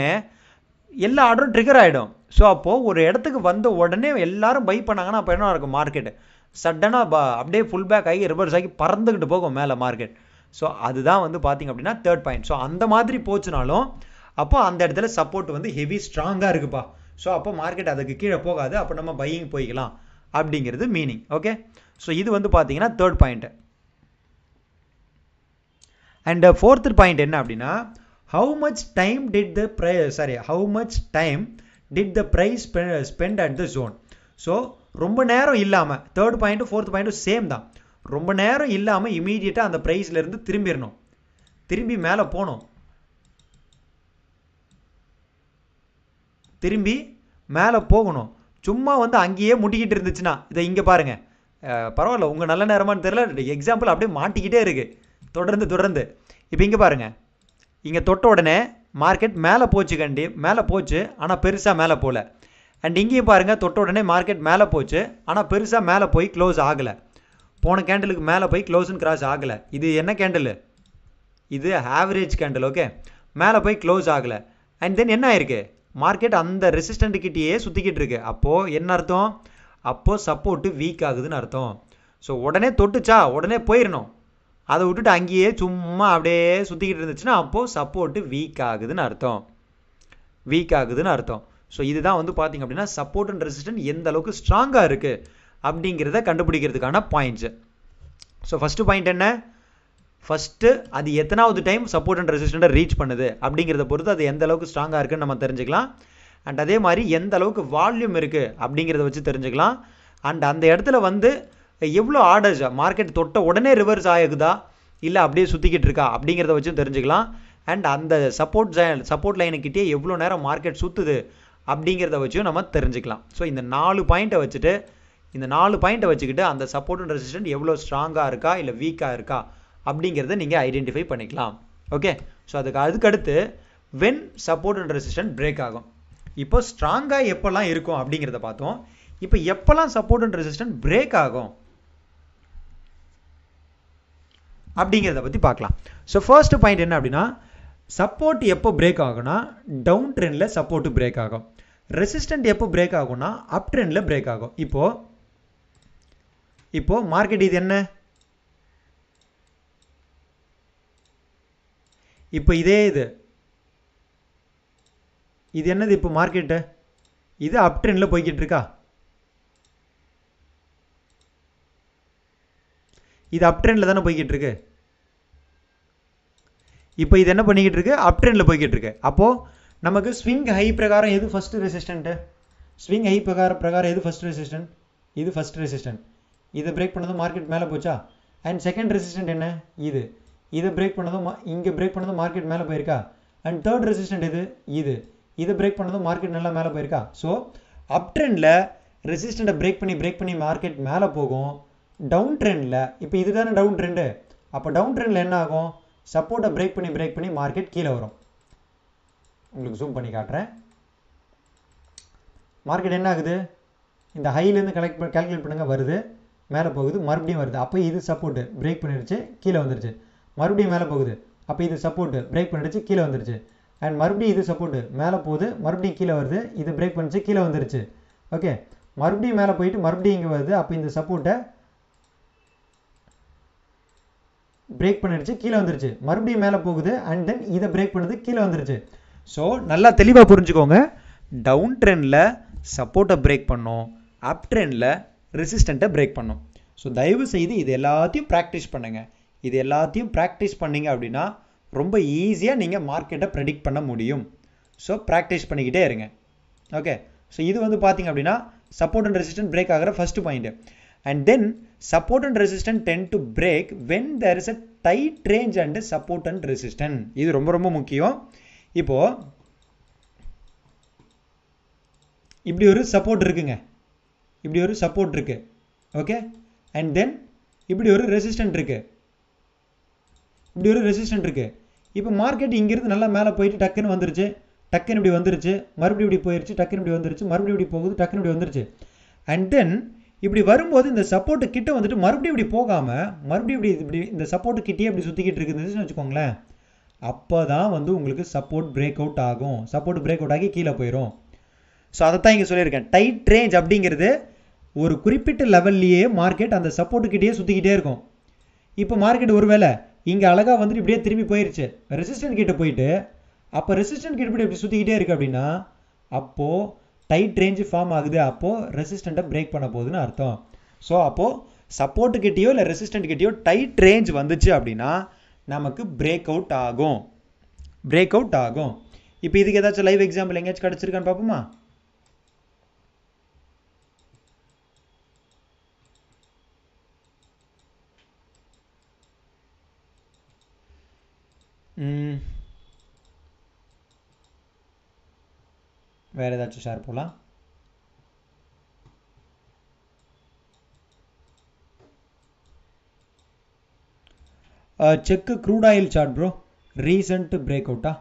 எல்லா ஆர்டரும் ட்ரிகர் ஆகிடும். ஸோ அப்போது ஒரு இடத்துக்கு வந்த உடனே எல்லாரும் பை பண்ணாங்கன்னா அப்போ என்ன இருக்கும்? மார்க்கெட் சடனாக அப்படியே ஃபுல் பேக் ஆகி ரிவர்ஸ் ஆகி பறந்துக்கிட்டு போகும் மேலே மார்க்கெட். ஸோ அதுதான் வந்து பார்த்திங்க அப்படின்னா தேர்ட் பாயிண்ட். ஸோ அந்த மாதிரி போச்சுனாலும் அப்போ அந்த இடத்துல சப்போர்ட் வந்து ஹெவி ஸ்ட்ராங்காக இருக்குப்பா. ஸோ அப்போ மார்க்கெட் அதுக்கு கீழே போகாது, அப்போ நம்ம பையிங் போய்க்கலாம் அப்படிங்கிறது மீனிங். ஓகே, ஸோ இது வந்து பார்த்தீங்கன்னா third point. And fourth point என்ன அப்படின்னா, how much time did the price spend at the zone. So ரொம்ப நேரம் இல்லாமல், தேர்ட் பாயிண்ட்டும் ஃபோர்த் பாயிண்ட்டும் சேம் தான். ரொம்ப நேரம் இல்லாமல் இமீடியட்டாக அந்த ப்ரைஸ்லேருந்து திரும்பிடணும், திரும்பி மேலே போகணும், திரும்பி மேலே போகணும். சும்மா வந்து அங்கேயே முட்டிக்கிட்டு இருந்துச்சுன்னா, இதை இங்கே பாருங்கள், பரவாயில்ல உங்கள் நல்ல நேரமானு தெரியல, எக்ஸாம்பிள் அப்படியே மாட்டிக்கிட்டே இருக்குது தொடர்ந்து. இப்போ இங்கே பாருங்கள், இங்கே தொட்ட உடனே மார்க்கெட் மேலே போச்சு, ஆனால் பெருசாக மேலே போகல. அண்ட் இங்கேயும் பாருங்கள், தொட்ட உடனே மார்க்கெட் மேலே போச்சு, ஆனால் பெருசாக மேலே போய் க்ளோஸ் ஆகலை. போன கேண்டலுக்கு மேலே போய் க்ளோஸ்ன்னு கிராஸ் ஆகலை. இது என்ன கேண்டில்? இது ஆவரேஜ் கேண்டில். ஓகே, மேலே போய் க்ளோஸ் ஆகலை. அண்ட் தென் என்ன ஆயிருக்கு? மார்க்கெட் அந்த ரெசிஸ்டன்ட் கிட்டேயே சுற்றிக்கிட்டு இருக்கு. அப்போது என்ன அர்த்தம்? அப்போது சப்போர்ட்டு வீக் ஆகுதுன்னு அர்த்தம். ஸோ உடனே தொட்டுச்சா உடனே போயிடணும், அதை விட்டுட்டு அங்கேயே சும்மா அப்படியே சுற்றிக்கிட்டு இருந்துச்சுன்னா அப்போது சப்போர்ட்டு வீக் ஆகுதுன்னு அர்த்தம். ஸோ இதுதான் வந்து பார்த்தீங்க அப்படின்னா சப்போர்ட் அண்ட் ரெசிஸ்டன்ட் எந்த அளவுக்கு ஸ்ட்ராங்காக இருக்குது அப்படிங்கிறத கண்டுபிடிக்கிறதுக்கான பாயிண்ட்ஸு. ஸோ ஃபஸ்ட்டு பாயிண்ட் என்ன, ஃபஸ்ட்டு அது எத்தனாவது டைம் சப்போர்ட் அண்ட் ரெசிஸ்டண்ட்டை ரீச் பண்ணுது அப்படிங்கிறத பொறுத்து அது எந்த அளவுக்கு ஸ்ட்ராங்காக இருக்குன்னு நம்ம தெரிஞ்சுக்கலாம். அண்ட் அதே மாதிரி எந்த அளவுக்கு வால்யூம் இருக்குது அப்படிங்கிறத வச்சு தெரிஞ்சுக்கலாம். அண்ட் அந்த இடத்துல வந்து எவ்வளோ ஆர்டர்ஸ் மார்க்கெட் தொட்ட உடனே ரிவர்ஸ் ஆகுதா இல்லை அப்படியே சுற்றிக்கிட்டு இருக்கா அப்படிங்கிறத வச்சும் தெரிஞ்சுக்கலாம். அண்ட் அந்த சப்போர்ட் லைனுக்கிட்டே எவ்வளோ நேரம் மார்க்கெட் சுற்றுது அப்படிங்கிறத வச்சும் நம்ம தெரிஞ்சுக்கலாம். ஸோ இந்த 4 பாயிண்ட்டை வச்சுக்கிட்டு அந்த சப்போர்ட் அண்ட் ரெசிஸ்டன்ட் எவ்வளோ ஸ்ட்ராங்காக இருக்கா இல்லை வீக்காக இருக்கா அப்படிங்கிறத நீங்கள் ஐடென்டிஃபை பண்ணிக்கலாம். ஓகே, ஸோ அதுக்கடுத்து when support and resistant break ஆகும். இப்போ ஸ்ட்ராங்காக எப்போல்லாம் இருக்கும் அப்படிங்கிறத பார்த்தோம். இப்போ எப்போல்லாம் சப்போர்ட் அண்ட் ரெசிஸ்டன்ட் பிரேக் ஆகும் அப்படிங்கிறத பற்றி பார்க்கலாம். ஸோ ஃபர்ஸ்ட் பாயிண்ட் என்ன அப்படின்னா, சப்போர்ட் எப்போ பிரேக் ஆகும்னா டவுன் ட்ரெண்டில் சப்போர்ட் பிரேக் ஆகும். ரெசிஸ்டன்ட் எப்போ பிரேக் ஆகும்னா அப் ட்ரெண்டில் பிரேக் ஆகும். இப்போ மார்க்கெட் இது என்ன, இப்போ இது என்னது, இப்போ மார்க்கெட்டு இது அப் ட்ரெண்டில் போய்கிட்டு இருக்கா, இது அப் ட்ரெண்டில் தானே போய்கிட்டு இருக்கு. இப்போ இது என்ன பண்ணிக்கிட்டு இருக்கு, அப் ட்ரெண்டில் போய்கிட்டு இருக்கு. அப்போது நமக்கு ஸ்விங் ஹை பிரகாரம் எது ஃபஸ்ட்டு ரெசிஸ்டன்ட்டு, ஸ்விங் ஹை பிரகாரம் எது ஃபஸ்ட் ரெசிஸ்டன்ட், இது ஃபஸ்ட் ரெசிஸ்டன்ட். இதை பிரேக் பண்ணதும் மார்க்கெட் மேலே போச்சா. அண்ட் செகண்ட் ரெசிஸ்டன்ட் என்ன, இதை பிரேக் பண்ணதும் இங்கே பிரேக் பண்ணதும் மார்க்கெட் மேலே போயிருக்கா. அண்ட் தேர்ட் ரெசிஸ்டன்ட் இதை பிரேக் பண்ணதும் மார்க்கெட் நல்லா மேலே போயிருக்கா. ஸோ அப் ட்ரெண்டில் ரெசிஸ்டண்ட்டை பிரேக் பண்ணி மார்க்கெட் மேலே போகும். டவுன் ட்ரெண்டில் இப்போ இதுதானே டவுன் ட்ரெண்டு, அப்போ டவுன் ட்ரெண்டில் என்ன ஆகும், சப்போர்ட்டை பிரேக் பண்ணி மார்க்கெட் கீழே வரும். உங்களுக்கு ஜூம் பண்ணி காட்டுறேன். மார்க்கெட் என்ன ஆகுது, இந்த ஹைலேருந்து கால்குலேட் பண்ணுங்க, வருது மேலே போகுது, மறுபடியும் வருது. அப்போ இது சப்போர்ட்டு பிரேக் பண்ணிடுச்சு, கீழே வந்துருச்சு. மறுபடியும் மேலே போகுது, அப்போ இது சப்போர்ட்டு பிரேக் பண்ணிடுச்சு, கீழே வந்துருச்சு. அண்ட் மறுபடியும் இது சப்போர்ட்டு மேலே போகுது, மறுபடியும் கீழே வருது, இது பிரேக் பண்ணிச்சு, கீழே வந்துருச்சு. ஓகே, மறுபடியும் மேலே போயிட்டு மறுபடியும் இங்கே வருது, அப்போ இந்த சப்போர்ட்டை பிரேக் பண்ணிடுச்சு, கீழே வந்துருச்சு. மறுபடியும் மேலே போகுது, அண்ட் தென் இதை பிரேக் பண்ணுது, கீழே வந்துருச்சு. ஸோ நல்லா தெளிவாக புரிஞ்சுக்கோங்க, டவுன் ட்ரெண்டில் சப்போர்ட்டை பிரேக் பண்ணோம், அப் ட்ரெண்டில் ரெசிஸ்டண்ட்டை பிரேக் பண்ணோம். ஸோ தயவு செய்து இது எல்லாத்தையும் ப்ராக்டிஸ் பண்ணுங்கள். இது எல்லாத்தையும் ப்ராக்டிஸ் பண்ணிங்க அப்படின்னா ரொம்ப ஈஸியாக நீங்கள் மார்க்கெட்டை ப்ரெடிக்ட் பண்ண முடியும். ஸோ ப்ராக்டிஸ் பண்ணிக்கிட்டே இருங்க. ஓகே, ஸோ இது வந்து பார்த்தீங்க அப்படின்னா சப்போர்ட் அண்ட் ரெசிஸ்டன்ட் பிரேக் ஆகிற first point. And then support and resistant tend to break when there is a tight range and support and resistant. இது ரொம்ப ரொம்ப முக்கியம். இப்போது இப்படி ஒரு சப்போர்ட் இருக்குங்க, இப்படி ஒரு சப்போர்ட் இருக்குது. ஓகே, அண்ட் தென் இப்படி ஒரு ரெசிஸ்டன்ட் இருக்குது, இப்படி ஒரு ரெசிஸ்டன்ட் இருக்குது. இப்போ மார்க்கெட் இங்கிருந்து நல்லா மேலே போயிட்டு டக்குன்னு வந்துருச்சு, டக்குன்னு இப்படி வந்துருச்சு, மறுபடியும் இப்படி போயிடுச்சு, டக்குன்னு இப்படி வந்துருச்சு, மறுபடியும் இப்படி போகுது, டக்குன்னு இப்படி வந்துருச்சு. அண்ட் தென் இப்படி வரும்போது இந்த சப்போர்ட்டு கிட்ட வந்துட்டு மறுபடியும் இப்படி போகாமல் மறுபடியும் இப்படி இந்த சப்போர்ட்டு கிட்டே இப்படி சுற்றிக்கிட்டு இருக்குதுன்னு வச்சுக்கோங்களேன். அப்போ தான் வந்து உங்களுக்கு சப்போர்ட் பிரேக் அவுட் ஆகும். சப்போர்ட் பிரேக் அவுட் ஆகி கீழே போயிடும். ஸோ அதை தான் இங்கே சொல்லியிருக்கேன். டைட் ரேஞ்ச் அப்படிங்கிறது ஒரு குறிப்பிட்ட லெவல்லையே மார்க்கெட் அந்த சப்போர்ட்டுக்கிட்டே சுற்றிக்கிட்டே இருக்கும். இப்போ மார்க்கெட் ஒருவேளை இங்கே அழகாக வந்துட்டு இப்படியே திரும்பி போயிடுச்சு, ரெசிஸ்டன்ட் கிட்ட போயிட்டு, அப்போ ரெசிஸ்டன்ட் கிட்ட இப்படி சுற்றிக்கிட்டே இருக்குது அப்படின்னா அப்போது டைட் ரேஞ்சு ஃபார்ம் ஆகுது. அப்போது ரெசிஸ்டண்ட்டை பிரேக் பண்ண போகுதுன்னு அர்த்தம். ஸோ அப்போது சப்போர்ட்டுக்கிட்டேயோ இல்லை ரெசிஸ்டன்ட் கிட்டேயோ டைட் ரேஞ்ச் வந்துச்சு அப்படின்னா நமக்கு பிரேக் அவுட் ஆகும், பிரேக் அவுட் ஆகும். இப்போ இதுக்கு ஏதாச்சும் லைவ் எக்ஸாம்பிள் எங்கேயாச்சும் கிடச்சிருக்கான்னு பார்ப்போமா? வேறு ஏதாச்சும் ஷேர் போகலாம். Check crude oil chart bro, recent break அவுட்டா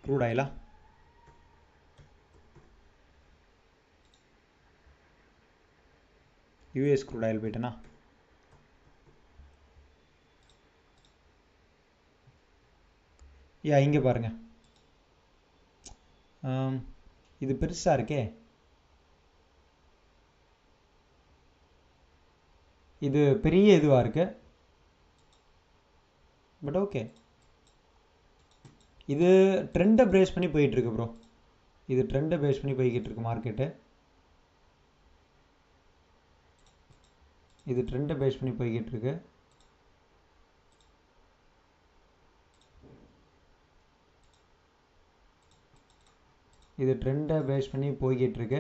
க்ரூட் ஆயிலா? யூஎஸ் க்ரூட் ஆயில் போயிட்டேனா? யா இங்கே பாருங்க, இது பெருசாக இருக்கே, இது பெரிய இதுவாக இருக்கு. பட் ஓகே, இது ட்ரெண்டை பிரேஸ் பண்ணி போயிட்டுருக்கு ப்ரோ. இது ட்ரெண்டை பேஸ் பண்ணி போய்கிட்டு இருக்கு மார்க்கெட்டு. இது ட்ரெண்டை பேஸ் பண்ணி போய்கிட்டு இருக்கு. இது ட்ரெண்டை பேஸ் பண்ணி போய்கிட்டு இருக்கு.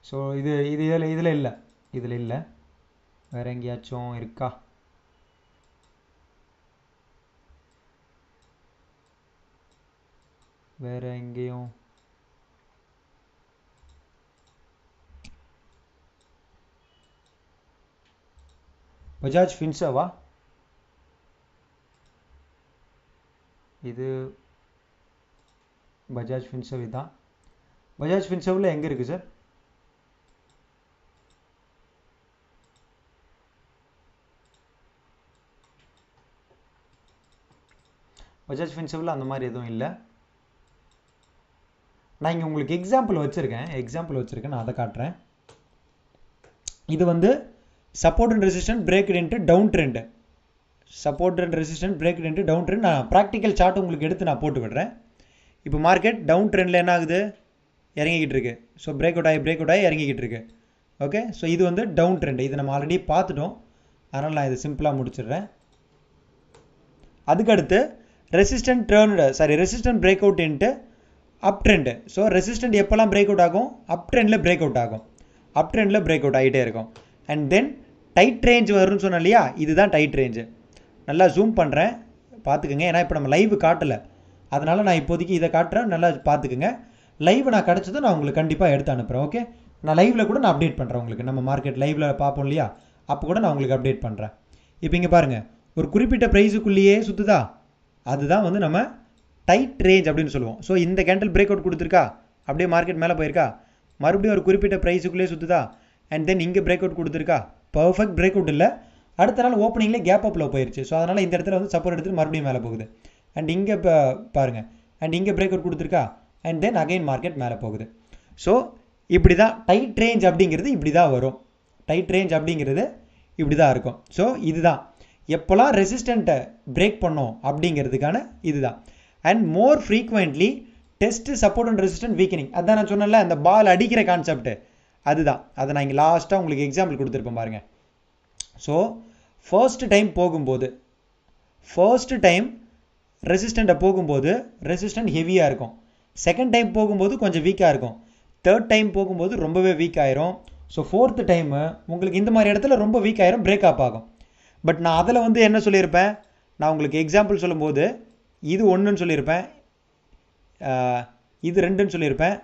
ஸோ இதில் இல்லை, இதில் இல்லை. வேறு எங்கேயாச்சும் இருக்கா? வேறு எங்கேயும் பஜாஜ் ஃபின்சர்வா? இது பஜாஜ் ஃபின்சர்வ் தான். பஜாஜ் ஃபின்சர்வில் எங்கே இருக்குது சார்? பஜாஜ் ஃபின்சர்வில் அந்த மாதிரி எதுவும் இல்லை. நான் இங்கே உங்களுக்கு எக்ஸாம்பிள் வச்சுருக்கேன், நான் அதை காட்டுறேன். இது வந்து support and resistant breaked into down trend. Support and resistant breaked into down trend. நான் ப்ராக்டிக்கல் சார்ட் உங்களுக்கு எடுத்து நான் போட்டு விடுறேன். இப்போ மார்க்கெட் டவுன் ட்ரெண்டில் என்ன ஆகுது? இறங்கிக்கிட்டு இருக்கு. ஸோ பிரேக் அவுட் ஆகி இறங்கிக்கிட்டு இருக்கு. ஓகே, ஸோ இது வந்து டவுன் ட்ரெண்டு. இது நம்ம ஆல்ரெடி பார்த்துட்டோம், அதனால் நான் இது சிம்பிளாக முடிச்சிடுறேன். அதுக்கடுத்து ரெசிஸ்டன்ட் பிரேக் அவுட் இன்ட்டு அப் ட்ரெண்டு. ஸோ ரெசிஸ்டன்ட் எப்போல்லாம் பிரேக் அவுட் ஆகும்? அப் ட்ரெண்டில் பிரேக் அவுட் ஆகும். அப் ட்ரெண்டில் பிரேக் அவுட் ஆகிட்டே இருக்கும். அண்ட் தென் டைட் ரேஞ்ச் வரும்னு சொன்னோம் இல்லையா? இதுதான் டைட் ரேஞ்சு. நல்லா ஜூம் பண்ணுறேன், பார்த்துக்குங்க. ஏன்னா இப்போ நம்ம லைவ் காட்டலை, அதனால் நான் இப்போதைக்கு இதை காட்டுறேன், நல்லா பார்த்துக்குங்க. லைவ் நான் கிடச்சதும் நான் உங்களுக்கு கண்டிப்பாக எடுத்து அனுப்புகிறேன். ஓகே, நான் லைவில் கூட நான் அப்டேட் பண்ணுறேன் உங்களுக்கு. நம்ம மார்க்கெட் லைவில் பார்ப்போம் இல்லையா? அப்போ கூட நான் உங்களுக்கு அப்டேட் பண்ணுறேன். இப்போ இங்கே பாருங்கள், ஒரு குறிப்பிட்ட ப்ரைஸுக்குள்ளேயே சுற்றுதா? அதுதான் வந்து நம்ம டைட் ரேஞ்ச் அப்படின்னு சொல்லுவோம். ஸோ இந்த கேண்டில் பிரேக் அவுட் கொடுத்துருக்கா, அப்படியே மார்க்கெட் மேலே போயிருக்கா, மறுபடியும் ஒரு குறிப்பிட்ட ப்ரைஸுக்குள்ளேயே சுற்றுதா, அண்ட் தென் இங்கே பிரேக் அவுட் கொடுத்துருக்கா. பர்ஃபெக்ட் பிரேக் அவுட் இல்லை, அடுத்த நாள் ஓப்பனிங்லேயே கேப் அப்பில் போயிருச்சு. ஸோ அதனால் இந்த இடத்துல வந்து சப்போர்ட் எடுத்துட்டு மறுபடியும் மேலே போகுது. அண்ட் இங்கே பாருங்கள், அண்ட் இங்கே பிரேக் அவுட் கொடுத்துருக்கா, அண்ட் தென் அகைன் மார்க்கெட் மேலே போகுது. ஸோ இப்படி தான் டைட் ரேஞ்ச் அப்படிங்கிறது இப்படி தான் வரும். டைட் ரேஞ்ச் அப்படிங்கிறது இப்படி தான் இருக்கும். ஸோ இதுதான் எப்போல்லாம் ரெசிஸ்டண்ட்டை பிரேக் பண்ணோம் அப்படிங்கிறதுக்கான இதுதான். And more frequently test support and resistant weakening. அதான் நான் சொன்னேன்ல, அந்த பால் அடிக்கிற கான்செப்ட் அதுதான். அதை நான் இங்கே லாஸ்ட்டாக உங்களுக்கு எக்ஸாம்பிள் கொடுத்துருப்பேன் பாருங்கள். ஸோ ஃபர்ஸ்ட் டைம் ரெசிஸ்டண்ட்டை போகும்போது ரெசிஸ்டன்ட் ஹெவியாக இருக்கும். செகண்ட் டைம் போகும்போது கொஞ்சம் வீக்காக இருக்கும். தேர்ட் டைம் போகும்போது ரொம்பவே வீக் ஆயிரும். ஸோ ஃபோர்த்து டைமு உங்களுக்கு இந்த மாதிரி இடத்துல ரொம்ப வீக் ஆயிரும், பிரேக் அப் ஆகும். பட் நான் அதில் வந்து என்ன சொல்லியிருப்பேன், நான் உங்களுக்கு எக்ஸாம்பிள் சொல்லும்போது இது 1ன்னு சொல்லியிருப்பேன், இது 2ன்னு சொல்லியிருப்பேன்,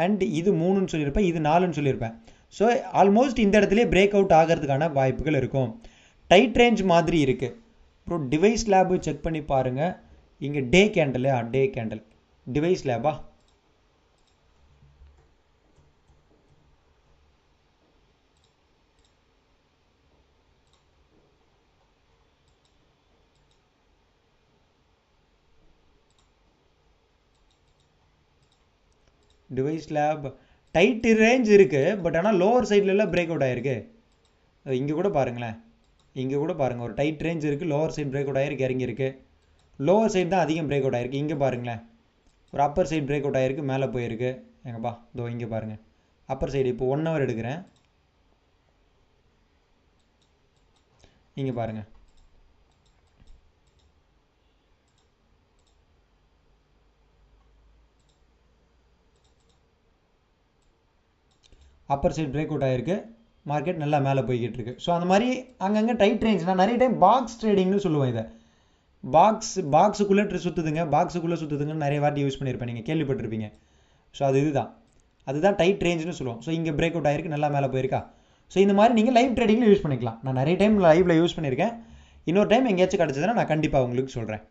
அண்ட் இது 3ன்னு சொல்லியிருப்பேன், இது 4ன்னு சொல்லியிருப்பேன். ஸோ ஆல்மோஸ்ட் இந்த இடத்துல பிரேக் அவுட் ஆகிறதுக்கான வாய்ப்புகள் இருக்கும். டைட் ரேஞ்ச் மாதிரி இருக்குது. அப்புறம் டிவைஸ் லேபு செக் பண்ணி பாருங்கள். இங்கே டே கேண்டில் டிவைஸ் லேபா? டிவைஸ் லேப் டைட் ரேஞ்ச் இருக்குது, பட் ஆனால் லோவர் சைட்லலாம் பிரேக் அவுட் ஆகிருக்கு. இங்கே கூட பாருங்களேன், ஒரு டைட் ரேஞ்ச் இருக்குது, லோவர் சைட் பிரேக் அவுட் ஆகிருக்கு, இறங்கியிருக்கு. லோவர் சைடு தான் அதிகம் பிரேக் அவுட் ஆகிருக்கு. இங்கே பாருங்களேன், ஒரு அப்பர் சைடு பிரேக் அவுட் ஆகிருக்கு, மேலே போயிருக்கு. எங்கப்பா இதோ இங்கே பாருங்கள், அப்பர் சைடு. இப்போ 1 ஹவர் எடுக்கிறேன், இங்கே பாருங்கள். அப்பர் சைடு பிரேக் அவுட் ஆகிருக்கு, மார்க்கெட் நல்லா மேலே போய்கிட்டு இருக்கு. ஸோ அந்த மாதிரி அங்கங்கே டைட் ரேஞ்ச். நான் நிறைய டைம் பாக்ஸ் ட்ரேடிங்னு சொல்லுவேன். இதை பாக்ஸுக்குள்ளே சுற்றுதுங்கன்னு நிறைய வாட்டி யூஸ் பண்ணியிருப்பேன், நீங்கள் கேள்விப்பட்டிருப்பீங்க. ஸோ அதுதான் டைட் ரேஞ்சுன்னு சொல்லுவோம். ஸோ இங்கே பிரேக் அவுட் ஆகிருக்கு, நல்லா மேலே போயிருக்கா. ஸோ இந்த மாதிரி நீங்கள் லைவ் ட்ரேடிங்கில் யூஸ் பண்ணிக்கலாம். நான் நிறைய டைம் லைவில் யூஸ் பண்ணியிருக்கேன். இன்னொரு டைம் எங்கேயாச்சும் கிடச்சதுன்னா நான் கண்டிப்பாக உங்களுக்கு சொல்கிறேன்.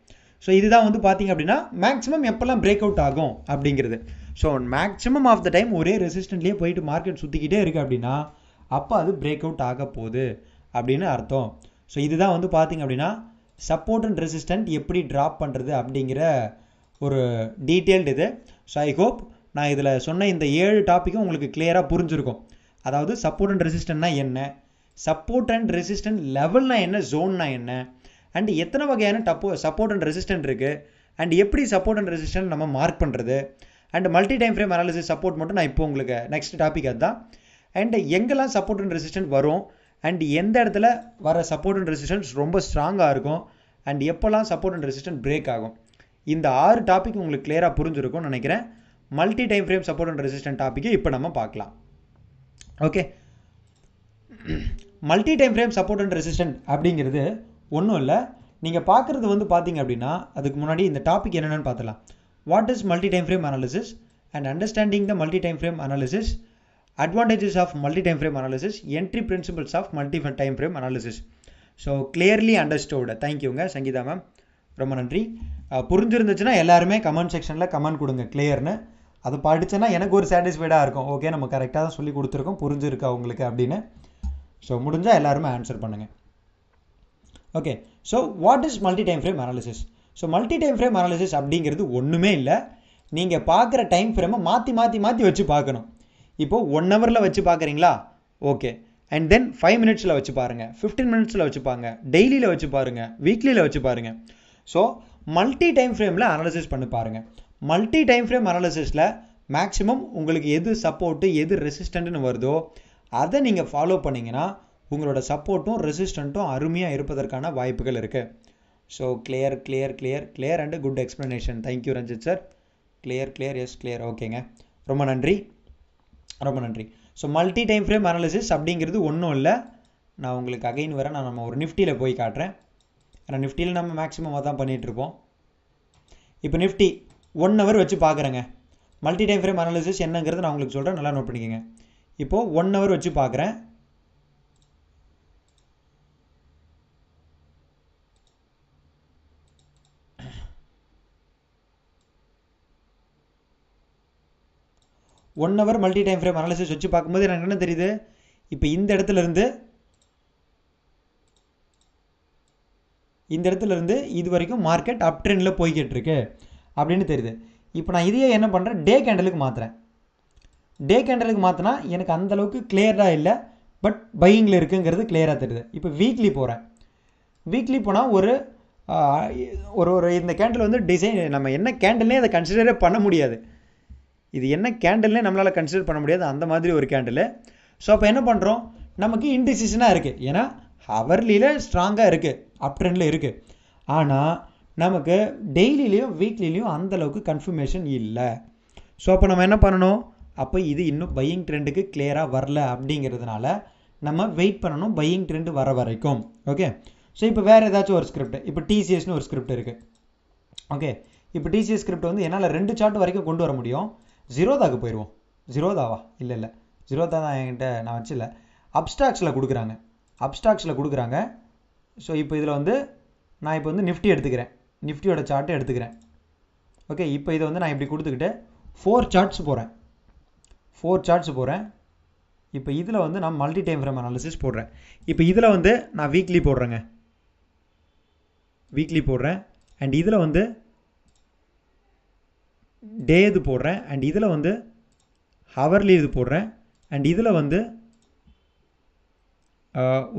ஸோ இதுதான் வந்து பார்த்தீங்க அப்படின்னா மேக்ஸிமம் எப்போல்லாம் பிரேக் அவுட் ஆகும் அப்படிங்கிறது. So maximum of the time ஒரே ரெசிஸ்டன்ட்லேயே போயிட்டு மார்க்கெட் சுற்றிக்கிட்டே இருக்குது அப்படின்னா அப்போ அது பிரேக் அவுட் ஆக போகுது அப்படின்னு அர்த்தம். ஸோ இதுதான் வந்து பார்த்தீங்க அப்படின்னா சப்போர்ட் அண்ட் ரெசிஸ்டன்ட் எப்படி ட்ராப் பண்ணுறது அப்படிங்கிற ஒரு டீட்டெயில்டு இது. ஸோ ஐ ஹோப் நான் இதில் சொன்ன இந்த 7 டாப்பிக்கும் உங்களுக்கு கிளியராக புரிஞ்சிருக்கும். அதாவது சப்போர்ட் அண்ட் ரெசிஸ்டன்ட்னா என்ன, சப்போர்ட் அண்ட் ரெசிஸ்டன்ட் லெவல்னா என்ன, ஜோன்னா என்ன, அண்ட் எத்தனை வகையான சப்போர்ட் அண்ட் ரெசிஸ்டன்ட் இருக்குது, அண்ட் எப்படி சப்போர்ட் அண்ட் ரெசிஸ்டன்ட் நம்ம மார்க் பண்ணுறது, and multi time frame analysis support மட்டும் நான் இப்போ உங்களுக்கு நெக்ஸ்ட் டாபிக் அதுதான். அண்ட் எங்கெல்லாம் சப்போர்ட் அண்ட் ரெசிஸ்டன்ட் வரும், அண்ட் எந்த இடத்துல வர சப்போர்ட் அண்ட் ரெசிஸ்டன்ஸ் ரொம்ப ஸ்ட்ராங்காக இருக்கும், அண்ட் எப்போல்லாம் சப்போர்ட் அண்ட் ரெசிஸ்டன்ட் பிரேக் ஆகும். இந்த 6 டாபிக் உங்களுக்கு கிளியராக புரிஞ்சிருக்கும்னு நினைக்கிறேன். Multi time frame support and resistant டாப்பிக்கை இப்போ நம்ம பார்க்கலாம். Okay, multi time frame support and resistant அப்படிங்கிறது ஒன்றும் இல்லை. நீங்கள் பார்க்குறது வந்து பார்த்தீங்க அப்படின்னா அதுக்கு முன்னாடி இந்த டாபிக் என்னென்னு பார்த்துலாம். What is multi time frame analysis and understanding the multi time frame analysis, advantages of multi-time frame analysis, entry principles of multi-time frame analysis. So clearly understood. Thank you Sangeetha ma'am, ரொம்ப நன்றி. புரிஞ்சிருந்துச்சுன்னா எல்லாருமே comment செக்ஷனில் comment கொடுங்க கிளியர்னு. அதை படிச்சேன்னா எனக்கு ஒரு சாட்டிஸ்ஃபைடாக இருக்கும். ஓகே, நம்ம கரெக்டாக தான் சொல்லி கொடுத்துருக்கோம், புரிஞ்சிருக்கா உங்களுக்கு அப்படின்னு. ஸோ முடிஞ்சால் எல்லாருமே ஆன்சர் பண்ணுங்கள். Okay, so what is multi time frame analysis? So multi time frame analysis அப்படிங்கிறது ஒன்றுமே இல்லை. நீங்கள் பார்க்குற டைம் ஃப்ரேமை மாற்றி வச்சு பார்க்கணும். இப்போது 1 ஹவரில் வச்சு பார்க்குறீங்களா, ஓகே, அண்ட் தென் 5 மினிட்ஸில் வச்சு பாருங்கள், 15 மினிட்ஸில் வச்சு பாருங்க, டெய்லியில் வச்சு பாருங்கள், வீக்லியில் வச்சு பாருங்கள். ஸோ மல்டி டைம் ஃப்ரேமில் அனாலிசிஸ் பண்ணி பாருங்கள். மல்டி டைம் ஃப்ரேம் அனாலிசிஸில் மேக்ஸிமம் உங்களுக்கு எது சப்போர்ட்டு எது ரெசிஸ்டண்ட்னு வருதோ அதை நீங்கள் ஃபாலோ பண்ணிங்கன்னா உங்களோட சப்போர்ட்டும் ரெசிஸ்டண்ட்டும் அருமையாக இருப்பதற்கான வாய்ப்புகள் இருக்குது. So clear and good explanation. Thank you Ranjith sir. Clear yes clear. ஓகேங்க, ரொம்ப நன்றி. So multi time frame analysis அப்படிங்கிறது ஒன்றும் இல்லை. நான் உங்களுக்கு அகைன் நம்ம ஒரு நிஃப்டியில் போய் காட்டுறேன். ஏன்னா நிஃப்டியில் நம்ம மேக்ஸிமம் தான் பண்ணிகிட்ருப்போம். இப்போ நிஃப்டி 1 ஹவர் வச்சு பார்க்குறேங்க. மல்டி டைம் ஃப்ரேம் அனாலிசிஸ் என்னங்கிறது நான் உங்களுக்கு சொல்கிறேன், நல்லா நோட் பண்ணிக்கோங்க. இப்போது 1 ஹவர் வச்சு பார்க்குறேன். One hour multi time frame analysis வச்சு பார்க்கும்போது எனக்கு என்ன தெரியுது, இப்போ இந்த இடத்துல இருந்து இது வரைக்கும் மார்க்கெட் அப் ட்ரெண்டில் போய்கிட்டு இருக்கு அப்படின்னு தெரியுது. இப்போ நான் இதையே என்ன பண்ணுறேன், டே கேண்டலுக்கு மாற்றுறேன். டே கேண்டலுக்கு மாற்றினா எனக்கு அந்தளவுக்கு கிளியராக இல்லை, பட் பையிங்கில் இருக்குங்கிறது கிளியராக தெரியுது. இப்போ வீக்லி போகிறேன். வீக்லி போனால் ஒரு இந்த கேண்டில் வந்து டிசைன் நம்ம என்ன கேண்டில்னே அதை கன்சிடரே பண்ண முடியாது. இது என்ன கேண்டில்னே நம்மளால் கன்சிடர் பண்ண முடியாது, அந்த மாதிரி ஒரு கேண்டில். ஸோ அப்போ என்ன பண்ணுறோம், நமக்கு இன்டிசிஷனாக இருக்குது. ஏன்னா ஹவர்லியில் ஸ்ட்ராங்காக இருக்குது, அப் ட்ரெண்டில் இருக்குது. ஆனால் நமக்கு டெய்லிலையும் வீக்லிலையும் அந்தளவுக்கு கன்ஃபர்மேஷன் இல்லை. ஸோ அப்போ நம்ம என்ன பண்ணணும், அப்போ இது இன்னும் பையிங் ட்ரெண்டுக்கு கிளியராக வரல அப்படிங்கிறதுனால நம்ம வெயிட் பண்ணணும் பையிங் ட்ரெண்டு வர வரைக்கும். ஓகே, ஸோ இப்போ வேறு ஏதாச்சும் ஒரு ஸ்கிரிப்ட், இப்போ டிசிஎஸ்னு ஒரு ஸ்கிரிப்ட் இருக்குது. ஓகே, இப்போ டிசிஎஸ் ஸ்கிரிப்ட் வந்து என்னால் 2 சார்ட் வரைக்கும் கொண்டு வர முடியும். ஜீரோதாக்கு போயிடுவோம். ஜீரோதாவா இல்லை ஜீரோதா தான் என்கிட்ட நான் வச்சில்ல. அப்ஸ்டாக்ஸில் கொடுக்குறாங்க. ஸோ இப்போ இதில் வந்து நான் இப்போ வந்து நிஃப்டி எடுத்துக்கிறேன், நிஃப்டியோட சார்ட்டு எடுத்துக்கிறேன். ஓகே, இப்போ இதை வந்து நான் இப்படி கொடுத்துக்கிட்டு 4 சார்ட்ஸ் போகிறேன். இப்போ இதில் வந்து நான் மல்டி டைம் ஃப்ரேம் அனாலிசிஸ் போடுறேன். இப்போ இதில் வந்து நான் வீக்லி போடுறேன். அண்ட் இதில் வந்து டே இது போடுறேன். அண்ட் இதில் வந்து ஹவர்லி இது போடுறேன். அண்ட் இதில் வந்து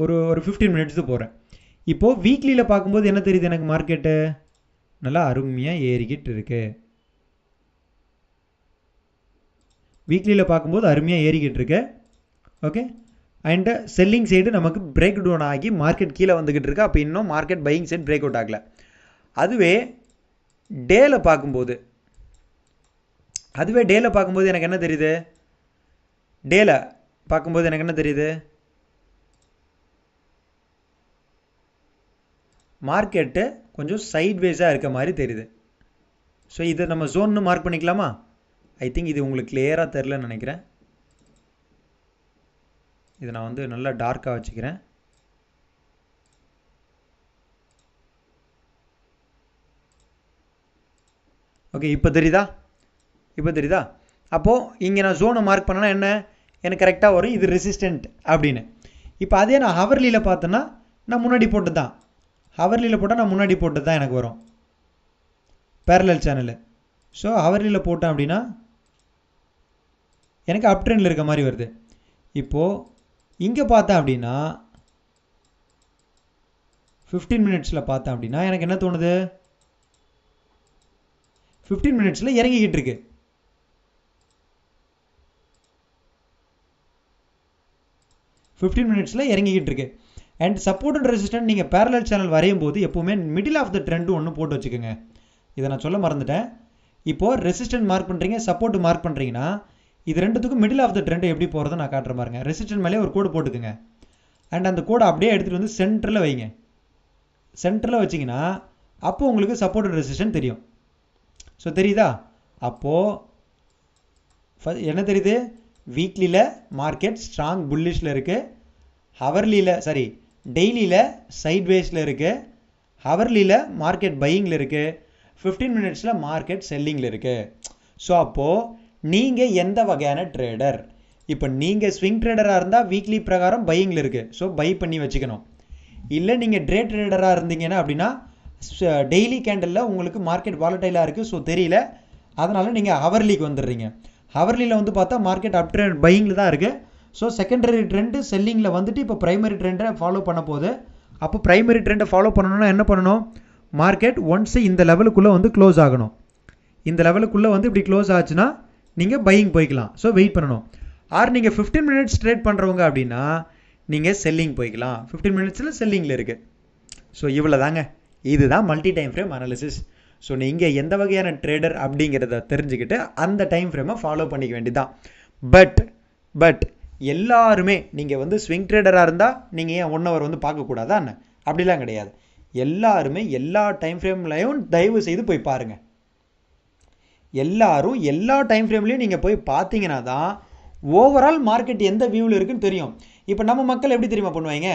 ஒரு 15 மினிட்ஸ் போடுறேன். இப்போது வீக்லியில் பார்க்கும்போது என்ன தெரியுது, எனக்கு மார்க்கெட்டு நல்லா அருமையாக ஏறிக்கிட்டு இருக்கு. ஓகே, அண்டு செல்லிங் சைடு நமக்கு பிரேக் டவுன் ஆகி மார்க்கெட் கீழே வந்துக்கிட்டு இருக்கு. அப்போ இன்னும் market buying side break out ஆகலை. அதுவே டேயில் பார்க்கும்போது எனக்கு என்ன தெரியுது, மார்க்கெட்டு கொஞ்சம் சைட்வேஸாக இருக்க மாதிரி தெரியுது. ஸோ இதை நம்ம ஜோன்னு மார்க் பண்ணிக்கலாமா? ஐ திங்க் இது உங்களுக்கு கிளியராக தெரிலன்னு நினைக்கிறேன். இதை நான் வந்து நல்லா டார்க்காக வச்சுக்கிறேன். ஓகே, இப்போ தெரியுதா? அப்போது இங்கே நான் ஜோனை மார்க் பண்ணேன்னா என்ன, எனக்கு கரெக்டாக வரும் இது ரெசிஸ்டன்ட் அப்படின்னு. இப்போ அதே நான் ஹவர்லியில் பார்த்தேன்னா நான் முன்னாடி போட்டு தான் எனக்கு வரும் பேரலல் சேனலு. ஸோ ஹவர்லியில் போட்டேன் அப்படின்னா எனக்கு அப் ட்ரெண்டில் இருக்க மாதிரி வருது. இப்போது இங்கே பார்த்தேன் அப்படின்னா 15 மினிட்ஸில் பார்த்தேன் அப்படின்னா எனக்கு என்ன தோணுது, 15 மினிட்ஸில் இறங்கிக்கிட்டு இருக்கு. இறங்கிக்கிட்டு இருக்கு. அண்ட் சப்போர்ட் அண்ட் ரெசிஸ்டன்ட் நீங்கள் பேரலல் சேனல் வரையும் போது எப்போவுமே மிடில் ஆஃப் த ட்ரெண்டு ஒன்று போட்டு வச்சுக்கோங்க. இதை நான் சொல்ல மறந்துட்டேன். இப்போது ரெசிஸ்டன்ட் மார்க் பண்ணுறீங்க, சப்போர்ட் மார்க் பண்ணுறீங்கன்னா இது ரெண்டுத்துக்கும் மிடில் ஆஃப் த ட்ரெண்டு எப்படி போகிறத நான் காட்டுற பாருங்க. ரெசிஸ்டன்ட் மேலே ஒரு கோடு போட்டுக்குங்க. அண்ட் அந்த கோடை அப்படியே எடுத்துகிட்டு வந்து சென்டரில் வைங்க. சென்டரில் வச்சிங்கன்னா அப்போ உங்களுக்கு சப்போர்ட் அண்ட் ரெசிஸ்டன்ட் தெரியும். ஸோ தெரியுதா? அப்போது என்ன தெரியுது, வீக்லியில் மார்க்கெட் ஸ்ட்ராங் புல்லிஷில் இருக்குது, ஹவர்லியில் டெய்லியில் சைட்வேஸில் இருக்குது, ஹவர்லியில் மார்க்கெட் பையிங்கில் இருக்குது, 15 மினிட்ஸில் மார்க்கெட் செல்லிங்கில் இருக்குது. ஸோ அப்போது நீங்கள் எந்த வகையான ட்ரேடர், இப்போ நீங்கள் ஸ்விங் ட்ரேடராக இருந்தால் வீக்லி பிரகாரம் பையிங்கில் இருக்குது, ஸோ பை பண்ணி வச்சுக்கணும். இல்லை நீங்கள் டே ட்ரேடராக இருந்தீங்கன்னா அப்படின்னா டெய்லி கேண்டலில் உங்களுக்கு மார்க்கெட் வாலட்டைலாக இருக்குது, ஸோ தெரியல, அதனால் நீங்கள் ஹவர்லிக்கு வந்துடுறீங்க. ஹவர்லியில் வந்து பார்த்தா மார்க்கெட் அப் ட்ரெண்ட் பையிங்கில் தான் இருக்குது. ஸோ செகண்டரி ட்ரெண்டு செல்லிங்கில் வந்துட்டு இப்போ ப்ரைமரி ட்ரெண்டை ஃபாலோ பண்ண போகுது. அப்போ ப்ரைமரி ட்ரெண்டை ஃபாலோ பண்ணணும்னா என்ன பண்ணணும், மார்க்கெட் ஒன்ஸ் இந்த லெவலுக்குள்ளே வந்து க்ளோஸ் ஆகணும். இந்த லெவலுக்குள்ளே வந்து இப்படி க்ளோஸ் ஆச்சுன்னா நீங்கள் பையிங் போய்க்கலாம். ஸோ வெயிட் பண்ணணும். ஆர் நீங்கள் 15 மினிட்ஸ் ட்ரேட் பண்ணுறவங்க அப்படின்னா நீங்கள் செல்லிங் போய்க்கலாம். 15 மினிட்ஸில் செல்லிங்கில் இருக்குது. ஸோ இவ்வளோ தாங்க, இதுதான் multi time frame analysis. So நீங்கள் எந்த வகையான ட்ரேடர் அப்படிங்கிறத தெரிஞ்சுக்கிட்டு அந்த டைம் ஃப்ரேமை ஃபாலோ பண்ணிக்க வேண்டியதான். பட் எல்லாருமே நீங்கள் வந்து ஸ்விங் ட்ரேடராக இருந்தால் நீங்கள் ஏன் 1 ஹவர் வந்து பார்க்கக்கூடாதா என்ன? அப்படிலாம் கிடையாது. எல்லாருமே எல்லா டைம் ஃப்ரேம்லையும் தயவு செய்து போய் பாருங்கள். எல்லாரும் எல்லா டைம் ஃப்ரேம்லையும் நீங்கள் போய் பார்த்தீங்கன்னா தான் ஓவரால் மார்க்கெட் எந்த வியூவில் இருக்குன்னு தெரியும். இப்போ நம்ம மக்கள் எப்படி தெரியுமா பண்ணுவாங்க,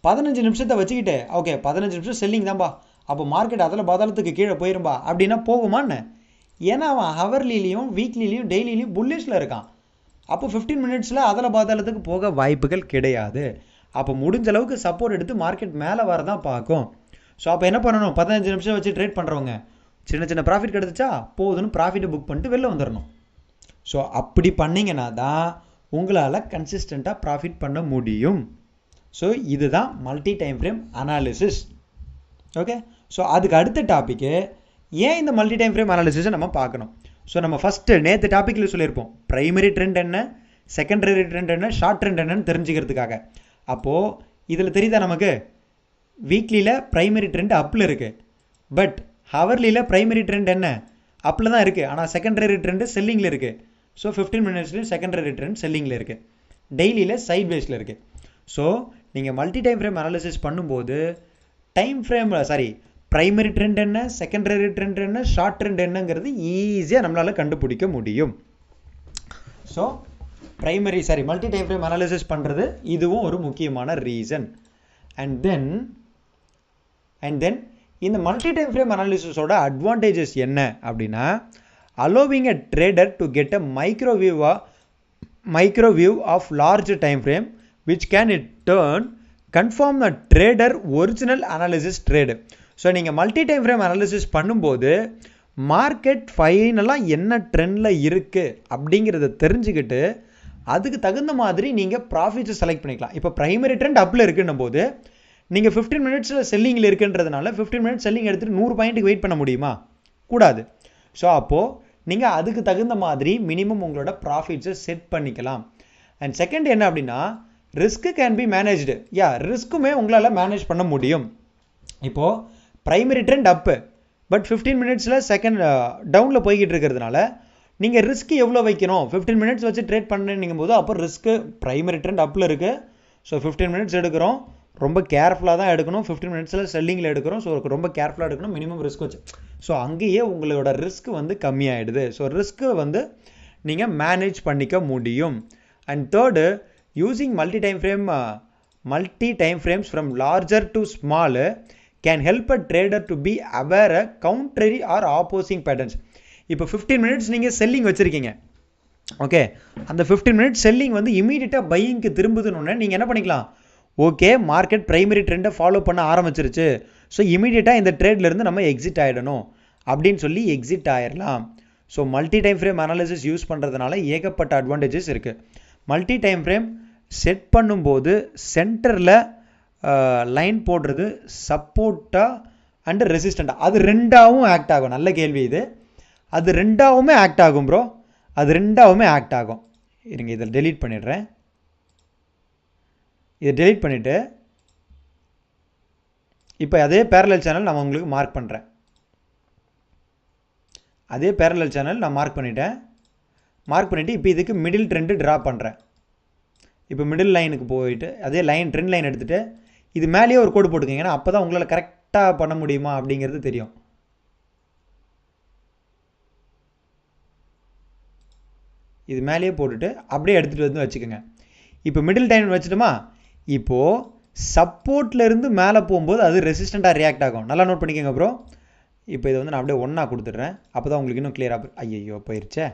15 நிமிஷத்தை வச்சுக்கிட்டு ஓகே 15 நிமிஷம் செல்லிங் தான்பா, அப்போ மார்க்கெட் அதில் பாதாளத்துக்கு கீழே போயிரும்பா அப்படின்னா போகுமான்னு? ஏன்னா அவன் ஹவர்லிலையும் வீக்லிலையும் டெய்லிலையும் புல்லிஷில் இருக்கான். அப்போ 15 மினிட்ஸில் அதில் பாதாளத்துக்கு போக வாய்ப்புகள் கிடையாது. அப்போ முடிஞ்ச அளவுக்கு சப்போர்ட் எடுத்து மார்க்கெட் மேலே வரதான் பார்க்கும். ஸோ அப்போ என்ன பண்ணணும், 15 நிமிஷம் வச்சு ட்ரேட் பண்ணுறவங்க சின்ன ப்ராஃபிட் கிடச்சிச்சா போதுன்னு ப்ராஃபிட்டை புக் பண்ணிட்டு வெளில வந்துடணும். ஸோ அப்படி பண்ணிங்கன்னா தான் உங்களால் கன்சிஸ்டண்ட்டாக ப்ராஃபிட் பண்ண முடியும். ஸோ இதுதான் multi time frame analysis. Okay, so அதுக்கு அடுத்த டாப்பிக்கு ஏன் இந்த மல்டி டைம் ஃப்ரேம் அனாலிசிஸை நம்ம பார்க்கணும். ஸோ நம்ம ஃபஸ்ட்டு நேற்று டாப்பிக்கில் சொல்லியிருப்போம் ப்ரைமரி ட்ரெண்ட் என்ன, செகண்டரி ட்ரெண்ட் என்ன, ஷார்ட் ட்ரெண்ட் என்னன்னு தெரிஞ்சுக்கிறதுக்காக. அப்போது இதில் தெரியுதா நமக்கு, வீக்லியில் ப்ரைமரி ட்ரெண்ட் அப்பில் இருக்குது, பட் ஹவர்லியில் ப்ரைமரி ட்ரெண்ட் என்ன அப்பில் தான் இருக்குது, ஆனால் செகண்டரி ட்ரெண்டு செல்லிங்கில் இருக்குது. ஸோ 15 மினிட்ஸ்லேயும் செகண்டரி ட்ரெண்ட் செல்லிங்கில் இருக்குது, டெய்லியில் சைட்வேஸில் இருக்குது. ஸோ நீங்கள் மல்டி டைம் ஃப்ரேம் அனாலிசிஸ் பண்ணும்போது டைம் ஃப்ரேம் ப்ரைமரி ட்ரெண்ட் என்ன, செகண்டரி ட்ரெண்ட் என்ன, ஷார்ட் ட்ரெண்ட் என்னங்கிறது ஈஸியாக நம்மளால் கண்டுபிடிக்க முடியும். So multi time frame analysis பண்ணுறது இதுவும் ஒரு முக்கியமான ரீசன். அண்ட் தென் இந்த மல்டி டைம் ஃப்ரேம் அனாலிசிஸோட அட்வான்டேஜஸ் என்ன அப்படின்னா, allowing a trader to get a micro view of large time frame which can in turn confirm the trader original analysis trade. So நீங்கள் multi time frame analysis பண்ணும்போது market ஃபைனலாக என்ன ட்ரெண்டில் இருக்குது அப்படிங்கிறத தெரிஞ்சுக்கிட்டு அதுக்கு தகுந்த மாதிரி நீங்கள் ப்ராஃபிட்ஸை செலக்ட் பண்ணிக்கலாம். இப்போ ப்ரைமரி ட்ரெண்ட் அப்பில் இருக்குன்னும் போது நீங்கள் 15 மினிட்ஸில் செல்லிங்கில் இருக்குன்றதுனால 15 மினிட்ஸ் செல்லிங் எடுத்துகிட்டு 100 பாயிண்ட்டுக்கு வெயிட் பண்ண முடியுமா? கூடாது. ஸோ அப்போது நீங்கள் அதுக்கு தகுந்த மாதிரி மினிமம் உங்களோட ப்ராஃபிட்ஸை செட் பண்ணிக்கலாம். அண்ட் செகண்ட் என்ன அப்படின்னா, ரிஸ்க்கு கேன் பி மேனேஜ்டு. ரிஸ்க்குமே உங்களால் மேனேஜ் பண்ண முடியும். இப்போது ப்ரைமரி ட்ரெண்ட் அப்பு, பட் 15 மினிட்ஸில் டவுனில் போய்கிட்டு இருக்கிறதுனால நீங்கள் ரிஸ்க்கு எவ்வளோ வைக்கணும், 15 மினிட்ஸ் வச்சு ட்ரேட் பண்ணுறீங்கும் போது அப்போ ரிஸ்க்கு ப்ரைமரி ட்ரெண்ட் அப்பில் இருக்குது. ஸோ 15 மினிட்ஸ் எடுக்கிறோம், ரொம்ப கேர்ஃபுல்லாக தான் எடுக்கணும். 15 மினிட்ஸில் செல்லிங்கில் எடுக்கிறோம், ஸோ ரொம்ப கேர்ஃபுல்லாக எடுக்கணும், மினிமம் ரிஸ்க் வச்சு. ஸோ அங்கேயே உங்களோட ரிஸ்க் வந்து கம்மியாகிடுது. ஸோ ரிஸ்க்கு வந்து நீங்கள் மேனேஜ் பண்ணிக்க முடியும். And third, using multi time frames from larger to small can help a trader to be aware a counter or opposing patterns. இப்போ 15 மினிட்ஸ் நீங்கள் செல்லிங் வச்சுருக்கீங்க, ஓகே, அந்த 15 மினிட்ஸ் செல்லிங் வந்து இமீடியட்டாக பையிங்க்கு திரும்புதுன்னு நீங்கள் என்ன பண்ணிக்கலாம், ஓகே மார்க்கெட் ப்ரைமரி ட்ரெண்டை ஃபாலோ பண்ண ஆரம்பிச்சிருச்சு, ஸோ இமீடியட்டாக இந்த ட்ரேட்லேருந்து நம்ம எக்ஸிட் ஆகிடணும் அப்படின்னு சொல்லி எக்ஸிட் ஆகிடலாம். So multi time frame analysis use பண்ணுறதுனால ஏகப்பட்ட அட்வான்டேஜஸ் இருக்குது. மல்டி டைம் ஃப்ரேம் செட் பண்ணும்போது சென்டரில் லைன் போடுறது சப்போர்ட்டா அண்ட் ரெசிஸ்டண்டா, அது ரெண்டாவும் ஆக்ட் ஆகும். நல்ல கேள்வி இது. அது ரெண்டாவுமே ஆக்ட் ஆகும் ப்ரோ, அது ரெண்டாவுமே ஆக்ட் ஆகும். இருங்க இதில் டெலீட் பண்ணிடுறேன். இதை டெலீட் பண்ணிவிட்டு இப்போ அதே பேரலல் சேனல் நான் உங்களுக்கு மார்க் பண்ணுறேன். அதே பேரலல் சேனல் நான் மார்க் பண்ணிவிட்டேன். மார்க் பண்ணிவிட்டு இப்போ இதுக்கு மிடில் ட்ரெண்டு ட்ரா பண்ணுறேன். இப்போ மிடில் லைனுக்கு போயிட்டு அதே லைன் ட்ரெண்ட் லைன் எடுத்துகிட்டு இது மேலேயே ஒரு கோடு போட்டுக்கோங்க. ஏன்னா அப்போ தான் உங்களால் கரெக்டாக பண்ண முடியுமா அப்படிங்கிறது தெரியும். இது மேலேயே போட்டுட்டு அப்படியே எடுத்துகிட்டு வந்து வச்சுக்கோங்க. இப்போ மிடில் டைம் வச்சுட்டுமா, இப்போது சப்போர்ட்லேருந்து மேலே போகும்போது அது ரெசிஸ்டண்ட்டாக ரியாக்ட் ஆகும். நல்லா நோட் பண்ணிக்கோங்க ப்ரோ. இப்போ இதை வந்து நான் அப்படியே ஒன்றா கொடுத்துட்றேன். அப்போ தான் உங்களுக்கு இன்னும் கிளியராக ஐயோ போயிடுச்சே.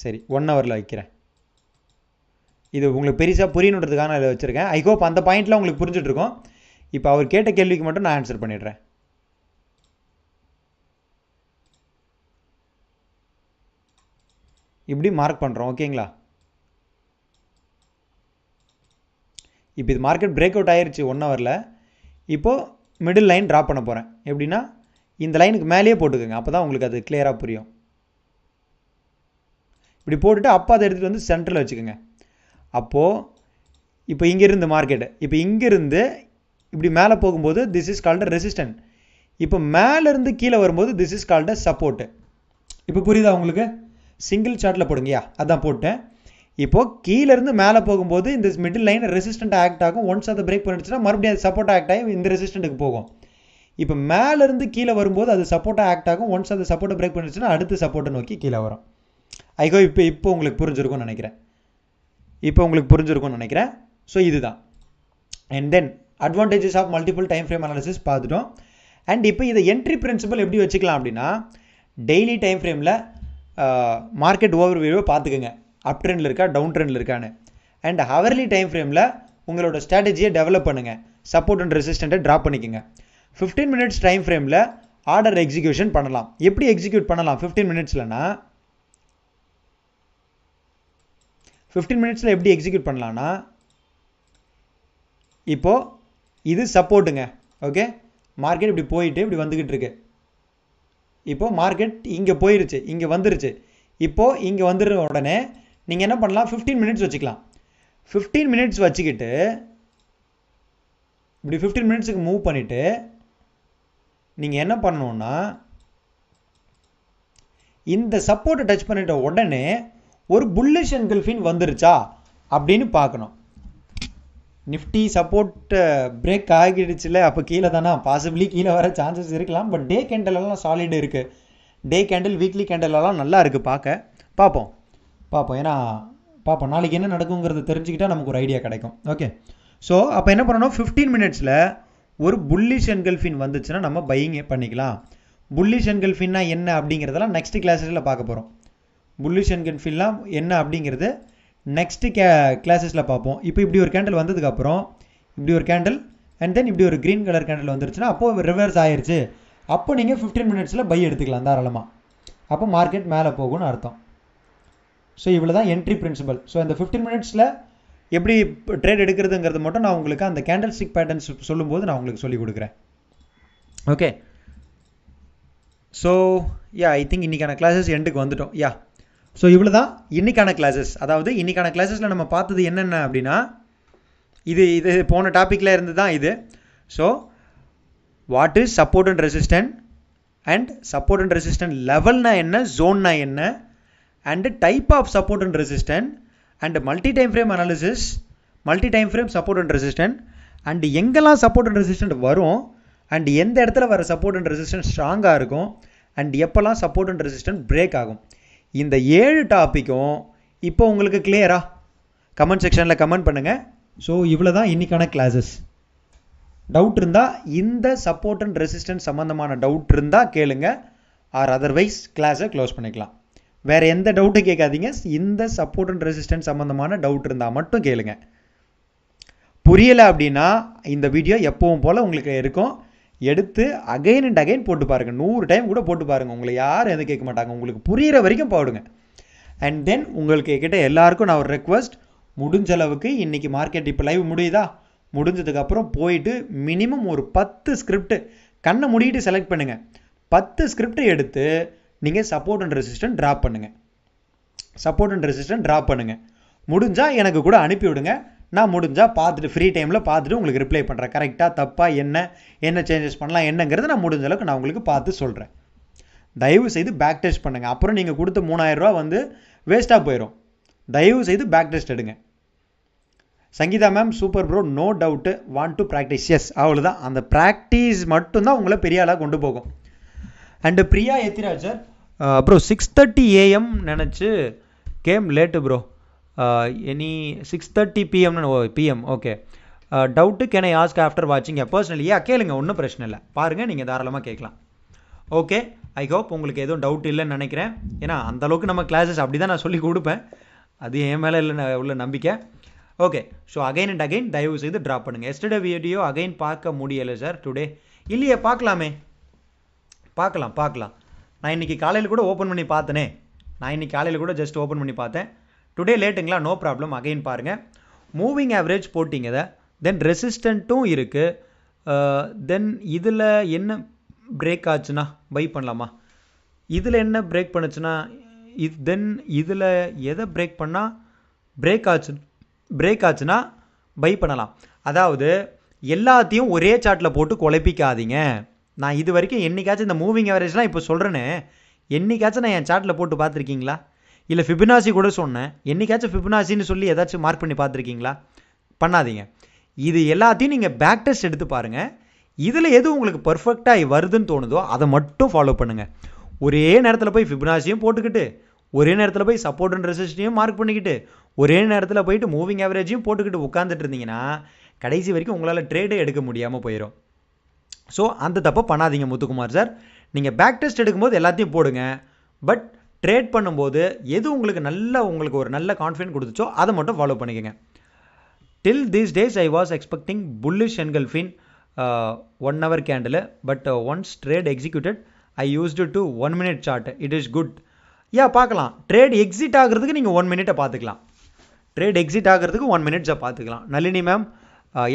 சரி 1 ஹவரில் வைக்கிறேன். இது உங்களுக்கு பெருசாக புரியணுன்றதுக்காக நான் வச்சுருக்கேன். ஐ ஹோப் அந்த பாயிண்ட்லாம் உங்களுக்கு புரிஞ்சுட்ருக்கோம். இப்போ அவர் கேட்ட கேள்விக்கு மட்டும் நான் ஆன்சர் பண்ணிடுறேன். இப்படி மார்க் பண்ணுறோம் ஓகேங்களா. இப்போ இது மார்க்கெட் பிரேக் அவுட் ஆயிடுச்சு 1 ஹவரில். இப்போது மிடில் லைன் ட்ரா பண்ண போகிறேன். எப்படின்னா இந்த லைனுக்கு மேலேயே போட்டுக்கோங்க. அப்போ தான் உங்களுக்கு அது கிளியராக புரியும். இப்படி போட்டுட்டு அப்போ அதை எடுத்துகிட்டு வந்து சென்டரில் வச்சுக்கோங்க. அப்போது இப்போ இங்கேருந்து மார்க்கெட்டு இப்போ இங்கேருந்து இப்படி மேலே போகும்போது திஸ் இஸ் கால்டு ரெசிஸ்டன்ட். இப்போ மேலேருந்து கீழே வரும்போது திஸ் இஸ் கால்டு சப்போர்ட்டு. இப்போ புரியுதா உங்களுக்கு? சிங்கிள் சார்ட்டில் போடுங்கயா, அதான் போட்டேன். இப்போது கீழேருந்து மேலே போகும்போது இந்த மிடில் லைன் ரெசிஸ்டண்ட்டாக ஆக்ட் ஆகும். ஒன்ஸ் அதை பிரேக் பண்ணிடுச்சுன்னா மறுபடியும் அது சப்போர்ட்டாக ஆக்ட் ஆகி இந்த ரெசிஸ்டண்ட்டுக்கு போகும். இப்போ மேலேருந்து கீழே வரும்போது அது சப்போர்ட்டாக ஆக்ட் ஆகும். ஒன்ஸ் அது சப்போர்ட்டை பிரேக் பண்ணிடுச்சுன்னா அடுத்து சப்போர்ட்டை நோக்கி கீழே வரும். ஐகோ இப்போ உங்களுக்கு புரிஞ்சிருக்கும்னு நினைக்கிறேன். ஸோ இதுதான். And then advantages of multiple time frame analysis பார்த்துட்டோம். அண்ட் இப்போ இதை என்ட்ரி பிரின்சிபல் எப்படி வச்சுக்கலாம் அப்படின்னா, டெய்லி டைம் ஃப்ரேமில் மார்க்கெட் ஓவர்வியூவை பார்த்துக்குங்க. அப் ட்ரெண்டில் இருக்கா டவுன் ட்ரெண்டில் இருக்கான்னு. அண்ட் ஹவர்லி டைம் ஃப்ரேமில் உங்களோட ஸ்ட்ராட்டஜியை டெவலப் பண்ணுங்கள். சப்போர்ட் அண்ட் ரெசிஸ்டண்ட்டை ட்ராப் பண்ணிக்கோங்க. 15 மினிட்ஸ் டைம் ஃப்ரேமில் ஆர்டர் எக்ஸிக்யூஷன் பண்ணலாம். எப்படி எக்ஸிக்யூட் பண்ணலாம் 15 மினிட்ஸ்லனா 15 மினிட்ஸில் எப்படி எக்ஸிக்யூட் பண்ணலான்னா, இப்போது இது சப்போர்ட்டுங்க. ஓகே, மார்க்கெட் இப்படி போயிட்டு இப்படி வந்துக்கிட்டு இருக்கு. இப்போது மார்க்கெட் இங்கே போயிருச்சு, இங்கே வந்துருச்சு. இப்போது இங்கே வந்துடுற உடனே நீங்கள் என்ன பண்ணலாம், 15 மினிட்ஸ் வச்சுக்கலாம். 15 மினிட்ஸ் வச்சுக்கிட்டு இப்படி 15 மினிட்ஸுக்கு மூவ் பண்ணிவிட்டு நீங்கள் என்ன பண்ணணுன்னா, இந்த சப்போர்ட்டை டச் பண்ணிட்ட உடனே ஒரு புல்லிஷ் என்கல்ஃபின் வந்துருச்சா அப்படின்னு பார்க்கணும். நிஃப்டி சப்போர்ட் பிரேக் ஆகிடுச்சுல, அப்போ கீழே தானே பாசிபிளி கீழே வர சான்சஸ் இருக்கலாம். பட் டே கேண்டலெல்லாம் சாலிடு இருக்குது. டே கேண்டில் வீக்லி கேண்டலெல்லாம் நல்லா இருக்குது. பார்ப்போம். ஏன்னா பார்ப்போம் நாளைக்கு என்ன நடக்குங்கிறத தெரிஞ்சுக்கிட்டால் நமக்கு ஒரு ஐடியா கிடைக்கும். ஓகே, ஸோ அப்போ என்ன பண்ணணும், 15 மினிட்ஸில் ஒரு புல்லிஷ் என்கல்ஃபின் வந்துச்சுன்னா நம்ம பையிங் பண்ணிக்கலாம். புல்லிஷ் என்கல்ஃபின்னா என்ன அப்படிங்கிறதெல்லாம் நெக்ஸ்ட் கிளாஸஸில் பார்க்க போகிறோம். புல்லிஷ் என்கல்ஃபின்லாம் என்ன அப்படிங்கிறது நெக்ஸ்ட்டு கிளாஸஸில் பார்ப்போம். இப்போ இப்படி ஒரு கேண்டில் வந்ததுக்கப்புறம் இப்படி ஒரு கேண்டில் அண்ட் தென் இப்படி ஒரு க்ரீன் கலர் கேண்டில் வந்துருச்சுன்னா அப்போது ரிவர்ஸ் ஆயிடுச்சு. அப்போ நீங்கள் 15 மினிட்ஸில் பை எடுத்துக்கலாம் தாராளமாக. அப்போ மார்க்கெட் மேலே போகும்னு அர்த்தம். ஸோ இவ்வளோ தான் என்ட்ரி பிரின்சிபல். ஸோ இந்த 15 மினிட்ஸில் எப்படி ட்ரேட் எடுக்கிறதுங்கிறது மட்டும் நான் உங்களுக்கு அந்த கேண்டில் ஸ்டிக் பேட்டர்ன்ஸ் சொல்லும்போது நான் உங்களுக்கு சொல்லிக் கொடுக்குறேன். ஓகே, ஸோ ஐ திங்க் இன்றைக்கான கிளாஸஸ் எண்டுக்கு வந்துட்டோம். ஸோ இவ்வளோ தான் இன்றைக்கான கிளாஸஸ். அதாவது இன்றைக்கான கிளாஸஸில் நம்ம பார்த்தது என்னென்ன அப்படின்னா, இது போன டாப்பிக்கில் இருந்து தான் இது. So what is support and resistant, and support and resistant லெவல்னா என்ன, ஜோன்னா என்ன, and type of support and resistant, and multi time frame analysis, multi time frame support and resistant, and எங்கெல்லாம் சப்போர்ட் அண்ட் ரெசிஸ்டன்ட் வரும், and எந்த இடத்துல வர support and resistant ஸ்ட்ராங்காக இருக்கும், அண்ட் எப்போல்லாம் சப்போர்ட் அண்ட் ரெசிஸ்டன்ட் பிரேக் ஆகும். இந்த 7 டாப்பிக்கும் இப்போ உங்களுக்கு கிளியரா? கமெண்ட் செக்ஷனில் கமெண்ட் பண்ணுங்கள். ஸோ இவ்வளோ தான் இன்றைக்கான கிளாஸஸ். டவுட் இருந்தால் இந்த சப்போர்ட் அண்ட் ரெசிஸ்டன்ஸ் சம்மந்தமான டவுட் இருந்தால் கேளுங்க. ஆர் அதர்வைஸ் கிளாஸை க்ளோஸ் பண்ணிக்கலாம். வேறு எந்த டவுட்டும் கேட்காதீங்க. இந்த சப்போர்ட் அண்ட் ரெசிஸ்டன்ஸ் சம்மந்தமான டவுட் இருந்தால் மட்டும் கேளுங்க. புரியலை அப்படின்னா இந்த வீடியோ எப்பவும் போல் உங்களுக்கு இருக்கும். எடுத்து அகைன் அண்ட் அகைன் போட்டு பாருங்கள். 100 டைம் கூட போட்டு பாருங்கள். உங்களை யாரும் எதுவும் கேட்க மாட்டாங்க. உங்களுக்கு புரிகிற வரைக்கும் போடுங்க. அண்ட் தென் உங்களுக்கு கிட்ட எல்லாருக்கும் நான் ஒரு ரெக்வஸ்ட், முடிஞ்ச அளவுக்கு இன்றைக்கி மார்க்கெட் இப்போ லைவ் முடியுதா, முடிஞ்சதுக்கப்புறம் போயிட்டு மினிமம் ஒரு 10 ஸ்கிரிப்ட் கண்ணை மூடிட்டு செலக்ட் பண்ணுங்கள். 10 ஸ்கிரிப்டை எடுத்து நீங்கள் சப்போர்ட் அண்ட் ரெசிஸ்டன்ட் ட்ராப் பண்ணுங்கள். முடிஞ்சால் எனக்கு கூட அனுப்பிவிடுங்க. நான் முடிஞ்சால் பார்த்துட்டு ஃப்ரீ டைமில் பார்த்துட்டு உங்களுக்கு ரிப்ளை பண்ணுறேன். கரெக்டாக தப்பா என்ன சேஞ்சஸ் பண்ணலாம் என்னங்கிறது நான் முடிஞ்ச அளவுக்கு நான் உங்களுக்கு பார்த்து சொல்கிறேன். தயவு செய்து பேக் டெஸ்ட் பண்ணுங்கள். அப்புறம் நீங்கள் கொடுத்த 3000 ரூபா வந்து வேஸ்ட்டாக போயிடும். தயவு செய்து பேக் டெஸ்ட் எடுங்க. Sangeetha ma'am super bro, no doubt, want to practice. Yes, அவ்வளோதான். அந்த ப்ராக்டிஸ் மட்டும்தான் உங்களை பெரிய ஆளாக கொண்டு போகும். And Priya Ethiraj sir bro 6:30 AM நினச்சி came late bro. Any 6:30 PM okay. Doubt can I ask after வாட்சிங் பர்சனலி? கேளுங்க, ஒன்றும் பிரச்சனை இல்லை. பாருங்கள், நீங்கள் தாராளமாக கேட்கலாம். ஓகே, ஐ ஹோப் உங்களுக்கு எதுவும் டவுட் இல்லைன்னு நினைக்கிறேன். ஏன்னா அந்தளவுக்கு நம்ம கிளாஸஸ் அப்படி தான் நான் சொல்லி கொடுப்பேன். அது என் மேலே இல்லை உள்ள நம்பிக்கை. Okay, so again and again தயவு செய்து ட்ராப் பண்ணுங்கள். எஸ்டர்டே வீடியோ அகைன் பார்க்க முடியலை சார் டுடே. இல்லையே, பார்க்கலாமே, பார்க்கலாம். நான் இன்றைக்கி காலையில் கூட ஓப்பன் பண்ணி பார்த்தேனே. ஜஸ்ட் ஓப்பன் பண்ணி பார்த்தேன். டுடே லேட்டுங்களா? நோ ப்ராப்ளம், அகைன் பாருங்கள். மூவிங் ஆவரேஜ் போட்டிங்க இதை. தென் ரெசிஸ்டண்ட்டும் இருக்குது. தென் இதில் என்ன பிரேக் ஆச்சுன்னா பை பண்ணலாமா? இதில் என்ன பிரேக் பண்ணுச்சுன்னா தென் இதில் எதை பிரேக் பண்ணால் பிரேக் ஆச்சுன்னா பை பண்ணலாம். அதாவது எல்லாத்தையும் ஒரே சார்ட்டில் போட்டு குழப்பிக்காதீங்க. நான் இது வரைக்கும் என்றைக்காச்சும் இந்த மூவிங் ஆவரேஜ்லாம் இப்போ சொல்கிறேன்னு என்றைக்காச்சும் நான் என் சார்ட்டில் போட்டு பார்த்துருக்கீங்களா? இல்லை ஃபிபனாசி கூட சொன்னேன். என்றைக்காச்சும் ஃபிபனாசின்னு சொல்லி ஏதாச்சும் மார்க் பண்ணி பார்த்துருக்கீங்களா? பண்ணாதீங்க. இது எல்லாத்தையும் நீங்கள் பேக் டெஸ்ட் எடுத்து பாருங்கள். இதில் எது உங்களுக்கு பர்ஃபெக்டாக வருதுன்னு தோணுதோ அதை மட்டும் ஃபாலோ பண்ணுங்கள். ஒரே நேரத்தில் போய் ஃபிபனாசியும் போட்டுக்கிட்டு, ஒரே நேரத்தில் போய் சப்போர்ட் அண்ட் ரெசிஸ்டையும் மார்க் பண்ணிக்கிட்டு, ஒரே நேரத்தில் போயிட்டு மூவிங் ஆவரேஜையும் போட்டுக்கிட்டு உட்காந்துட்டு இருந்தீங்கன்னா கடைசி வரைக்கும் உங்களால் ட்ரேடே எடுக்க முடியாமல் போயிடும். ஸோ அந்த தப்பை பண்ணாதீங்க முத்துக்குமார் சார். நீங்கள் பேக் டெஸ்ட் எடுக்கும்போது எல்லாத்தையும் போடுங்க. பட் ட்ரேட் பண்ணும்போது எது உங்களுக்கு ஒரு நல்ல கான்ஃபிடென்ட் கொடுத்துச்சோ அதை மட்டும் ஃபாலோ பண்ணிக்கோங்க. Till these days I was expecting bullish engulfing 1 hour candle, but once trade executed I used it to 1 minute chart. It is good. பார்க்கலாம். ட்ரேட் எக்ஸிட் ஆகிறதுக்கு நீங்கள் 1 minute பார்த்துக்கலாம். 1 minute பார்த்துக்கலாம். Nalini ma'am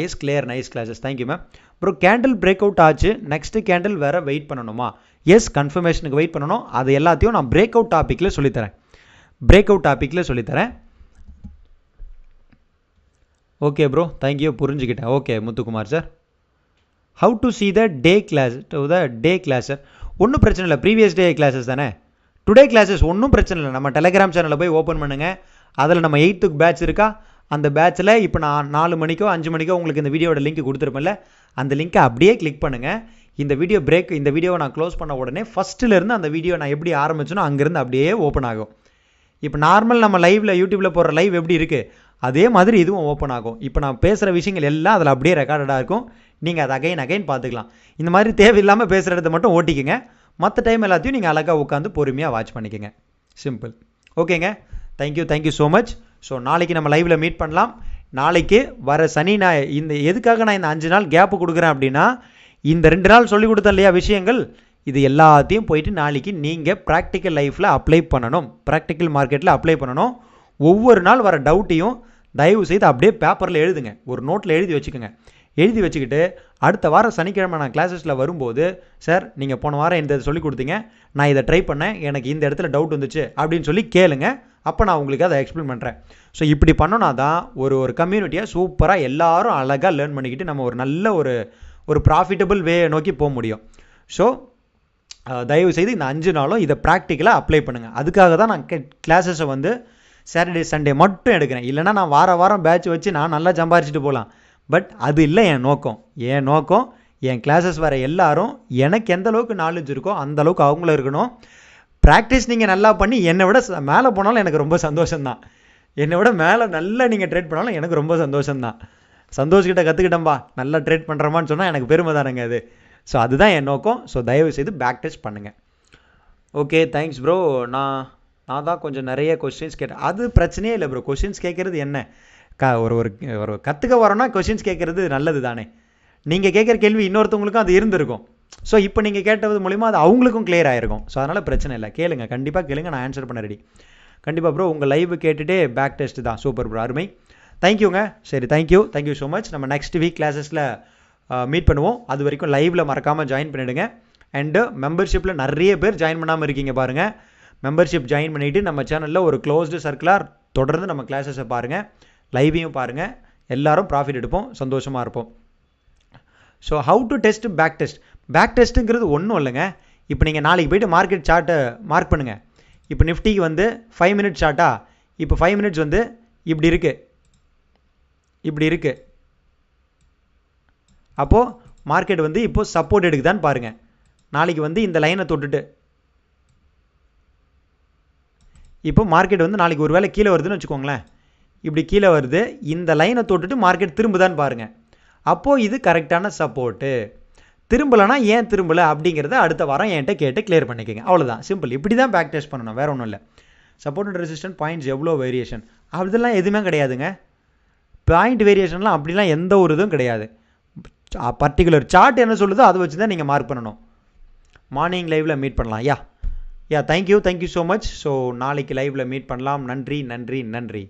yes clear, nice classes, thank you ma'am. Bro candle break out ஆச்சு, next candle வேறு wait பண்ணணுமா? Yes, கன்ஃபர்மேஷனுக்கு wait பண்ணணும். அது எல்லாத்தையும் நான் பிரேக் அவுட் டாப்பிக்கில் சொல்லித்தரேன். ஓகே ப்ரோ, தேங்க்யூ, புரிஞ்சுக்கிட்டேன். Okay Muthukumar sir. How to see the day class sir? ஒன்றும் பிரச்சனை இல்லை, ப்ரீவியஸ் டே கிளாஸஸ் தானே. டுடே கிளாஸஸ் ஒன்றும் பிரச்சனை இல்லை. நம்ம டெலிகிராம் சேனலில் போய் ஓப்பன் பண்ணுங்கள். அதில் நம்ம 8th பேட்ச் இருக்கா, அந்த பேட்சில் இப்போ நான் 4 மணிக்கோ 5 மணிக்கோ உங்களுக்கு இந்த வீடியோட லிங்க் கொடுத்துருப்பேன்ல, அந்த லிங்க்கை அப்படியே கிளிக் பண்ணுங்கள். இந்த வீடியோவை நான் க்ளோஸ் பண்ண உடனே ஃபஸ்ட்டிலேருந்து அந்த வீடியோ நான் எப்படி ஆரம்பிச்சோன்னா அங்கேருந்து அப்படியே ஓப்பன் ஆகும். இப்போ நார்மல் நம்ம யூடியூப்பில் போடுற லைவ் எப்படி இருக்குது, அதே மாதிரி இதுவும் ஓப்பன் ஆகும். இப்போ நான் பேசுகிற விஷயங்கள் எல்லாம் அதில் அப்படியே ரெக்கார்டடாக இருக்கும். நீங்கள் அதை அகைன் பார்த்துக்கலாம். இந்த மாதிரி தேவையில்லாமல் பேசுகிற இடத்த மட்டும் ஓட்டிக்கங்க. மற்ற டைம் எல்லாத்தையும் நீங்கள் அழகாக உட்காந்து பொறுமையாக வாட்ச் பண்ணிக்கோங்க. சிம்பிள். ஓகேங்க, தேங்க்யூ ஸோ மச். ஸோ நாளைக்கு நம்ம லைவில் மீட் பண்ணலாம். நாளைக்கு வர சனி எதுக்காக நான் இந்த 5 நாள் கேப்பு கொடுக்குறேன் அப்படின்னா, இந்த 2 நாள் சொல்லிக் கொடுத்தேன் இல்லையா விஷயங்கள், இது எல்லாத்தையும் போயிட்டு நாளைக்கு நீங்கள் ப்ராக்டிக்கல் லைஃப்பில் அப்ளை பண்ணணும், ப்ராக்டிக்கல் மார்க்கெட்டில் அப்ளை பண்ணணும். ஒவ்வொரு நாள் வர டவுட்டையும் தயவு செய்து அப்படியே பேப்பரில் எழுதுங்க, ஒரு நோட்டில் எழுதி வச்சுக்கிட்டு அடுத்த வாரம் சனிக்கிழமை நான் கிளாஸஸில் வரும்போது, சார் நீங்கள் போன வாரம் இந்த சொல்லிக் கொடுத்தீங்க, நான் இதை ட்ரை பண்ணேன், எனக்கு இந்த இடத்துல டவுட் வந்துச்சு அப்படின்னு சொல்லி கேளுங்க. அப்போ நான் உங்களுக்கு அதை எக்ஸ்பிளைன் பண்ணுறேன். ஸோ இப்படி பண்ணோன்னா தான் ஒரு கம்யூனிட்டியாக சூப்பராக எல்லாரும் அழகாக லேர்ன் பண்ணிக்கிட்டு நம்ம ஒரு நல்ல ஒரு ப்ராஃபிட்டபிள் வே நோக்கி போக முடியும். ஸோ தயவு செய்து இந்த 5 நாளும் இதை ப்ராக்டிக்கலாக அப்ளை பண்ணுங்கள். அதுக்காக தான் நான் கிளாஸஸை வந்து சாட்டர்டே சண்டே மட்டும் எடுக்கிறேன். இல்லைனா நான் வாரம் பேட்ச் வச்சு நான் நல்லா சம்பாரிச்சிட்டு போகலாம். பட் அது இல்லை என் நோக்கம். என் கிளாஸஸ் வர எல்லாரும் எனக்கு எந்த அளவுக்கு நாலேஜ் இருக்கோ அந்த அளவுக்கு அவங்களும் இருக்கணும். ப்ராக்டிஸ் நீங்கள் நல்லா பண்ணி என்னை விட மேலே போனாலும் எனக்கு ரொம்ப சந்தோஷம்தான். என்னை விட மேலே நல்லா நீங்கள் ட்ரேட் பண்ணாலும் எனக்கு ரொம்ப சந்தோஷம்தான். சந்தோஷக்கிட்ட கற்றுக்கிட்டம்பா, நல்லா ட்ரேட் பண்ணுறமான்னு சொன்னால் எனக்கு பெருமை தானேங்க அது. ஸோ அதுதான் என் நோக்கம். ஸோ தயவு செய்து பேக் டெஸ்ட் பண்ணுங்கள். Okay, thanks bro. நான் தான் கொஞ்சம் நிறைய கொஸ்டின்ஸ் கேட்டேன். அது பிரச்சனையே இல்லை ப்ரோ. கொஸ்டின்ஸ் கேட்குறது என்ன, ஒரு கற்றுக்க வரோன்னா கொஸ்டின்ஸ் கேட்குறது நல்லது தானே. நீங்கள் கேட்குற கேள்வி இன்னொருத்தவங்களுக்கும் அது இருந்திருக்கும். ஸோ இப்போ நீங்கள் கேட்டது மூலிமா அது அவங்களுக்கும் கிளியர் ஆகிருக்கும். ஸோ அதனால் பிரச்சனை இல்லை, கேளுங்க, கண்டிப்பாக கேளுங்க, நான் ஆன்சர் பண்ண ரெடி. கண்டிப்பாக ப்ரோ. உங்கள் லைவ் கேட்டுகிட்டே பேக் டெஸ்ட் தான். சூப்பர் ப்ரோ, அருமை. தேங்க்யூங்க. சரி, தேங்க்யூ ஸோ மச். நம்ம நெக்ஸ்ட் வீக் கிளாஸஸில் மீட் பண்ணுவோம். அது வரைக்கும் லைவில் மறக்காமல் ஜாயின் பண்ணிவிடுங்க. அண்டு மெம்பர்ஷிப்பில் நிறைய பேர் ஜாயின் பண்ணாமல் இருக்கீங்க பாருங்கள். மெம்பர்ஷிப் ஜாயின் பண்ணிவிட்டு நம்ம சேனலில் ஒரு க்ளோஸ்டு சர்க்கிளாக தொடர்ந்து நம்ம கிளாஸஸை பாருங்கள், லைவையும் பாருங்கள். எல்லாரும் ப்ராஃபிட் எடுப்போம், சந்தோஷமாக இருப்போம். So how to test back test. Back டெஸ்ட்டுங்கிறது ஒன்றும் இல்லைங்க. இப்போ நீங்கள் நாளைக்கு போய்ட்டு மார்க்கெட் சார்ட்டை மார்க் பண்ணுங்கள். இப்போ நிஃப்டிக்கு வந்து 5 மினிட்ஸ் சார்ட்டா, இப்போ 5 மினிட்ஸ் வந்து இப்படி இருக்குது. அப்போது மார்க்கெட் வந்து இப்போது சப்போர்ட் எடுக்குதான்னு பாருங்கள். நாளைக்கு வந்து இந்த லைனை தொட்டுட்டு இப்போ மார்க்கெட் வந்து நாளைக்கு ஒரு வேளை கீழே வருதுன்னு வச்சுக்கோங்களேன். இப்படி கீழே வருது, இந்த லைனை தொட்டுட்டு மார்க்கெட் திரும்புதான்னு பாருங்கள். அப்போது இது கரெக்டான சப்போர்ட்டு. திரும்பலைன்னா ஏன் திரும்பலை அப்படிங்கிறத அடுத்த வாரம் என்கிட்ட கேட்டு கிளியர் பண்ணிக்கோங்க. அவ்வளோதான், சிம்பிள். இப்படி தான் பேக் டெஸ்ட் பண்ணணும், வேறு ஒன்றும் இல்லை. சப்போர்ட் அண்ட் ரெசிஸ்டன்ட் பாயிண்ட்ஸ் எவ்வளோ வேரியேஷன் அப்படிலாம் எதுவுமே கிடையாதுங்க. பாயிண்ட் வேரியேஷன்லாம் அப்படிலாம் எந்த ஒரு இதுவும் கிடையாது. பர்டிகுலர் சார்ட் என்ன சொல்லுதோ அதை வச்சு தான் நீங்கள் மார்க் பண்ணணும். மார்னிங் லைவில் மீட் பண்ணலாம். Yeah thank you so much. So நாளைக்கு லைவில் மீட் பண்ணலாம். நன்றி.